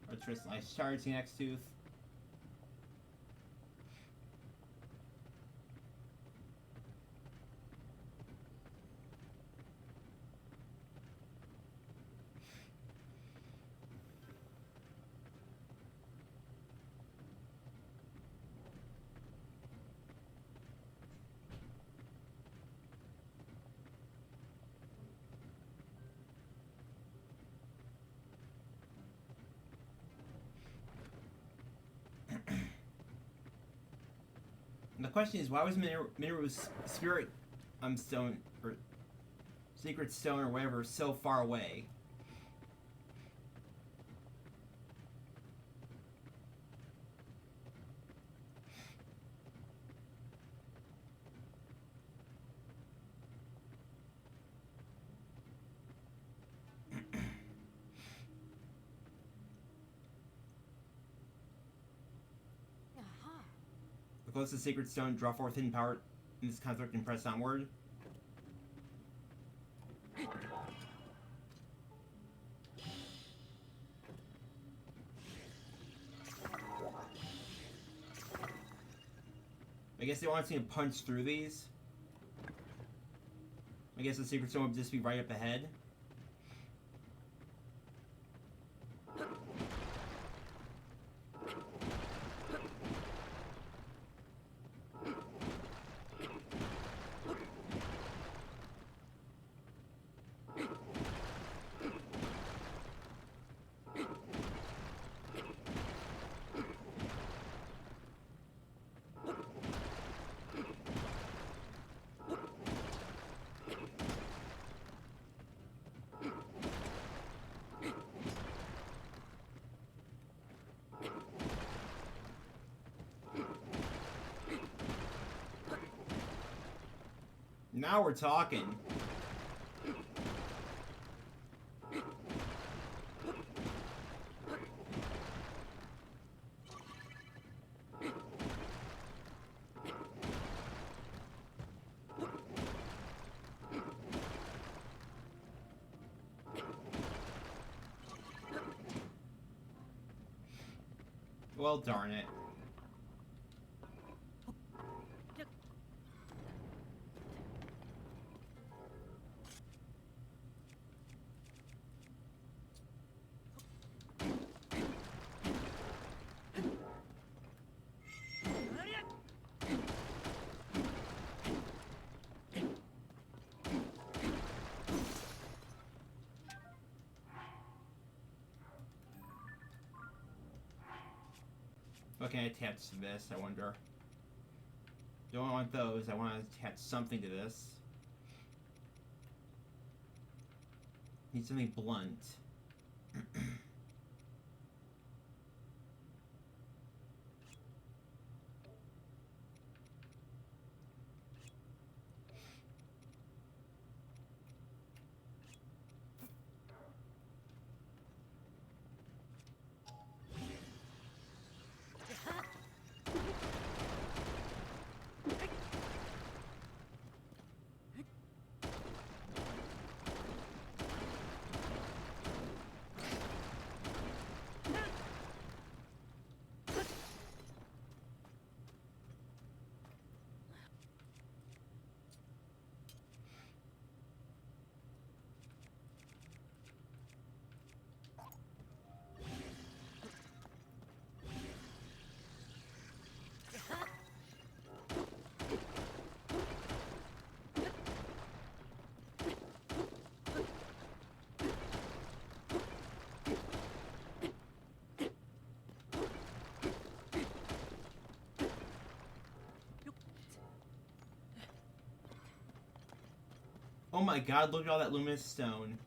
Or Crystallized Shards, Hinox Tooth. And the question is, why was Minoru's spirit stone, or secret stone, or whatever, so far away? The closest sacred stone, draw forth hidden power in this construct and press onward. I guess they want me to punch through these. I guess the secret zone would just be right up ahead. Now we're talking. Well, darn it. What can I attach to this, I wonder? Don't want those. I want to attach something to this. Need something blunt. Oh my god, look at all that luminous stone.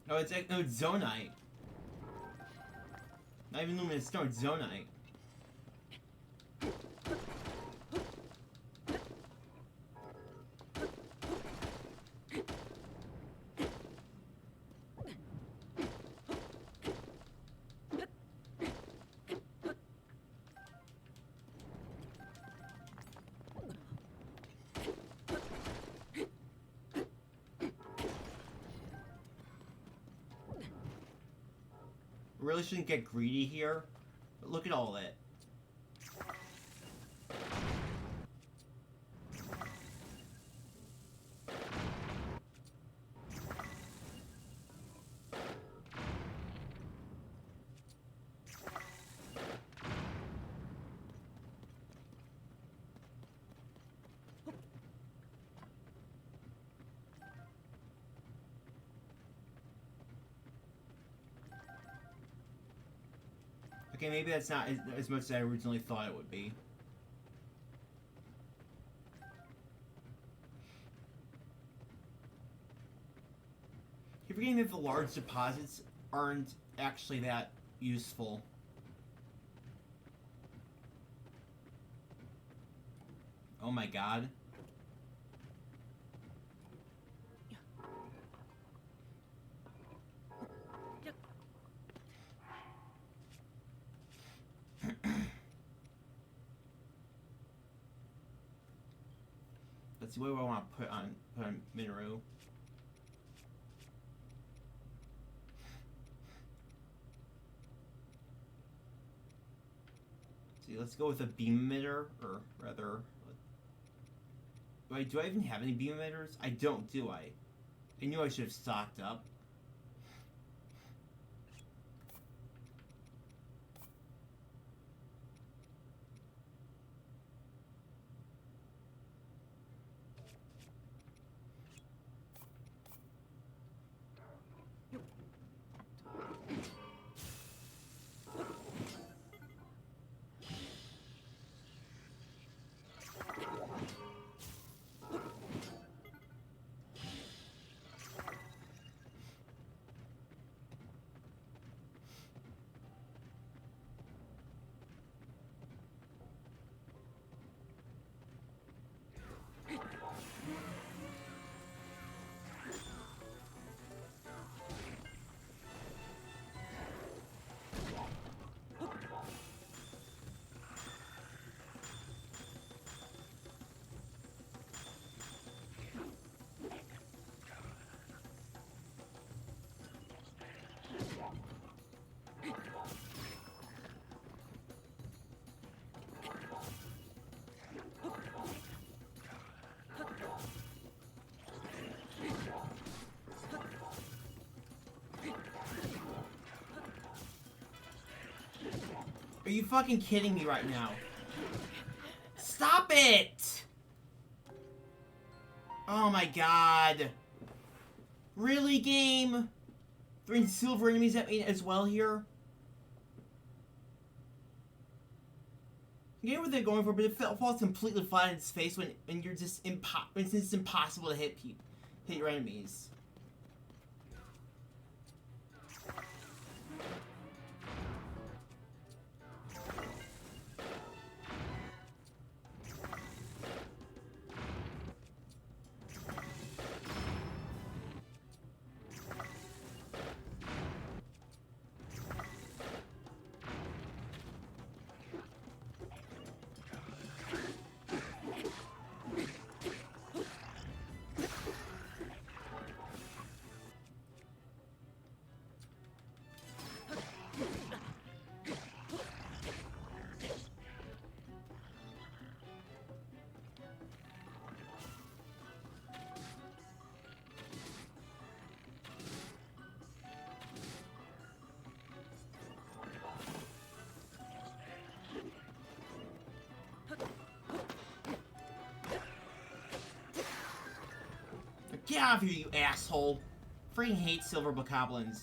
No, it's Zonite. Not even luminous stone, it's Zonite. Really shouldn't get greedy here, but look at all that. Okay, maybe that's not as much as I originally thought it would be. You're forgetting that the large deposits aren't actually that useful. Oh my god. Let's see, what do I want to put on Minoru? See, let's go with a beam emitter, or rather, do I even have any beam emitters? I don't, do I? I knew I should have stocked up. Are you fucking kidding me right now? Stop it! Oh my god. Really, game? Throwing silver enemies at me as well here? I get what they're going for, but it falls completely flat in its face when you're just it's just impossible to hit your enemies. Get out of here, you asshole! Freaking hate silver bokoblins.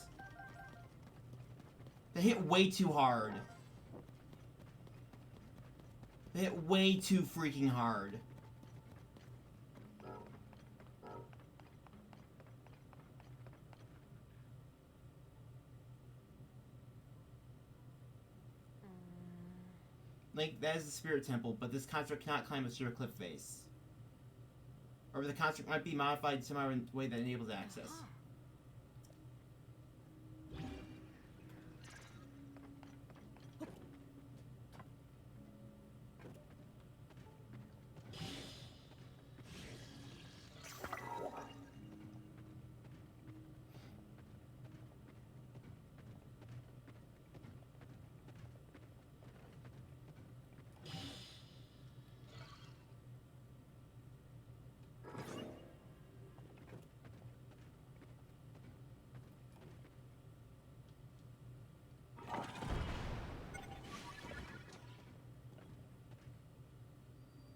They hit way too hard. They hit way too freaking hard. Like, that is the spirit temple, but this construct cannot climb a sheer cliff face. Or the construct might be modified somehow in a way that enables access.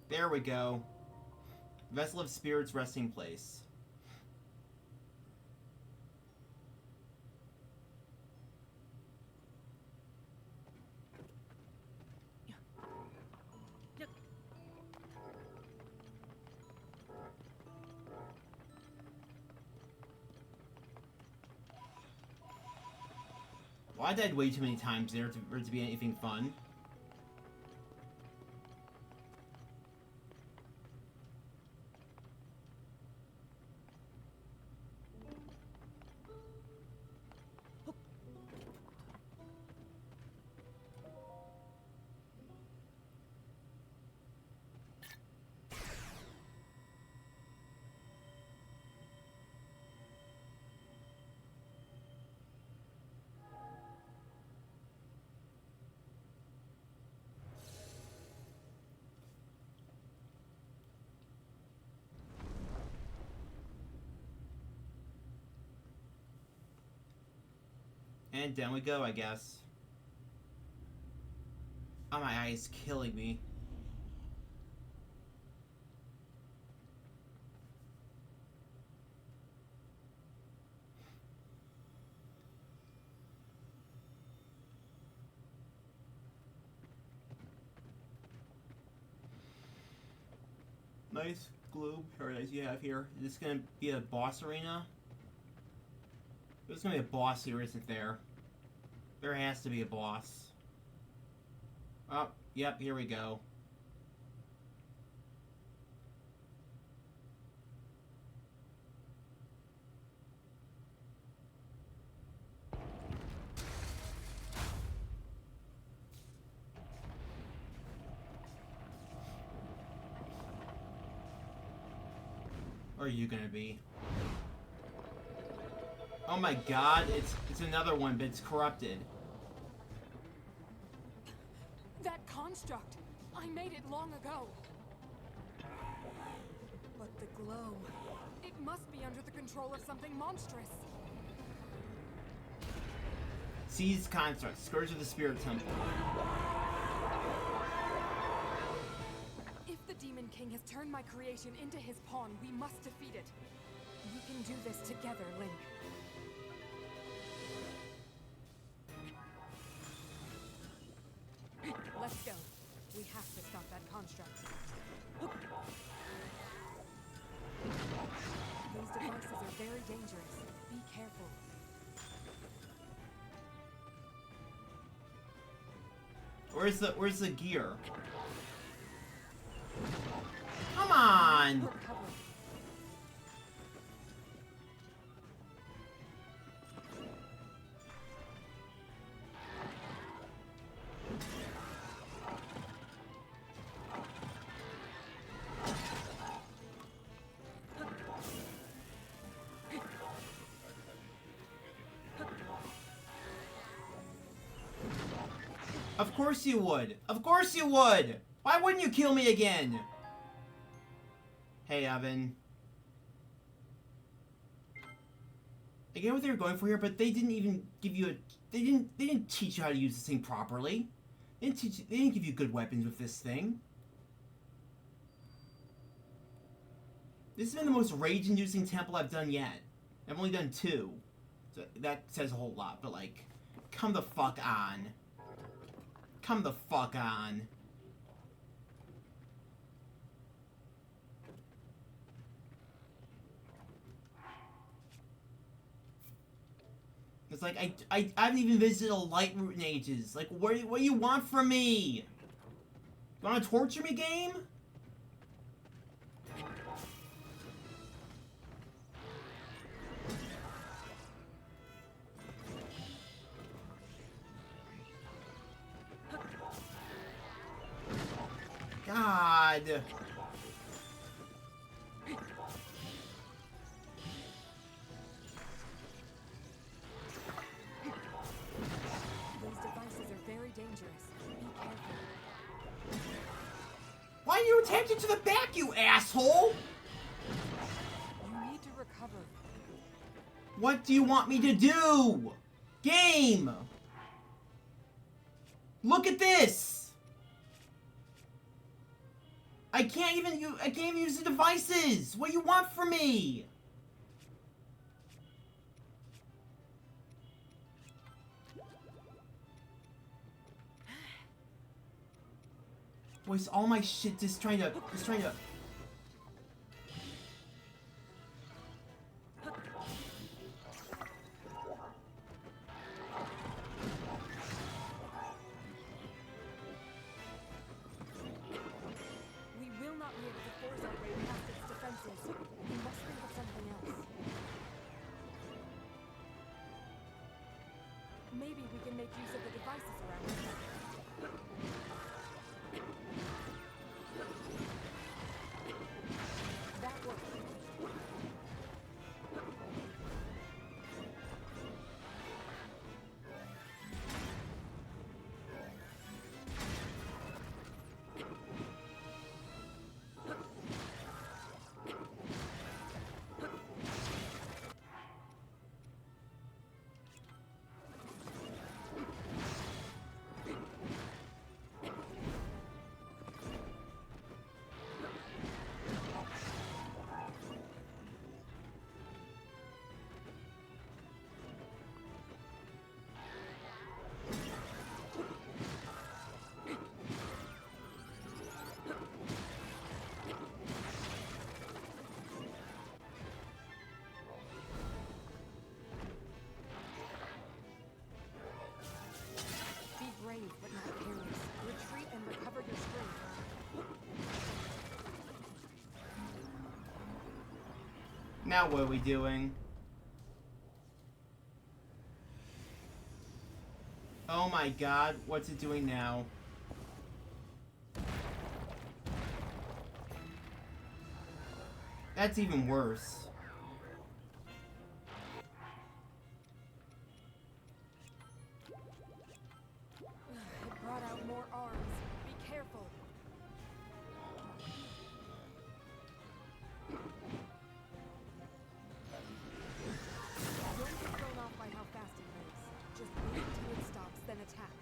There we go. Vessel of Spirits resting place. Well, I died way too many times there for it to be anything fun. And down we go, I guess. Oh, my eye is killing me. Nice globe paradise you have here. Is this gonna be a boss arena? There's gonna be a boss here, isn't there? There has to be a boss. Oh, yep, here we go. Or are you gonna be? Oh my god, it's another one, but it's corrupted. That construct! I made it long ago! But the glow... It must be under the control of something monstrous! Seize construct, Scourge of the Spirit Temple. If the Demon King has turned my creation into his pawn, we must defeat it. We can do this together, Link. Let's go. We have to stop that construct. These devices are very dangerous. Be careful. Where's the gear? Come on! We're covered. Of course you would! Of course you would! Why wouldn't you kill me again? Hey, Evan. I get what they were going for here, but they didn't even give you a... They didn't teach you how to use this thing properly. They didn't give you good weapons with this thing. This has been the most rage-inducing temple I've done yet. I've only done 2. So that says a whole lot, but like... Come the fuck on. Come the fuck on. It's like, I haven't even visited a Lightroot in ages. Like, what do you want from me? You wanna torture me, game? God. These devices are very dangerous. Be careful. Why are you attaching to the back, you asshole? You need to recover. What do you want me to do? Game! Look at this! I can't even use the devices! What do you want from me? Waste all my shit just trying to... make use of the devices around us. That worked. Brave but not careless. Retreat and recover your strength. Now what are we doing? Oh my god, what's it doing now? That's even worse. It brought out more arms. Be careful. Don't get thrown off by how fast it moves. Just wait until it stops, then attack.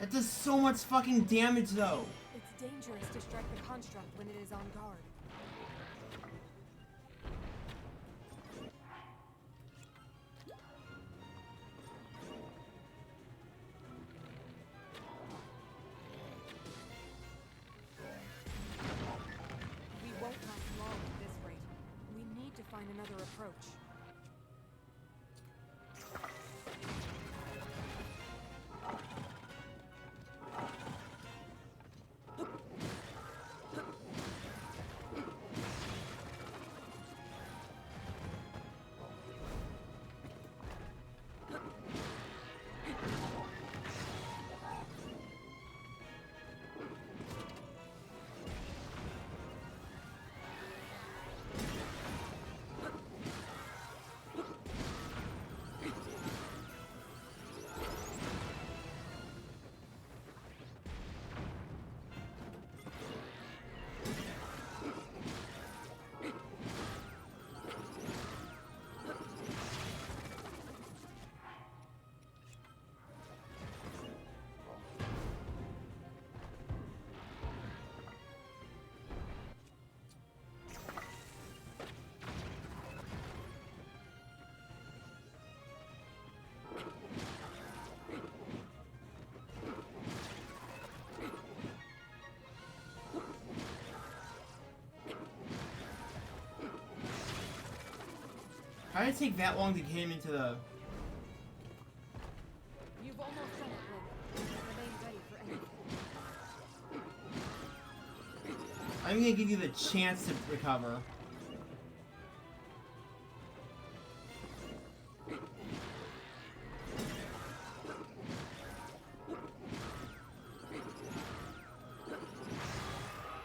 That does so much fucking damage though. It's dangerous to strike the construct when it is on guard. We won't last long at this rate. We need to find another approach. How did it take that long to get him into the... You've almost done it, Lynn. Remain ready for anything. I'm gonna give you the chance to recover.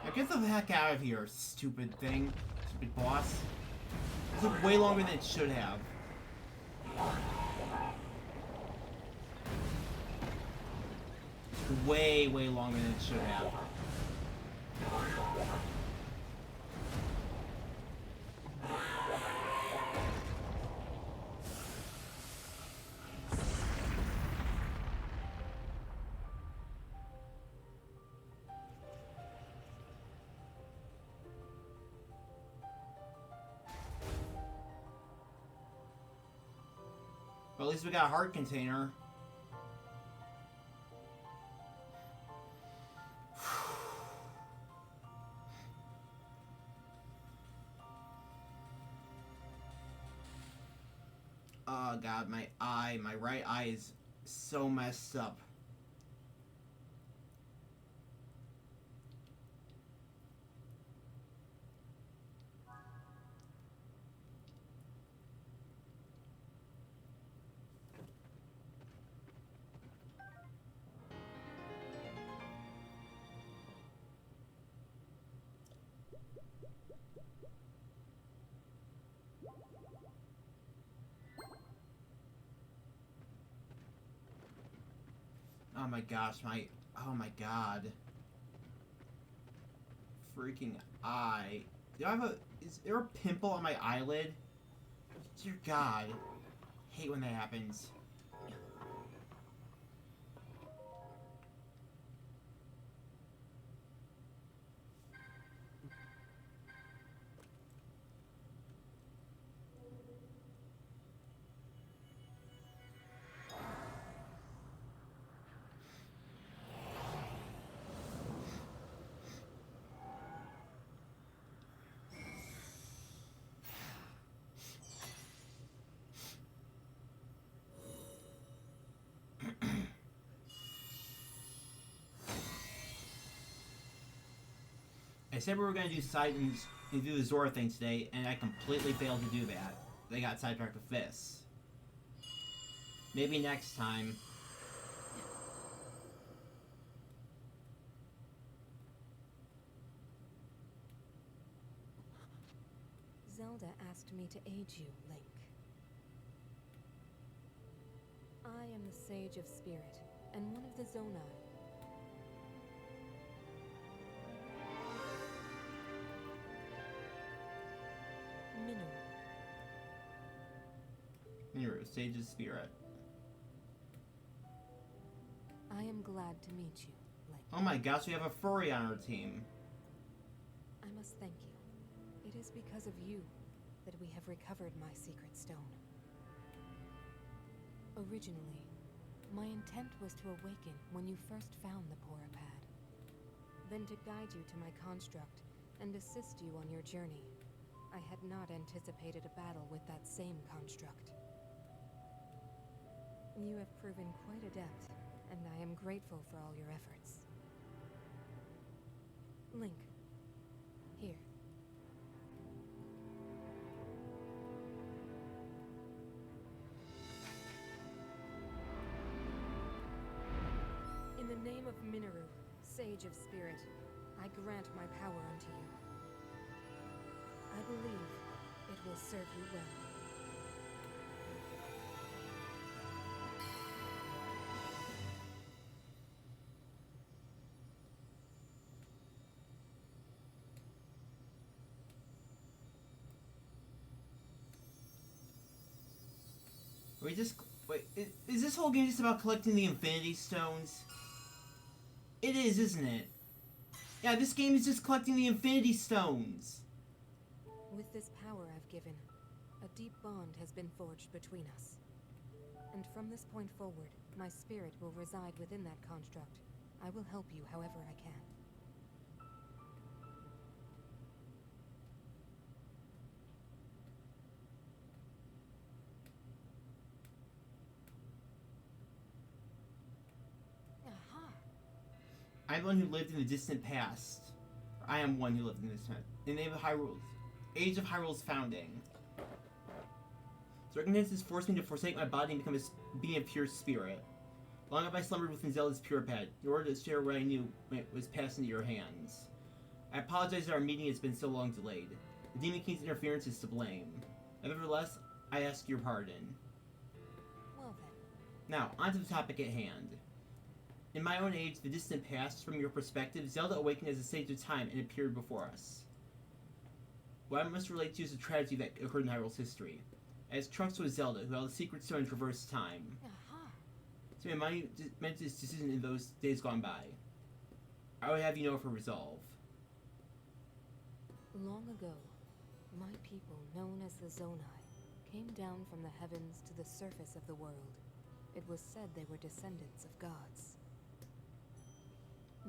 Now get the heck out of here, stupid thing. Stupid boss. It took way longer than it should have. Way longer than it should have. But at least we got a heart container. Oh god, my right eye is so messed up. Oh my gosh, oh my god. Freaking eye. Is there a pimple on my eyelid? Dear God. Hate when that happens. I said we were gonna do Titans and do the Zora thing today, and I completely failed to do that. They got sidetracked with this. Maybe next time. Zelda asked me to aid you, Link. I am the Sage of Spirit, and one of the Zonai. Mineru, Sage's Spirit. I am glad to meet you, Link. Oh my gosh, we have a furry on our team. I must thank you. It is because of you that we have recovered my secret stone. Originally, my intent was to awaken when you first found the Porapad. Then to guide you to my construct and assist you on your journey. I had not anticipated a battle with that same construct. You have proven quite adept, and I am grateful for all your efforts. Link, here. In the name of Mineru, Sage of Spirit, I grant my power unto you. I believe it will serve you well. Wait, is this whole game just about collecting the Infinity Stones? It is, isn't it? Yeah, this game is just collecting the Infinity Stones. With this power I've given, a deep bond has been forged between us. And from this point forward, my spirit will reside within that construct. I will help you however I can. I'm one who lived in the distant past. I am one who lived in this time. In the name of Hyrule's Age of Hyrule's founding. Circumstances forced me to forsake my body and become a being of pure spirit. Long have I slumbered within Zelda's pure pad, in order to share what I knew when it was passed into your hands. I apologize that our meeting has been so long delayed. The Demon King's interference is to blame. Nevertheless, I ask your pardon. Well then. Now, on to the topic at hand. In my own age, the distant past, from your perspective, Zelda awakened as a sage of time and appeared before us. What I must relate to is a tragedy that occurred in Hyrule's history. As Trunks was Zelda, who held a secret stone and traversed time. So my meant this decision in those days gone by. I would have you know of her resolve. Long ago, my people, known as the Zonai, came down from the heavens to the surface of the world. It was said they were descendants of gods.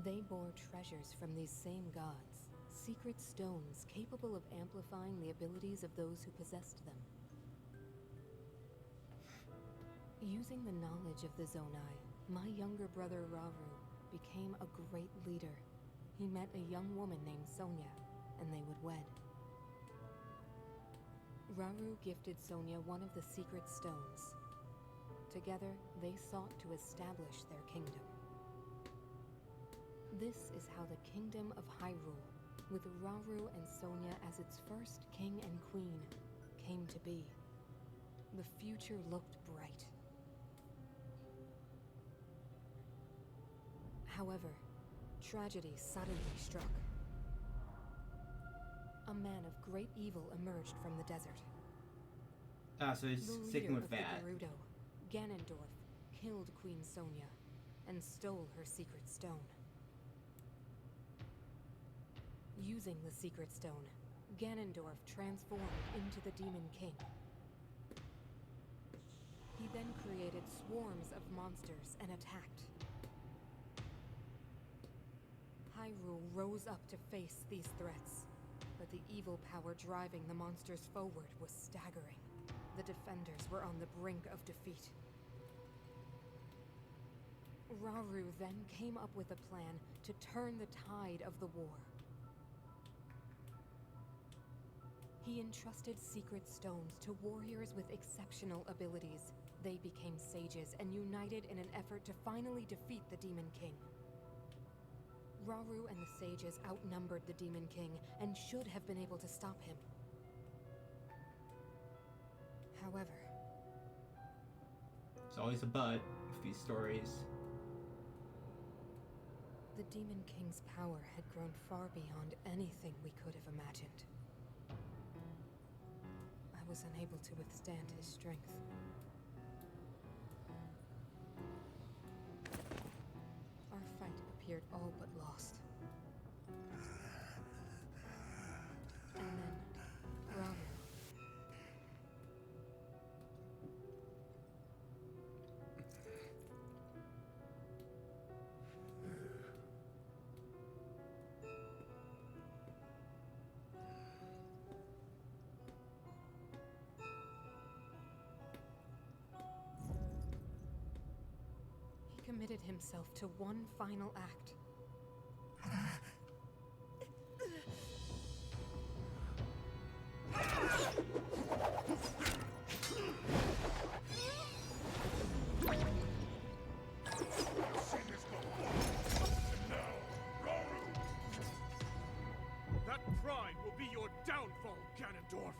They bore treasures from these same gods, secret stones capable of amplifying the abilities of those who possessed them. Using the knowledge of the Zonai, my younger brother Rauru became a great leader. He met a young woman named Sonia, and they would wed. Rauru gifted Sonia one of the secret stones. Together, they sought to establish their kingdom. This is how the Kingdom of Hyrule, with Rauru and Sonia as its first king and queen, came to be. The future looked bright. However, tragedy suddenly struck. A man of great evil emerged from the desert. Ah, so he's The sticking leader with of that. the Gerudo, Ganondorf, killed Queen Sonia and stole her secret stone. Using the secret stone, Ganondorf transformed into the Demon King. He then created swarms of monsters and attacked. Hyrule rose up to face these threats, but the evil power driving the monsters forward was staggering. The defenders were on the brink of defeat. Rauru then came up with a plan to turn the tide of the war. He entrusted secret stones to warriors with exceptional abilities. They became sages and united in an effort to finally defeat the Demon King. Rauru and the sages outnumbered the Demon King and should have been able to stop him. However, It's always a but with these stories. the Demon King's power had grown far beyond anything we could have imagined. I was unable to withstand his strength. Our fight appeared all but lost. And then, Rauru. He committed himself to one final act. That pride will be your downfall, Ganondorf!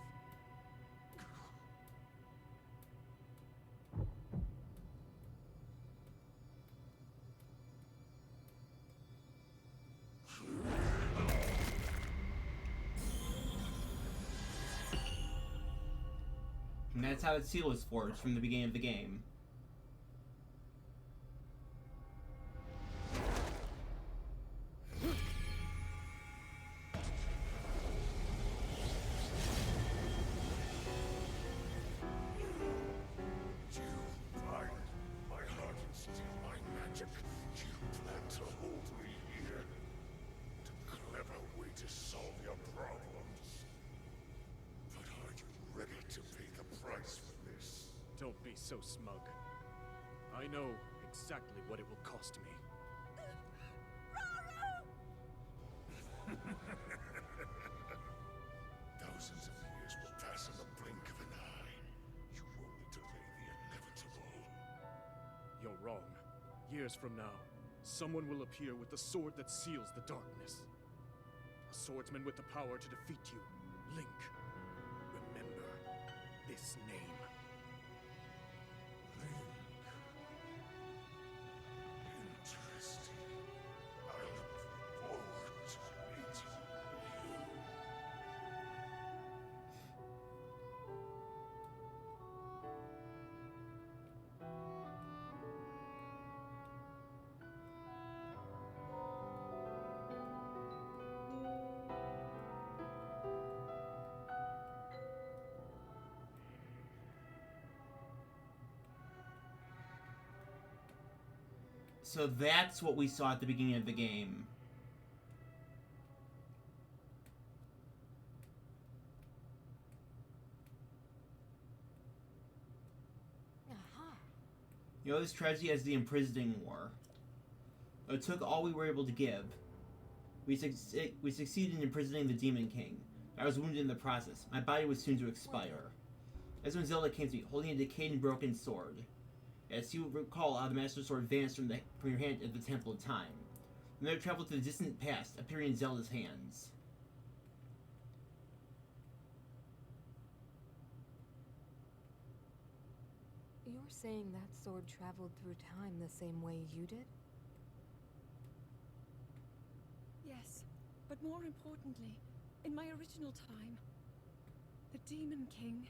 And that's how its seal was forged from the beginning of the game. You find my heart and steal my magic. You plan to hold me here. What a clever way to solve your problems. But are you ready to pay the price for this? Don't be so smug. I know exactly what it will cost me. Thousands of years will pass in the blink of an eye. You only delay the inevitable. You're wrong. Years from now, someone will appear with the sword that seals the darkness. A swordsman with the power to defeat you. Link. Remember this name. Link. Interesting. I look forward to meeting you. So that's what we saw at the beginning of the game. Aha! You know this tragedy as the Imprisoning War. It took all we were able to give. We succeeded in imprisoning the Demon King. I was wounded in the process. My body was soon to expire. That's when Zelda came to me, holding a decayed and broken sword. As you recall how the Master Sword vanished from your hand at the Temple of Time. And then it traveled to the distant past, appearing in Zelda's hands. You're saying that sword traveled through time the same way you did? But more importantly, in my original time, the Demon King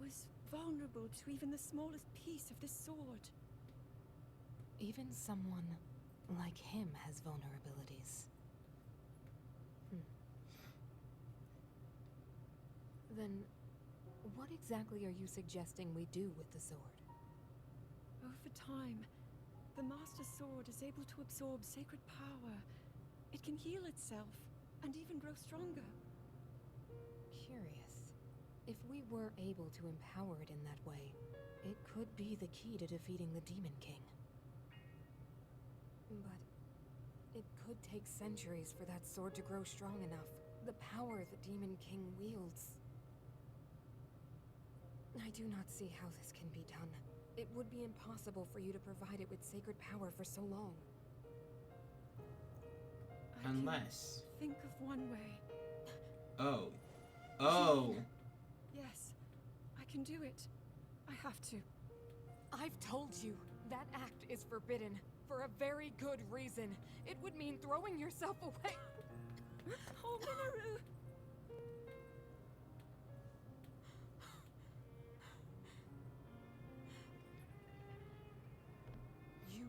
was vulnerable to even the smallest piece of this sword. Even someone like him has vulnerabilities. Then, what exactly are you suggesting we do with the sword? Over time, the Master Sword is able to absorb sacred power. It can heal itself, and even grow stronger. Curious. If we were able to empower it in that way, it could be the key to defeating the Demon King. But it could take centuries for that sword to grow strong enough. The power the Demon King wields. I do not see how this can be done. It would be impossible for you to provide it with sacred power for so long. I can Unless... think of one way. Oh. Oh! Yes, I can do it. I have to. I've told you, that act is forbidden. For a very good reason. It would mean throwing yourself away. Oh, Minoru! You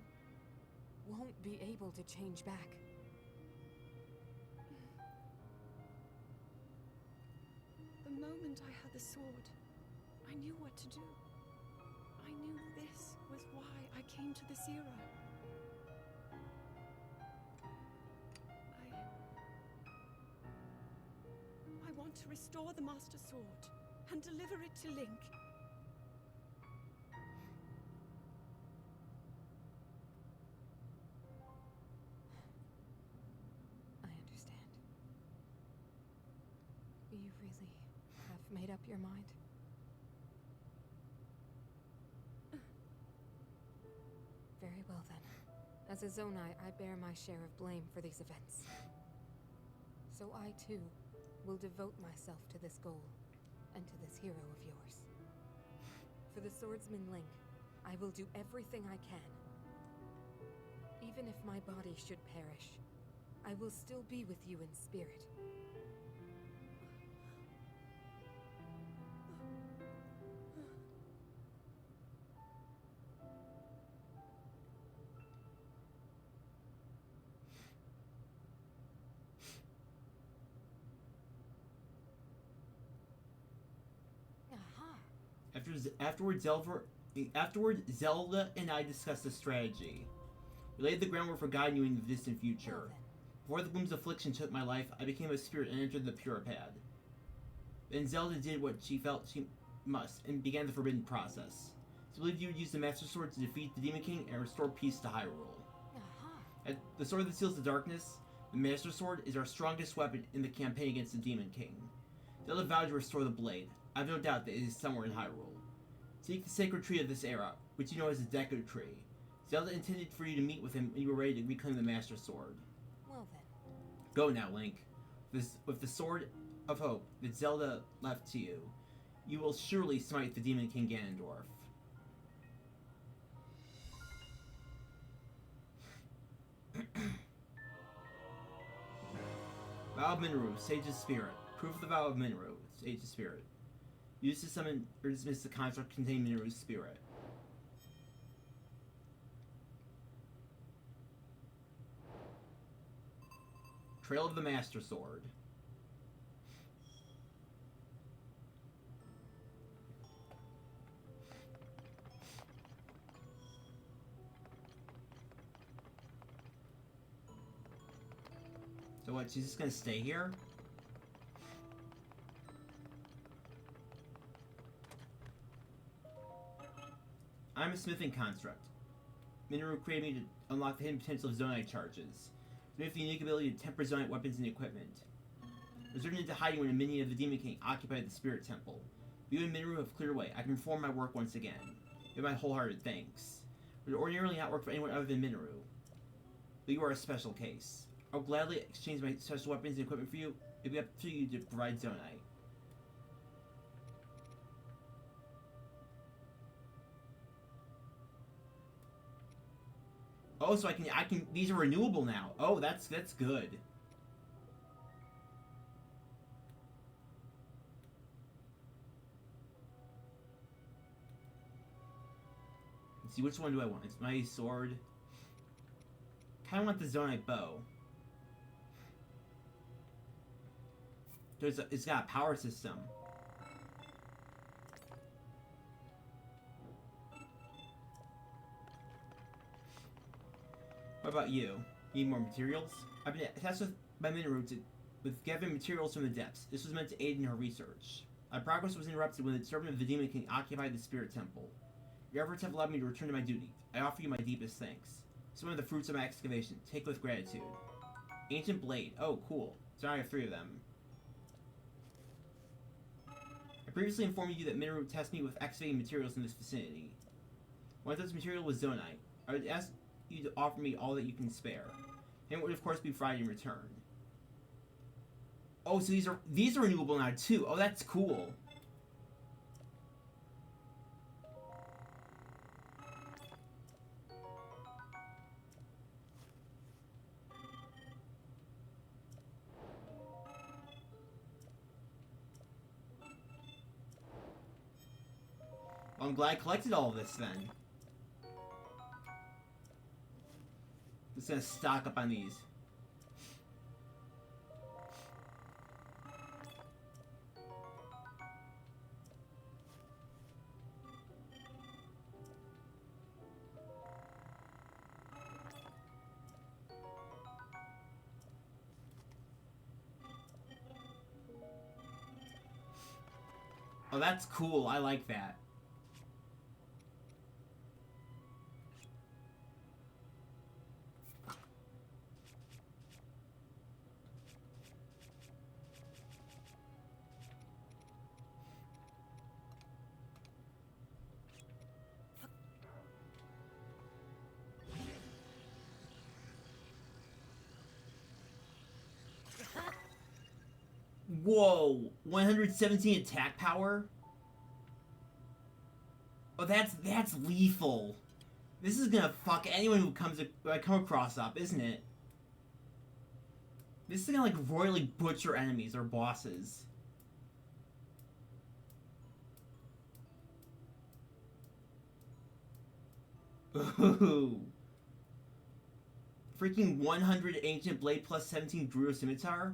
won't be able to change back. The moment I had the sword, I knew what to do. I knew this was why I came to this era. I want to restore the Master Sword and deliver it to Link. I understand. You really have made up your mind? Very well then. As a Zonai, I bear my share of blame for these events. So I too will devote myself to this goal, and to this hero of yours. For the swordsman Link, I will do everything I can. Even if my body should perish, I will still be with you in spirit. Afterward, Zelda and I discussed a strategy. We laid the groundwork for guiding you in the distant future. Before the Gloom's affliction took my life, I became a spirit and entered the Puripad. Then Zelda did what she felt she must, and began the forbidden process. She believed you would use the Master Sword to defeat the Demon King and restore peace to Hyrule. At the sword that seals the darkness, the Master Sword is our strongest weapon in the campaign against the Demon King. Zelda vowed to restore the blade. I have no doubt that it is somewhere in Hyrule. Seek the sacred tree of this era, which you know as the Deku Tree. Zelda intended for you to meet with him when you were ready to reclaim the Master Sword. Well then. Go now, Link. With the Sword of Hope that Zelda left to you, you will surely smite the Demon King Ganondorf. Vow of Minoru, Sage's Spirit. Proof of the Vow of Minoru, Sage's Spirit. Used to summon or dismiss the construct containing Minoru's spirit. Trail of the Master Sword. So what, she's just gonna stay here? I'm a smithing construct. Minoru created me to unlock the hidden potential of Zonite charges. We have the unique ability to temper Zonite weapons and equipment. Reserved into hiding when a minion of the Demon King occupied the Spirit Temple. You and Minoru have cleared away. I can perform my work once again. You have my wholehearted thanks. It would ordinarily not work for anyone other than Minoru. But you are a special case. I'll gladly exchange my special weapons and equipment for you. It'll be up to you to provide Zonite. Oh, so I can, these are renewable now. Oh, that's good. see, which one do I want? It's my sword. Kind of want the Zonite bow. It's got a power system. What about you? Need more materials? I've been tasked with by Mineru with gathering materials from the depths. This was meant to aid in her research. My progress was interrupted when the servant of the Demon King occupied the Spirit Temple. Your efforts have allowed me to return to my duty. I offer you my deepest thanks. Some of the fruits of my excavation. Take with gratitude. Ancient Blade. Oh, cool. So now I have 3 of them. I previously informed you that Mineru tested me with excavating materials in this vicinity. One of those materials was Zonite. I would ask you to offer me all that you can spare. And it would of course be Friday in return. Oh, so these are renewable now too. Oh, that's cool. Well, I'm glad I collected all of this then. Just gonna stock up on these. Oh, that's cool. I like that. Whoa, 117 attack power? Oh, that's lethal. This is gonna fuck anyone who I come across up, isn't it? This is gonna like royally butcher enemies or bosses. Ooh. Freaking 100 Ancient Blade plus 17 Druid Scimitar?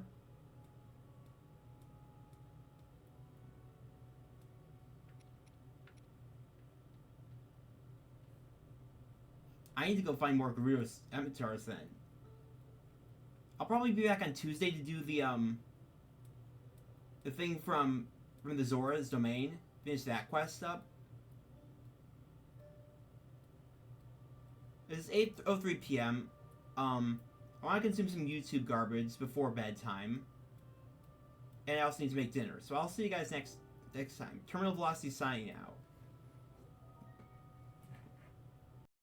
I need to go find more Gerudo Scimitars then. I'll probably be back on Tuesday to do the thing from the Zora's domain. Finish that quest up. It's 8:03 p.m. I want to consume some YouTube garbage before bedtime. And I also need to make dinner. So I'll see you guys next time. Terminal Velocity signing out.